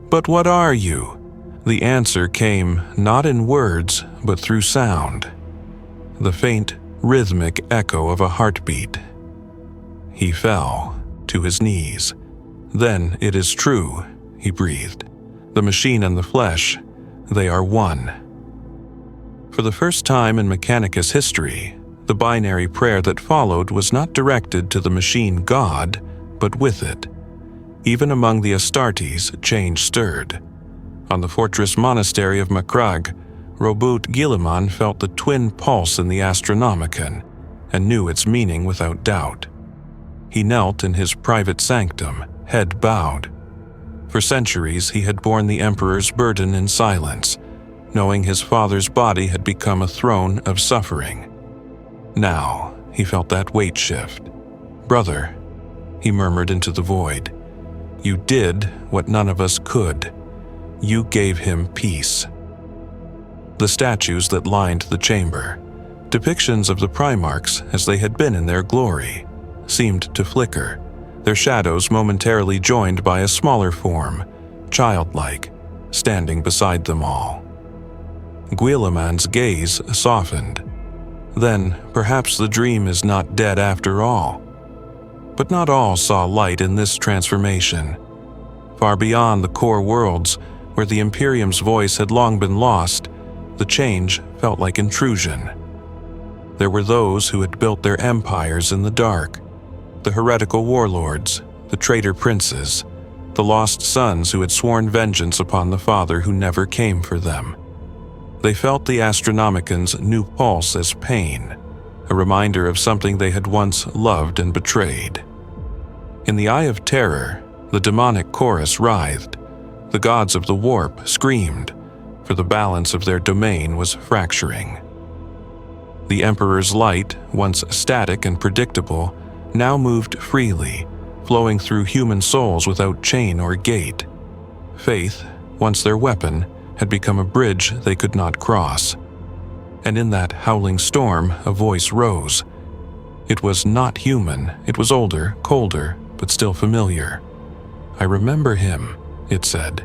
"But what are you?" The answer came not in words, but through sound. The faint, rhythmic echo of a heartbeat. He fell to his knees. "Then it is true," he breathed. "The machine and the flesh, they are one." For the first time in Mechanicus history, the binary prayer that followed was not directed to the machine god, but with it. Even among the Astartes, change stirred. On the fortress monastery of Macragge, Robert Guilliman felt the twin pulse in the Astronomican and knew its meaning without doubt. He knelt in his private sanctum, head bowed. For centuries he had borne the Emperor's burden in silence, knowing his father's body had become a throne of suffering. Now he felt that weight shift. "Brother," he murmured into the void, "you did what none of us could. You gave him peace." The statues that lined the chamber, depictions of the Primarchs as they had been in their glory, seemed to flicker, their shadows momentarily joined by a smaller form, childlike, standing beside them all. Guilliman's gaze softened. Then perhaps the dream is not dead after all. But not all saw light in this transformation. Far beyond the core worlds, where the Imperium's voice had long been lost, the change felt like intrusion. There were those who had built their empires in the dark, the heretical warlords, the traitor princes, the lost sons who had sworn vengeance upon the father who never came for them. They felt the Astronomican's new pulse as pain, a reminder of something they had once loved and betrayed. In the eye of terror, the demonic chorus writhed. The gods of the warp screamed, for the balance of their domain was fracturing. The Emperor's light, once static and predictable, now moved freely, flowing through human souls without chain or gate. Faith, once their weapon, had become a bridge they could not cross. And in that howling storm, a voice rose. It was not human, it was older, colder, but still familiar. "I remember him," it said,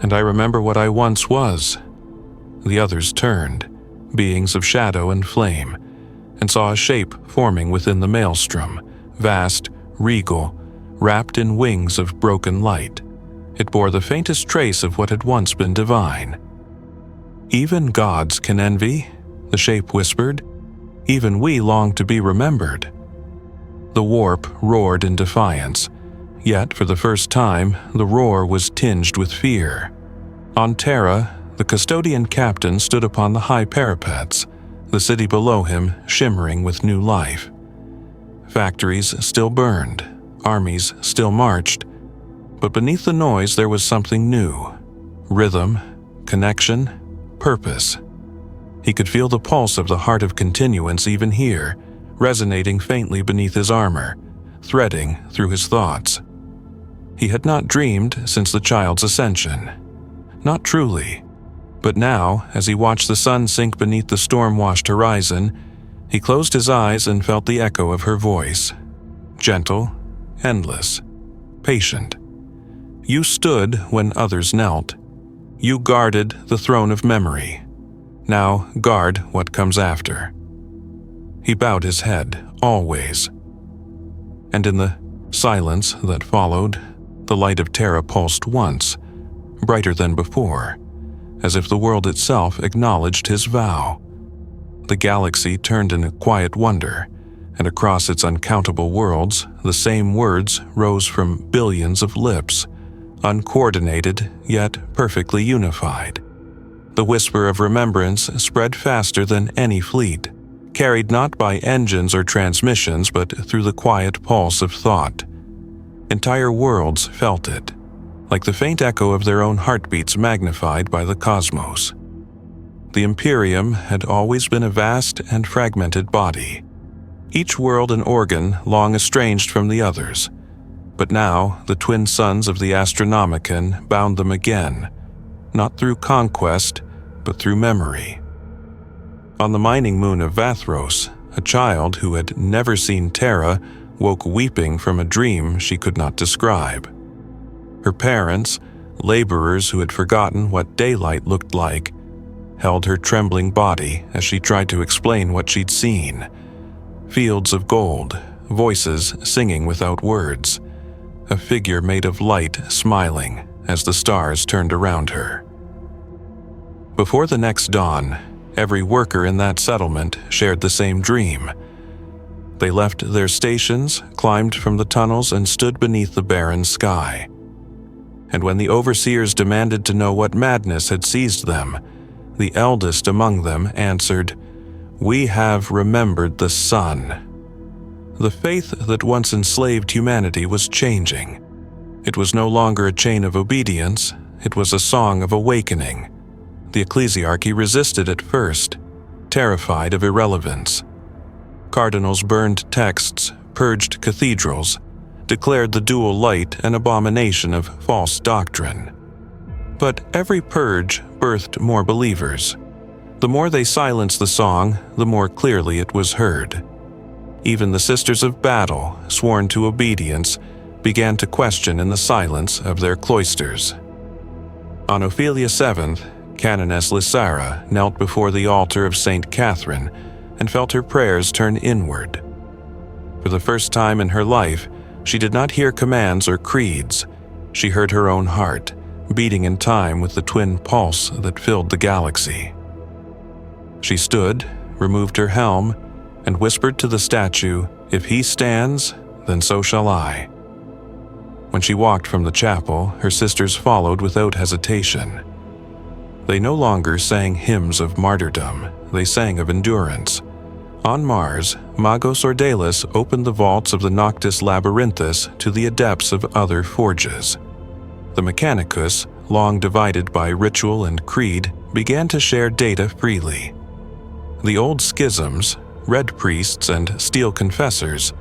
"and I remember what I once was." The others turned, beings of shadow and flame, and saw a shape forming within the maelstrom, vast, regal, wrapped in wings of broken light. It bore the faintest trace of what had once been divine. "Even gods can envy," the shape whispered. "Even we long to be remembered." The warp roared in defiance, yet for the first time the roar was tinged with fear. On Terra, the custodian captain stood upon the high parapets, the city below him shimmering with new life. Factories still burned, armies still marched, but beneath the noise there was something new: rhythm, connection, purpose. He could feel the pulse of the Heart of Continuance even here, resonating faintly beneath his armor, threading through his thoughts. He had not dreamed since the child's ascension. Not truly. But now, as he watched the sun sink beneath the storm-washed horizon, he closed his eyes and felt the echo of her voice. Gentle, endless, patient. You stood when others knelt. You guarded the throne of memory. Now guard what comes after. He bowed his head, always. And in the silence that followed, the light of Terra pulsed once, brighter than before, as if the world itself acknowledged his vow. The galaxy turned in a quiet wonder, and across its uncountable worlds, the same words rose from billions of lips, uncoordinated yet perfectly unified. The whisper of remembrance spread faster than any fleet, carried not by engines or transmissions but through the quiet pulse of thought. Entire worlds felt it, like the faint echo of their own heartbeats magnified by the cosmos. The Imperium had always been a vast and fragmented body, each world an organ long estranged from the others, but now the twin suns of the Astronomicon bound them again, not through conquest, but through memory. On the mining moon of Vathros, a child who had never seen Terra woke weeping from a dream she could not describe. Her parents, laborers who had forgotten what daylight looked like, held her trembling body as she tried to explain what she'd seen. Fields of gold, voices singing without words, a figure made of light smiling as the stars turned around her. Before the next dawn, every worker in that settlement shared the same dream. They left their stations, climbed from the tunnels, and stood beneath the barren sky. And when the overseers demanded to know what madness had seized them, the eldest among them answered, "We have remembered the sun." The faith that once enslaved humanity was changing. It was no longer a chain of obedience, it was a song of awakening. The ecclesiarchy resisted at first, terrified of irrelevance. Cardinals burned texts, purged cathedrals, declared the dual light an abomination of false doctrine. But every purge birthed more believers. The more they silenced the song, the more clearly it was heard. Even the Sisters of Battle, sworn to obedience, began to question in the silence of their cloisters. On Ophelia 7th, Canoness Lysara knelt before the altar of St. Catherine and felt her prayers turn inward. For the first time in her life, she did not hear commands or creeds. She heard her own heart, beating in time with the twin pulse that filled the galaxy. She stood, removed her helm, and whispered to the statue, "If he stands, then so shall I." When she walked from the chapel, her sisters followed without hesitation. They no longer sang hymns of martyrdom, they sang of endurance. On Mars, Magos Ordalis opened the vaults of the Noctis Labyrinthus to the adepts of other forges. The Mechanicus, long divided by ritual and creed, began to share data freely. The old schisms, red priests and steel confessors,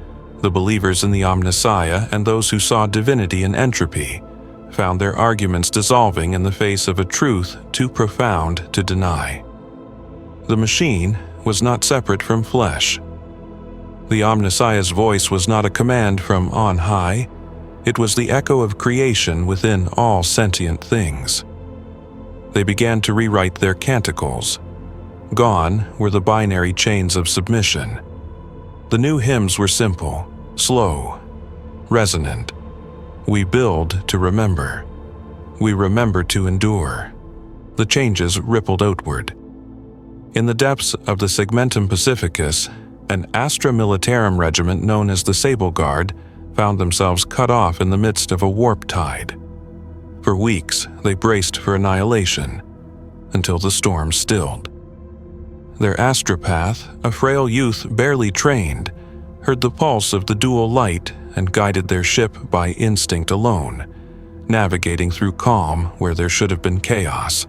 the believers in the Omnissiah and those who saw divinity in entropy, found their arguments dissolving in the face of a truth too profound to deny. The machine was not separate from flesh. The Omnissiah's voice was not a command from on high, it was the echo of creation within all sentient things. They began to rewrite their canticles. Gone were the binary chains of submission. The new hymns were simple, slow, resonant. We build to remember. We remember to endure. The changes rippled outward. In the depths of the Segmentum Pacificus, an Astra Militarum regiment known as the Sable Guard found themselves cut off in the midst of a warp tide. For weeks, they braced for annihilation, until the storm stilled. Their astropath, a frail youth barely trained, heard the pulse of the dual light and guided their ship by instinct alone, navigating through calm where there should have been chaos.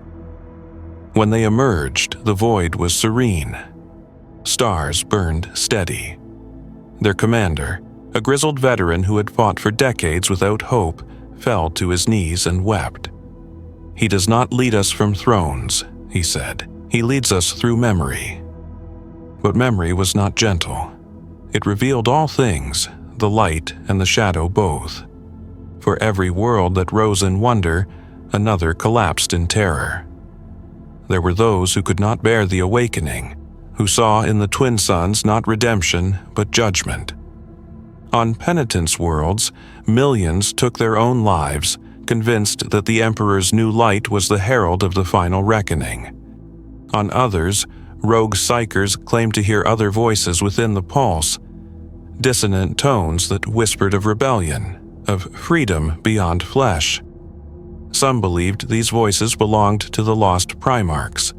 When they emerged, the void was serene. Stars burned steady. Their commander, a grizzled veteran who had fought for decades without hope, fell to his knees and wept. "He does not lead us from thrones," he said. "He leads us through memory." But memory was not gentle. It revealed all things, the light and the shadow both. For every world that rose in wonder, another collapsed in terror. There were those who could not bear the awakening, who saw in the twin suns not redemption but judgment. On penitence worlds, millions took their own lives, convinced that the Emperor's new light was the herald of the final reckoning. On others, rogue psychers claimed to hear other voices within the pulse, dissonant tones that whispered of rebellion, of freedom beyond flesh. Some believed these voices belonged to the lost Primarchs,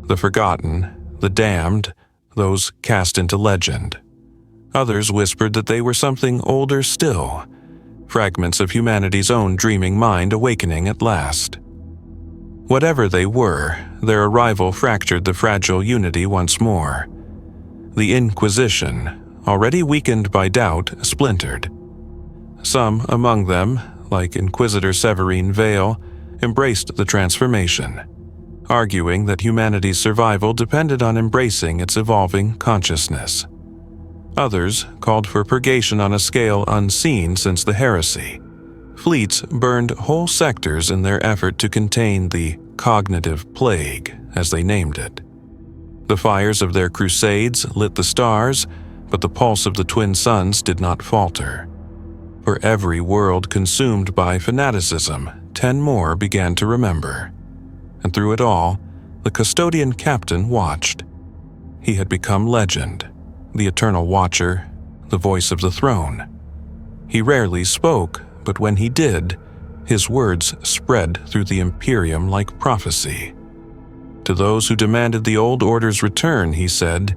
the forgotten, the damned, those cast into legend. Others whispered that they were something older still, fragments of humanity's own dreaming mind awakening at last. Whatever they were, their arrival fractured the fragile unity once more. The Inquisition, already weakened by doubt, splintered. Some among them, like Inquisitor Severine Vale, embraced the transformation, arguing that humanity's survival depended on embracing its evolving consciousness. Others called for purgation on a scale unseen since the heresy. Fleets burned whole sectors in their effort to contain the cognitive plague, as they named it. The fires of their crusades lit the stars, but the pulse of the twin suns did not falter. For every world consumed by fanaticism, 10 more began to remember. And through it all, the custodian captain watched. He had become legend, the eternal watcher, the voice of the throne. He rarely spoke, but when he did, his words spread through the Imperium like prophecy. To those who demanded the old order's return, he said,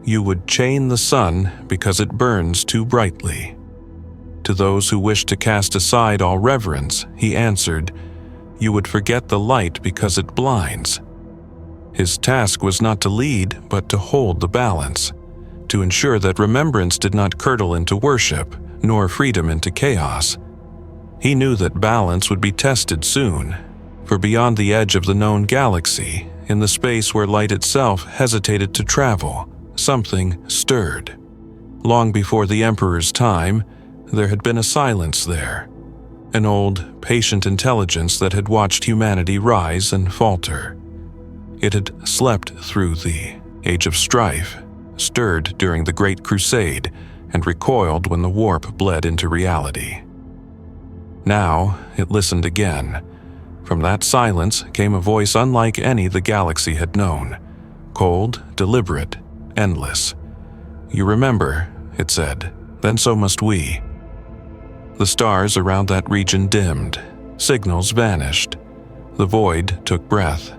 "You would chain the sun because it burns too brightly." To those who wished to cast aside all reverence, he answered, "You would forget the light because it blinds." His task was not to lead, but to hold the balance, to ensure that remembrance did not curdle into worship, nor freedom into chaos. He knew that balance would be tested soon, for beyond the edge of the known galaxy, in the space where light itself hesitated to travel, something stirred. Long before the Emperor's time, there had been a silence there, an old, patient intelligence that had watched humanity rise and falter. It had slept through the Age of Strife, stirred during the Great Crusade, and recoiled when the warp bled into reality. Now it listened again. From that silence came a voice unlike any the galaxy had known, cold, deliberate, endless. "You remember," it said, "then so must we." The stars around that region dimmed, signals vanished. The void took breath.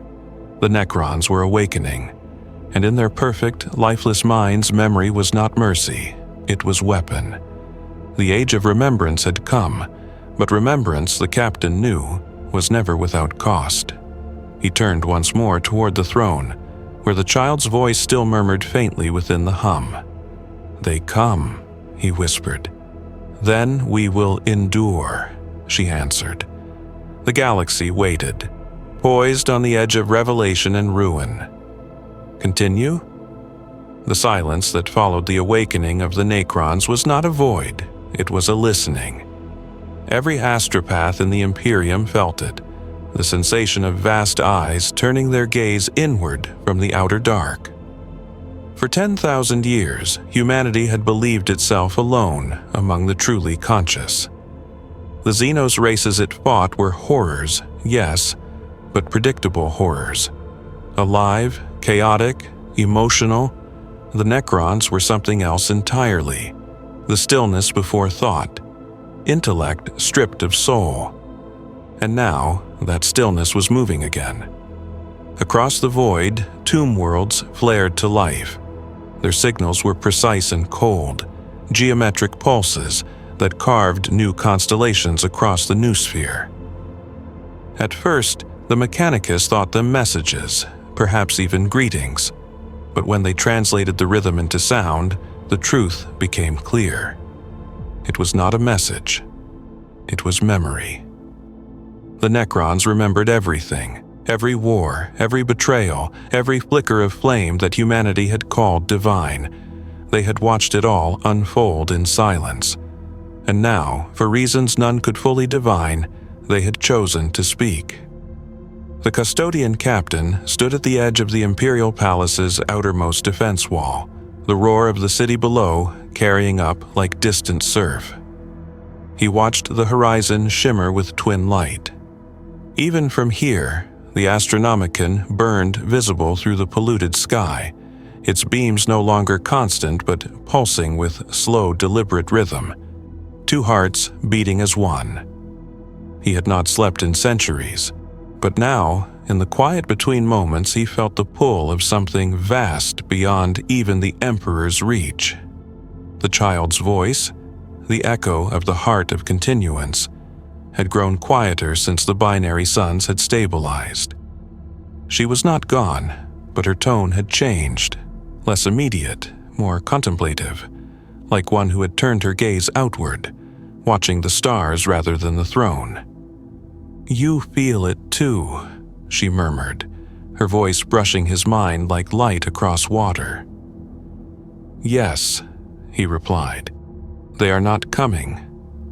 The Necrons were awakening, and in their perfect, lifeless minds memory was not mercy, it was weapon. The age of remembrance had come, but remembrance, the captain knew, was never without cost. He turned once more toward the throne, where the child's voice still murmured faintly within the hum. "They come," he whispered. "Then we will endure," she answered. The galaxy waited, poised on the edge of revelation and ruin. Continue? The silence that followed the awakening of the Necrons was not a void, it was a listening. Every astropath in the Imperium felt it, the sensation of vast eyes turning their gaze inward from the outer dark. For 10,000 years, humanity had believed itself alone among the truly conscious. The Xenos races it fought were horrors, yes, but predictable horrors. Alive, chaotic, emotional, the Necrons were something else entirely. The stillness before thought, intellect stripped of soul. And now, that stillness was moving again. Across the void, tomb worlds flared to life. Their signals were precise and cold, geometric pulses that carved new constellations across the noosphere. At first, the Mechanicus thought them messages, perhaps even greetings, but when they translated the rhythm into sound, the truth became clear. It was not a message, it was memory. The Necrons remembered everything, every war, every betrayal, every flicker of flame that humanity had called divine. They had watched it all unfold in silence. And now, for reasons none could fully divine, they had chosen to speak. The custodian captain stood at the edge of the Imperial Palace's outermost defense wall, the roar of the city below carrying up like distant surf. He watched the horizon shimmer with twin light. Even from here, the Astronomicon burned visible through the polluted sky, its beams no longer constant but pulsing with slow, deliberate rhythm, two hearts beating as one. He had not slept in centuries, but now, in the quiet between moments, he felt the pull of something vast beyond even the Emperor's reach. The child's voice, the echo of the heart of continuance, had grown quieter since the binary suns had stabilized. She was not gone, but her tone had changed, less immediate, more contemplative, like one who had turned her gaze outward, watching the stars rather than the throne. "You feel it too," she murmured, her voice brushing his mind like light across water. "Yes," he replied. "They are not coming.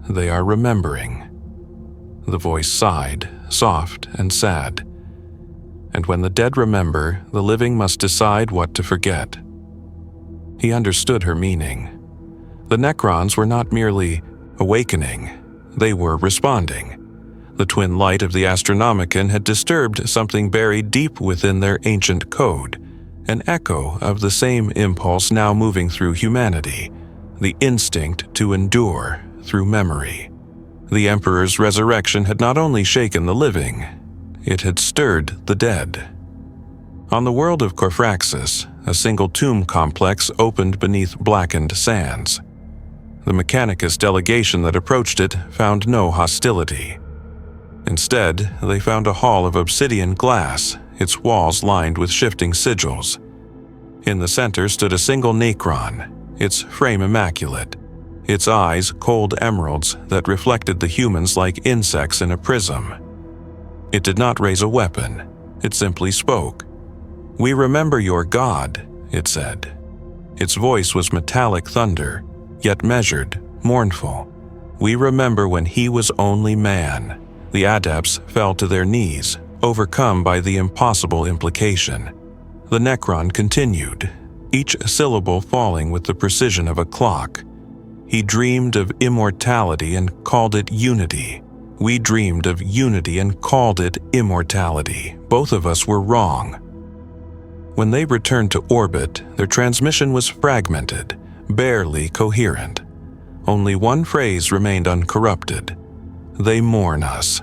They are remembering." The voice sighed, soft and sad. And when the dead remember, the living must decide what to forget. He understood her meaning. The Necrons were not merely awakening, they were responding. The twin light of the Astronomicon had disturbed something buried deep within their ancient code, an echo of the same impulse now moving through humanity, the instinct to endure through memory. The Emperor's resurrection had not only shaken the living, it had stirred the dead. On the world of Corfraxis, a single tomb complex opened beneath blackened sands. The Mechanicus delegation that approached it found no hostility. Instead, they found a hall of obsidian glass, its walls lined with shifting sigils. In the center stood a single Necron, its frame immaculate, its eyes cold emeralds that reflected the humans like insects in a prism. It did not raise a weapon, it simply spoke. "We remember your God," it said. Its voice was metallic thunder, yet measured, mournful. "We remember when he was only man." The adepts fell to their knees, overcome by the impossible implication. The Necron continued, each syllable falling with the precision of a clock. "He dreamed of immortality and called it unity. We dreamed of unity and called it immortality. Both of us were wrong." When they returned to orbit, their transmission was fragmented, barely coherent. Only one phrase remained uncorrupted: "They mourn us."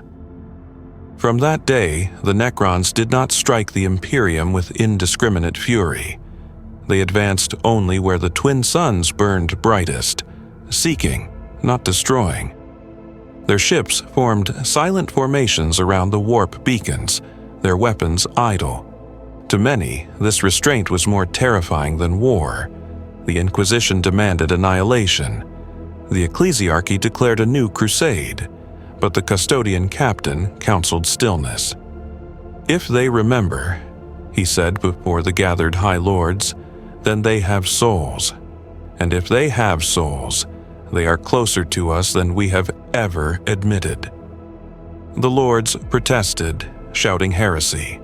From that day, the Necrons did not strike the Imperium with indiscriminate fury. They advanced only where the twin suns burned brightest, seeking, not destroying. Their ships formed silent formations around the warp beacons, their weapons idle. To many, this restraint was more terrifying than war. The Inquisition demanded annihilation. The Ecclesiarchy declared a new crusade, but the custodian captain counseled stillness. "If they remember," he said before the gathered High Lords, "then they have souls. And if they have souls, they are closer to us than we have ever admitted." The Lords protested, shouting heresy.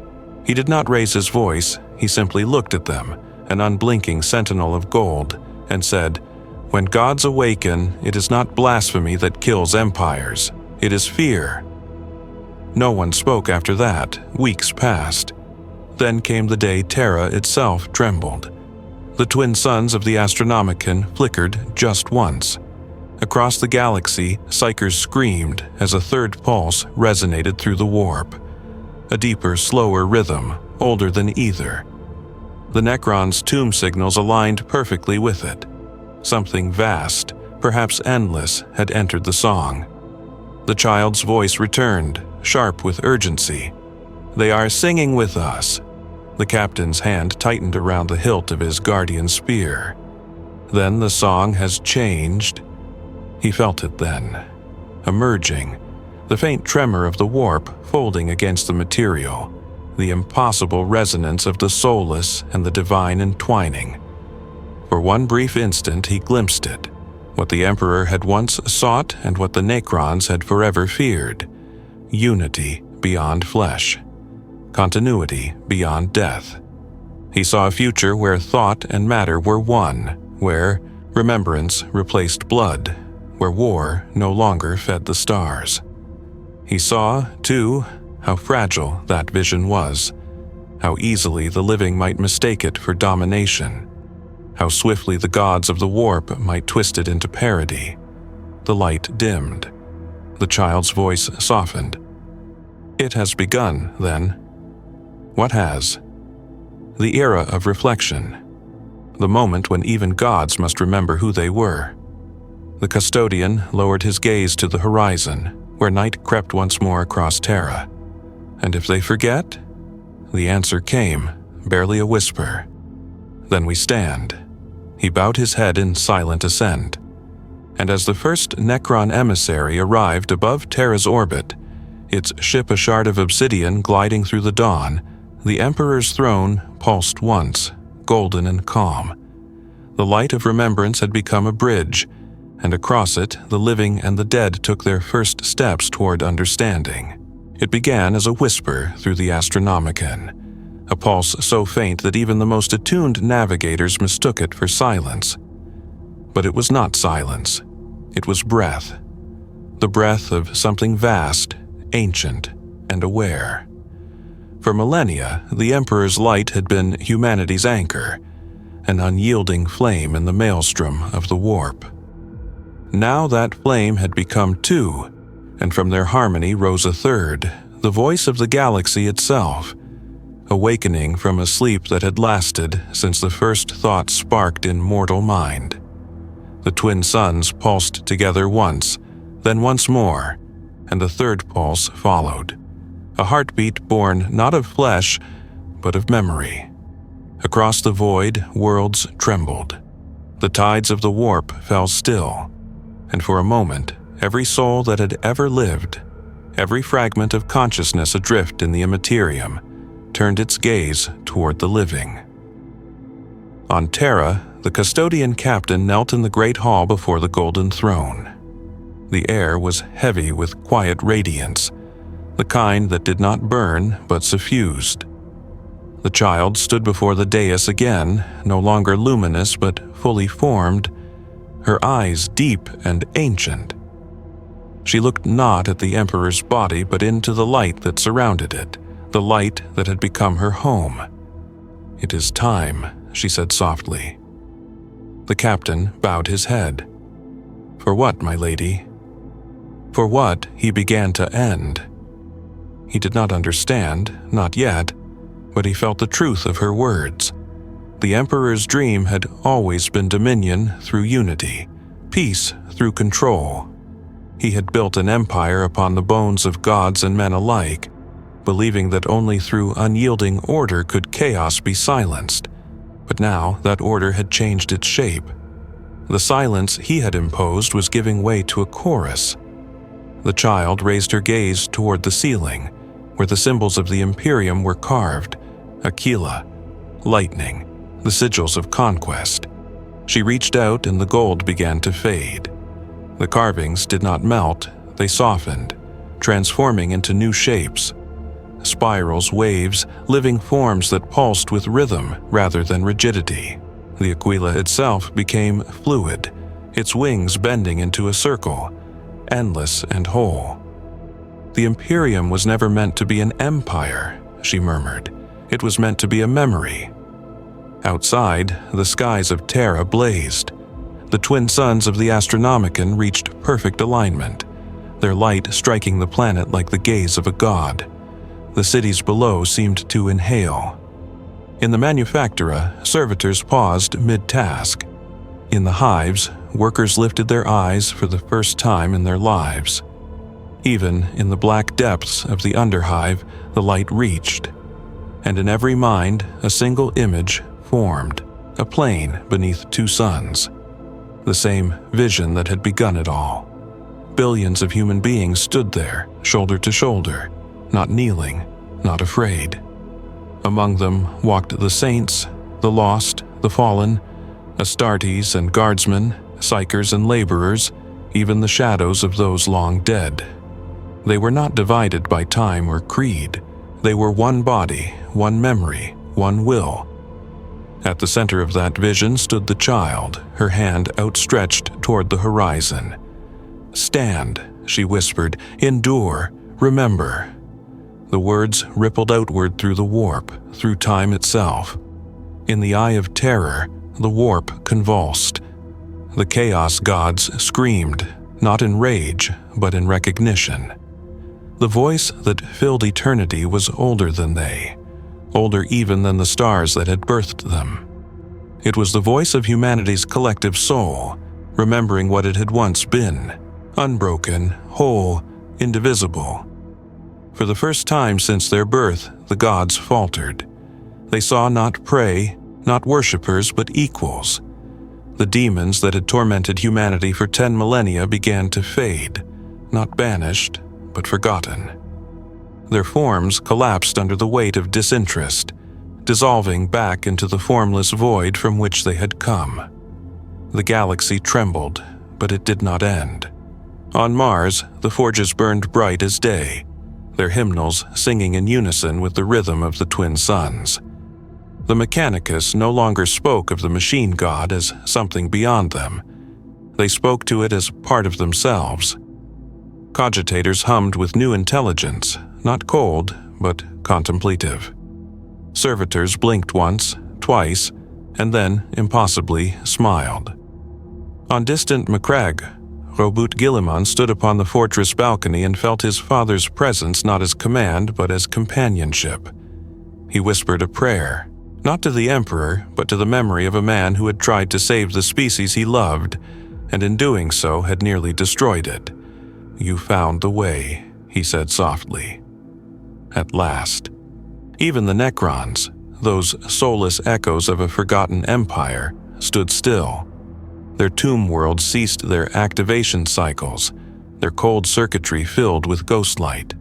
He did not raise his voice, he simply looked at them, an unblinking sentinel of gold, and said, "When gods awaken, it is not blasphemy that kills empires. It is fear." No one spoke after that. Weeks passed. Then came the day Terra itself trembled. The twin suns of the Astronomicon flickered just once. Across the galaxy, psychers screamed as a third pulse resonated through the warp. A deeper, slower rhythm, older than either. The Necron's tomb signals aligned perfectly with it. Something vast, perhaps endless, had entered the song. The child's voice returned, sharp with urgency. "They are singing with us." The captain's hand tightened around the hilt of his guardian spear. "Then the song has changed." He felt it then, emerging, The faint tremor of the warp folding against the material, the impossible resonance of the soulless and the divine entwining. For one brief instant he glimpsed it, what the Emperor had once sought and what the Necrons had forever feared: unity beyond flesh, continuity beyond death. He saw a future where thought and matter were one, where remembrance replaced blood, where war no longer fed the stars. He saw, too, how fragile that vision was, how easily the living might mistake it for domination, how swiftly the gods of the warp might twist it into parody. The light dimmed. The child's voice softened. "It has begun, then." What has? The era of reflection. The moment when even gods must remember who they were. The custodian lowered his gaze to the horizon, where night crept once more across Terra. And if they forget? The answer came, barely a whisper. "Then we stand." He bowed his head in silent assent. And as the first Necron emissary arrived above Terra's orbit, its ship a shard of obsidian gliding through the dawn, the Emperor's throne pulsed once, golden and calm. The light of remembrance had become a bridge, and across it the living and the dead took their first steps toward understanding. It began as a whisper through the Astronomicon, a pulse so faint that even the most attuned navigators mistook it for silence. But it was not silence. It was breath. The breath of something vast, ancient, and aware. For millennia, the Emperor's light had been humanity's anchor, an unyielding flame in the maelstrom of the warp. Now that flame had become two, and from their harmony rose a third, the voice of the galaxy itself, awakening from a sleep that had lasted since the first thought sparked in mortal mind. The twin suns pulsed together once, then once more, and the third pulse followed. A heartbeat born not of flesh, but of memory. Across the void, worlds trembled. The tides of the warp fell still, and for a moment, every soul that had ever lived, every fragment of consciousness adrift in the immaterium, turned its gaze toward the living. On Terra, the custodian captain knelt in the great hall before the golden throne. The air was heavy with quiet radiance, the kind that did not burn but suffused. The child stood before the dais again, no longer luminous but fully formed, her eyes deep and ancient. She looked not at the Emperor's body but into the light that surrounded it, the light that had become her home. "It is time," she said softly. The captain bowed his head. "For what, my lady?" For what he began to end. He did not understand, not yet, but he felt the truth of her words. The Emperor's dream had always been dominion through unity, peace through control. He had built an empire upon the bones of gods and men alike, believing that only through unyielding order could chaos be silenced. But now that order had changed its shape. The silence he had imposed was giving way to a chorus. The child raised her gaze toward the ceiling, where the symbols of the Imperium were carved: Aquila, lightning, the sigils of conquest. She reached out and the gold began to fade. The carvings did not melt, they softened, transforming into new shapes. Spirals, waves, living forms that pulsed with rhythm rather than rigidity. The Aquila itself became fluid, its wings bending into a circle, endless and whole. "The Imperium was never meant to be an empire," she murmured. "It was meant to be a memory." Outside, the skies of Terra blazed. The twin suns of the Astronomicon reached perfect alignment, their light striking the planet like the gaze of a god. The cities below seemed to inhale. In the manufactura, servitors paused mid-task. In the hives, workers lifted their eyes for the first time in their lives. Even in the black depths of the underhive, the light reached. And in every mind, a single image formed, a plane beneath two suns. The same vision that had begun it all. billions of human beings stood there, shoulder to shoulder, not kneeling, not afraid. Among them walked the saints, the lost, the fallen, Astartes and guardsmen, psychers and laborers, even the shadows of those long dead. They were not divided by time or creed. They were one body, one memory, one will. At the center of that vision stood the child, her hand outstretched toward the horizon. "Stand," she whispered, "endure, remember." The words rippled outward through the warp, through time itself. In the eye of terror, the warp convulsed. The chaos gods screamed, not in rage, but in recognition. The voice that filled eternity was older than they, older even than the stars that had birthed them. It was the voice of humanity's collective soul, remembering what it had once been, unbroken, whole, indivisible. For the first time since their birth, the gods faltered. They saw not prey, not worshippers, but equals. The demons that had tormented humanity for 10 millennia began to fade, not banished, but forgotten. Their forms collapsed under the weight of disinterest, dissolving back into the formless void from which they had come. The galaxy trembled, but it did not end. On Mars, the forges burned bright as day, their hymnals singing in unison with the rhythm of the twin suns. The Mechanicus no longer spoke of the machine god as something beyond them. They spoke to it as part of themselves. Cogitators hummed with new intelligence, not cold, but contemplative. Servitors blinked once, twice, and then, impossibly, smiled. On distant Macragge, Robert Guilliman stood upon the fortress balcony and felt his father's presence not as command but as companionship. He whispered a prayer, not to the Emperor, but to the memory of a man who had tried to save the species he loved, and in doing so had nearly destroyed it. "You found the way," he said softly. At last. Even the Necrons, those soulless echoes of a forgotten empire, stood still. Their tomb worlds ceased their activation cycles, their cold circuitry filled with ghostlight.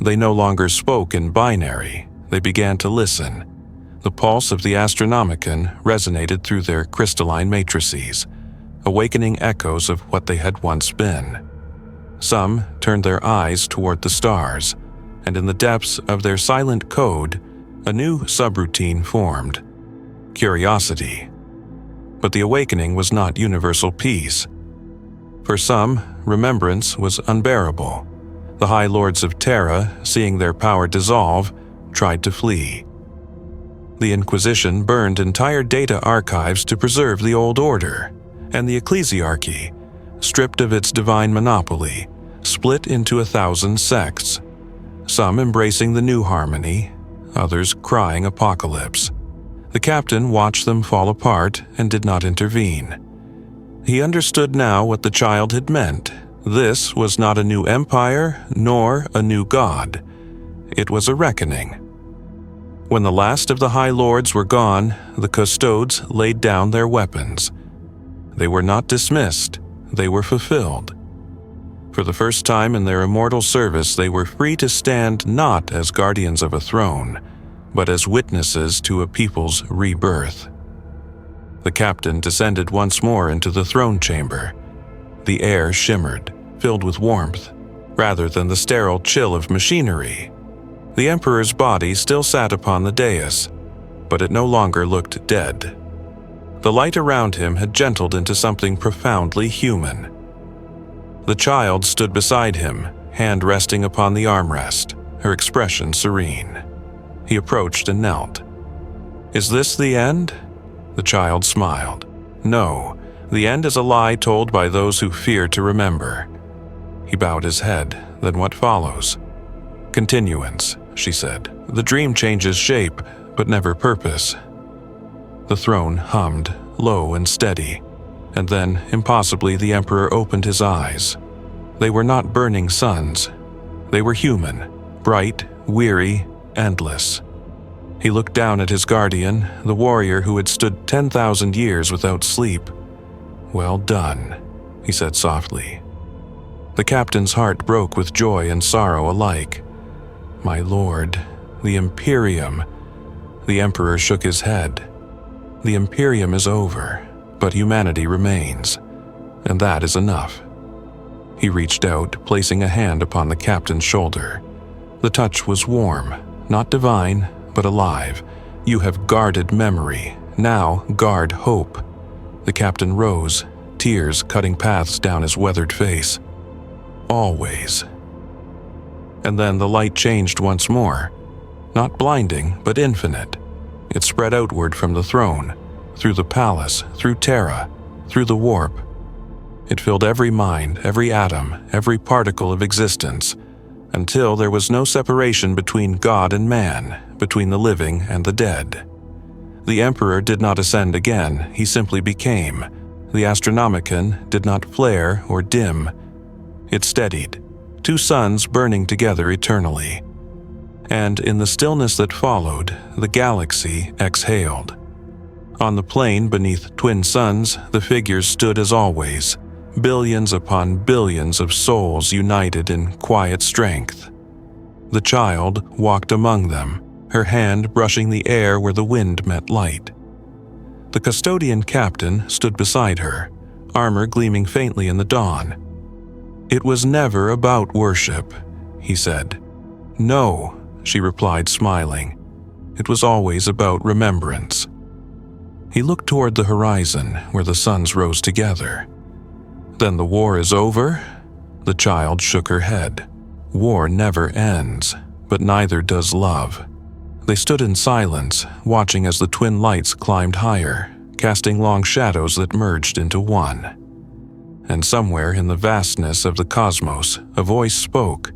They no longer spoke in binary, they began to listen. The pulse of the Astronomicon resonated through their crystalline matrices, awakening echoes of what they had once been. Some turned their eyes toward the stars, and in the depths of their silent code, a new subroutine formed: curiosity. But the awakening was not universal peace. For some, remembrance was unbearable. The High Lords of Terra, seeing their power dissolve, tried to flee. The Inquisition burned entire data archives to preserve the old order, and the Ecclesiarchy, stripped of its divine monopoly, split into 1,000 sects, some embracing the new harmony, others crying apocalypse. The captain watched them fall apart and did not intervene. He understood now what the child had meant. This was not a new empire, nor a new god. It was a reckoning. When the last of the High Lords were gone, the custodes laid down their weapons. They were not dismissed, they were fulfilled. For the first time in their immortal service, they were free to stand not as guardians of a throne, but as witnesses to a people's rebirth. The captain descended once more into the throne chamber. The air shimmered, filled with warmth, rather than the sterile chill of machinery. The Emperor's body still sat upon the dais, but it no longer looked dead. The light around him had gentled into something profoundly human. The child stood beside him, hand resting upon the armrest, her expression serene. He approached and knelt. "Is this the end?" The child smiled. "No, the end is a lie told by those who fear to remember." He bowed his head. "Then what follows?" "Continuance," she said. "The dream changes shape, but never purpose." The throne hummed, low and steady, and then, impossibly, the Emperor opened his eyes. They were not burning suns. They were human, bright, weary, endless. He looked down at his guardian, the warrior who had stood 10,000 years without sleep. "Well done," he said softly. The captain's heart broke with joy and sorrow alike. "My lord, the Imperium." The Emperor shook his head. "The Imperium is over, but humanity remains, and that is enough." He reached out, placing a hand upon the captain's shoulder. The touch was warm, not divine, but alive. "You have guarded memory, now guard hope." The captain rose, tears cutting paths down his weathered face. "Always." And then the light changed once more. Not blinding, but infinite. It spread outward from the throne, through the palace, through Terra, through the warp. It filled every mind, every atom, every particle of existence, until there was no separation between God and man, between the living and the dead. The Emperor did not ascend again, he simply became. The Astronomicon did not flare or dim. It steadied, two suns burning together eternally. And in the stillness that followed, the galaxy exhaled. On the plain beneath twin suns, the figures stood as always, billions upon billions of souls united in quiet strength. The child walked among them, her hand brushing the air where the wind met light. The custodian captain stood beside her, armor gleaming faintly in the dawn. "It was never about worship," he said. "No," she replied, smiling. "It was always about remembrance." He looked toward the horizon, where the suns rose together. "Then the war is over?" The child shook her head. "War never ends, but neither does love." They stood in silence, watching as the twin lights climbed higher, casting long shadows that merged into one. And somewhere in the vastness of the cosmos, a voice spoke,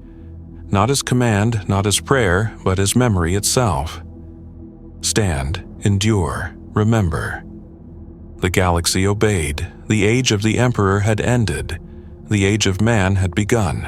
not as command, not as prayer, but as memory itself. "Stand, endure, remember." The galaxy obeyed. The age of the Emperor had ended. The age of man had begun.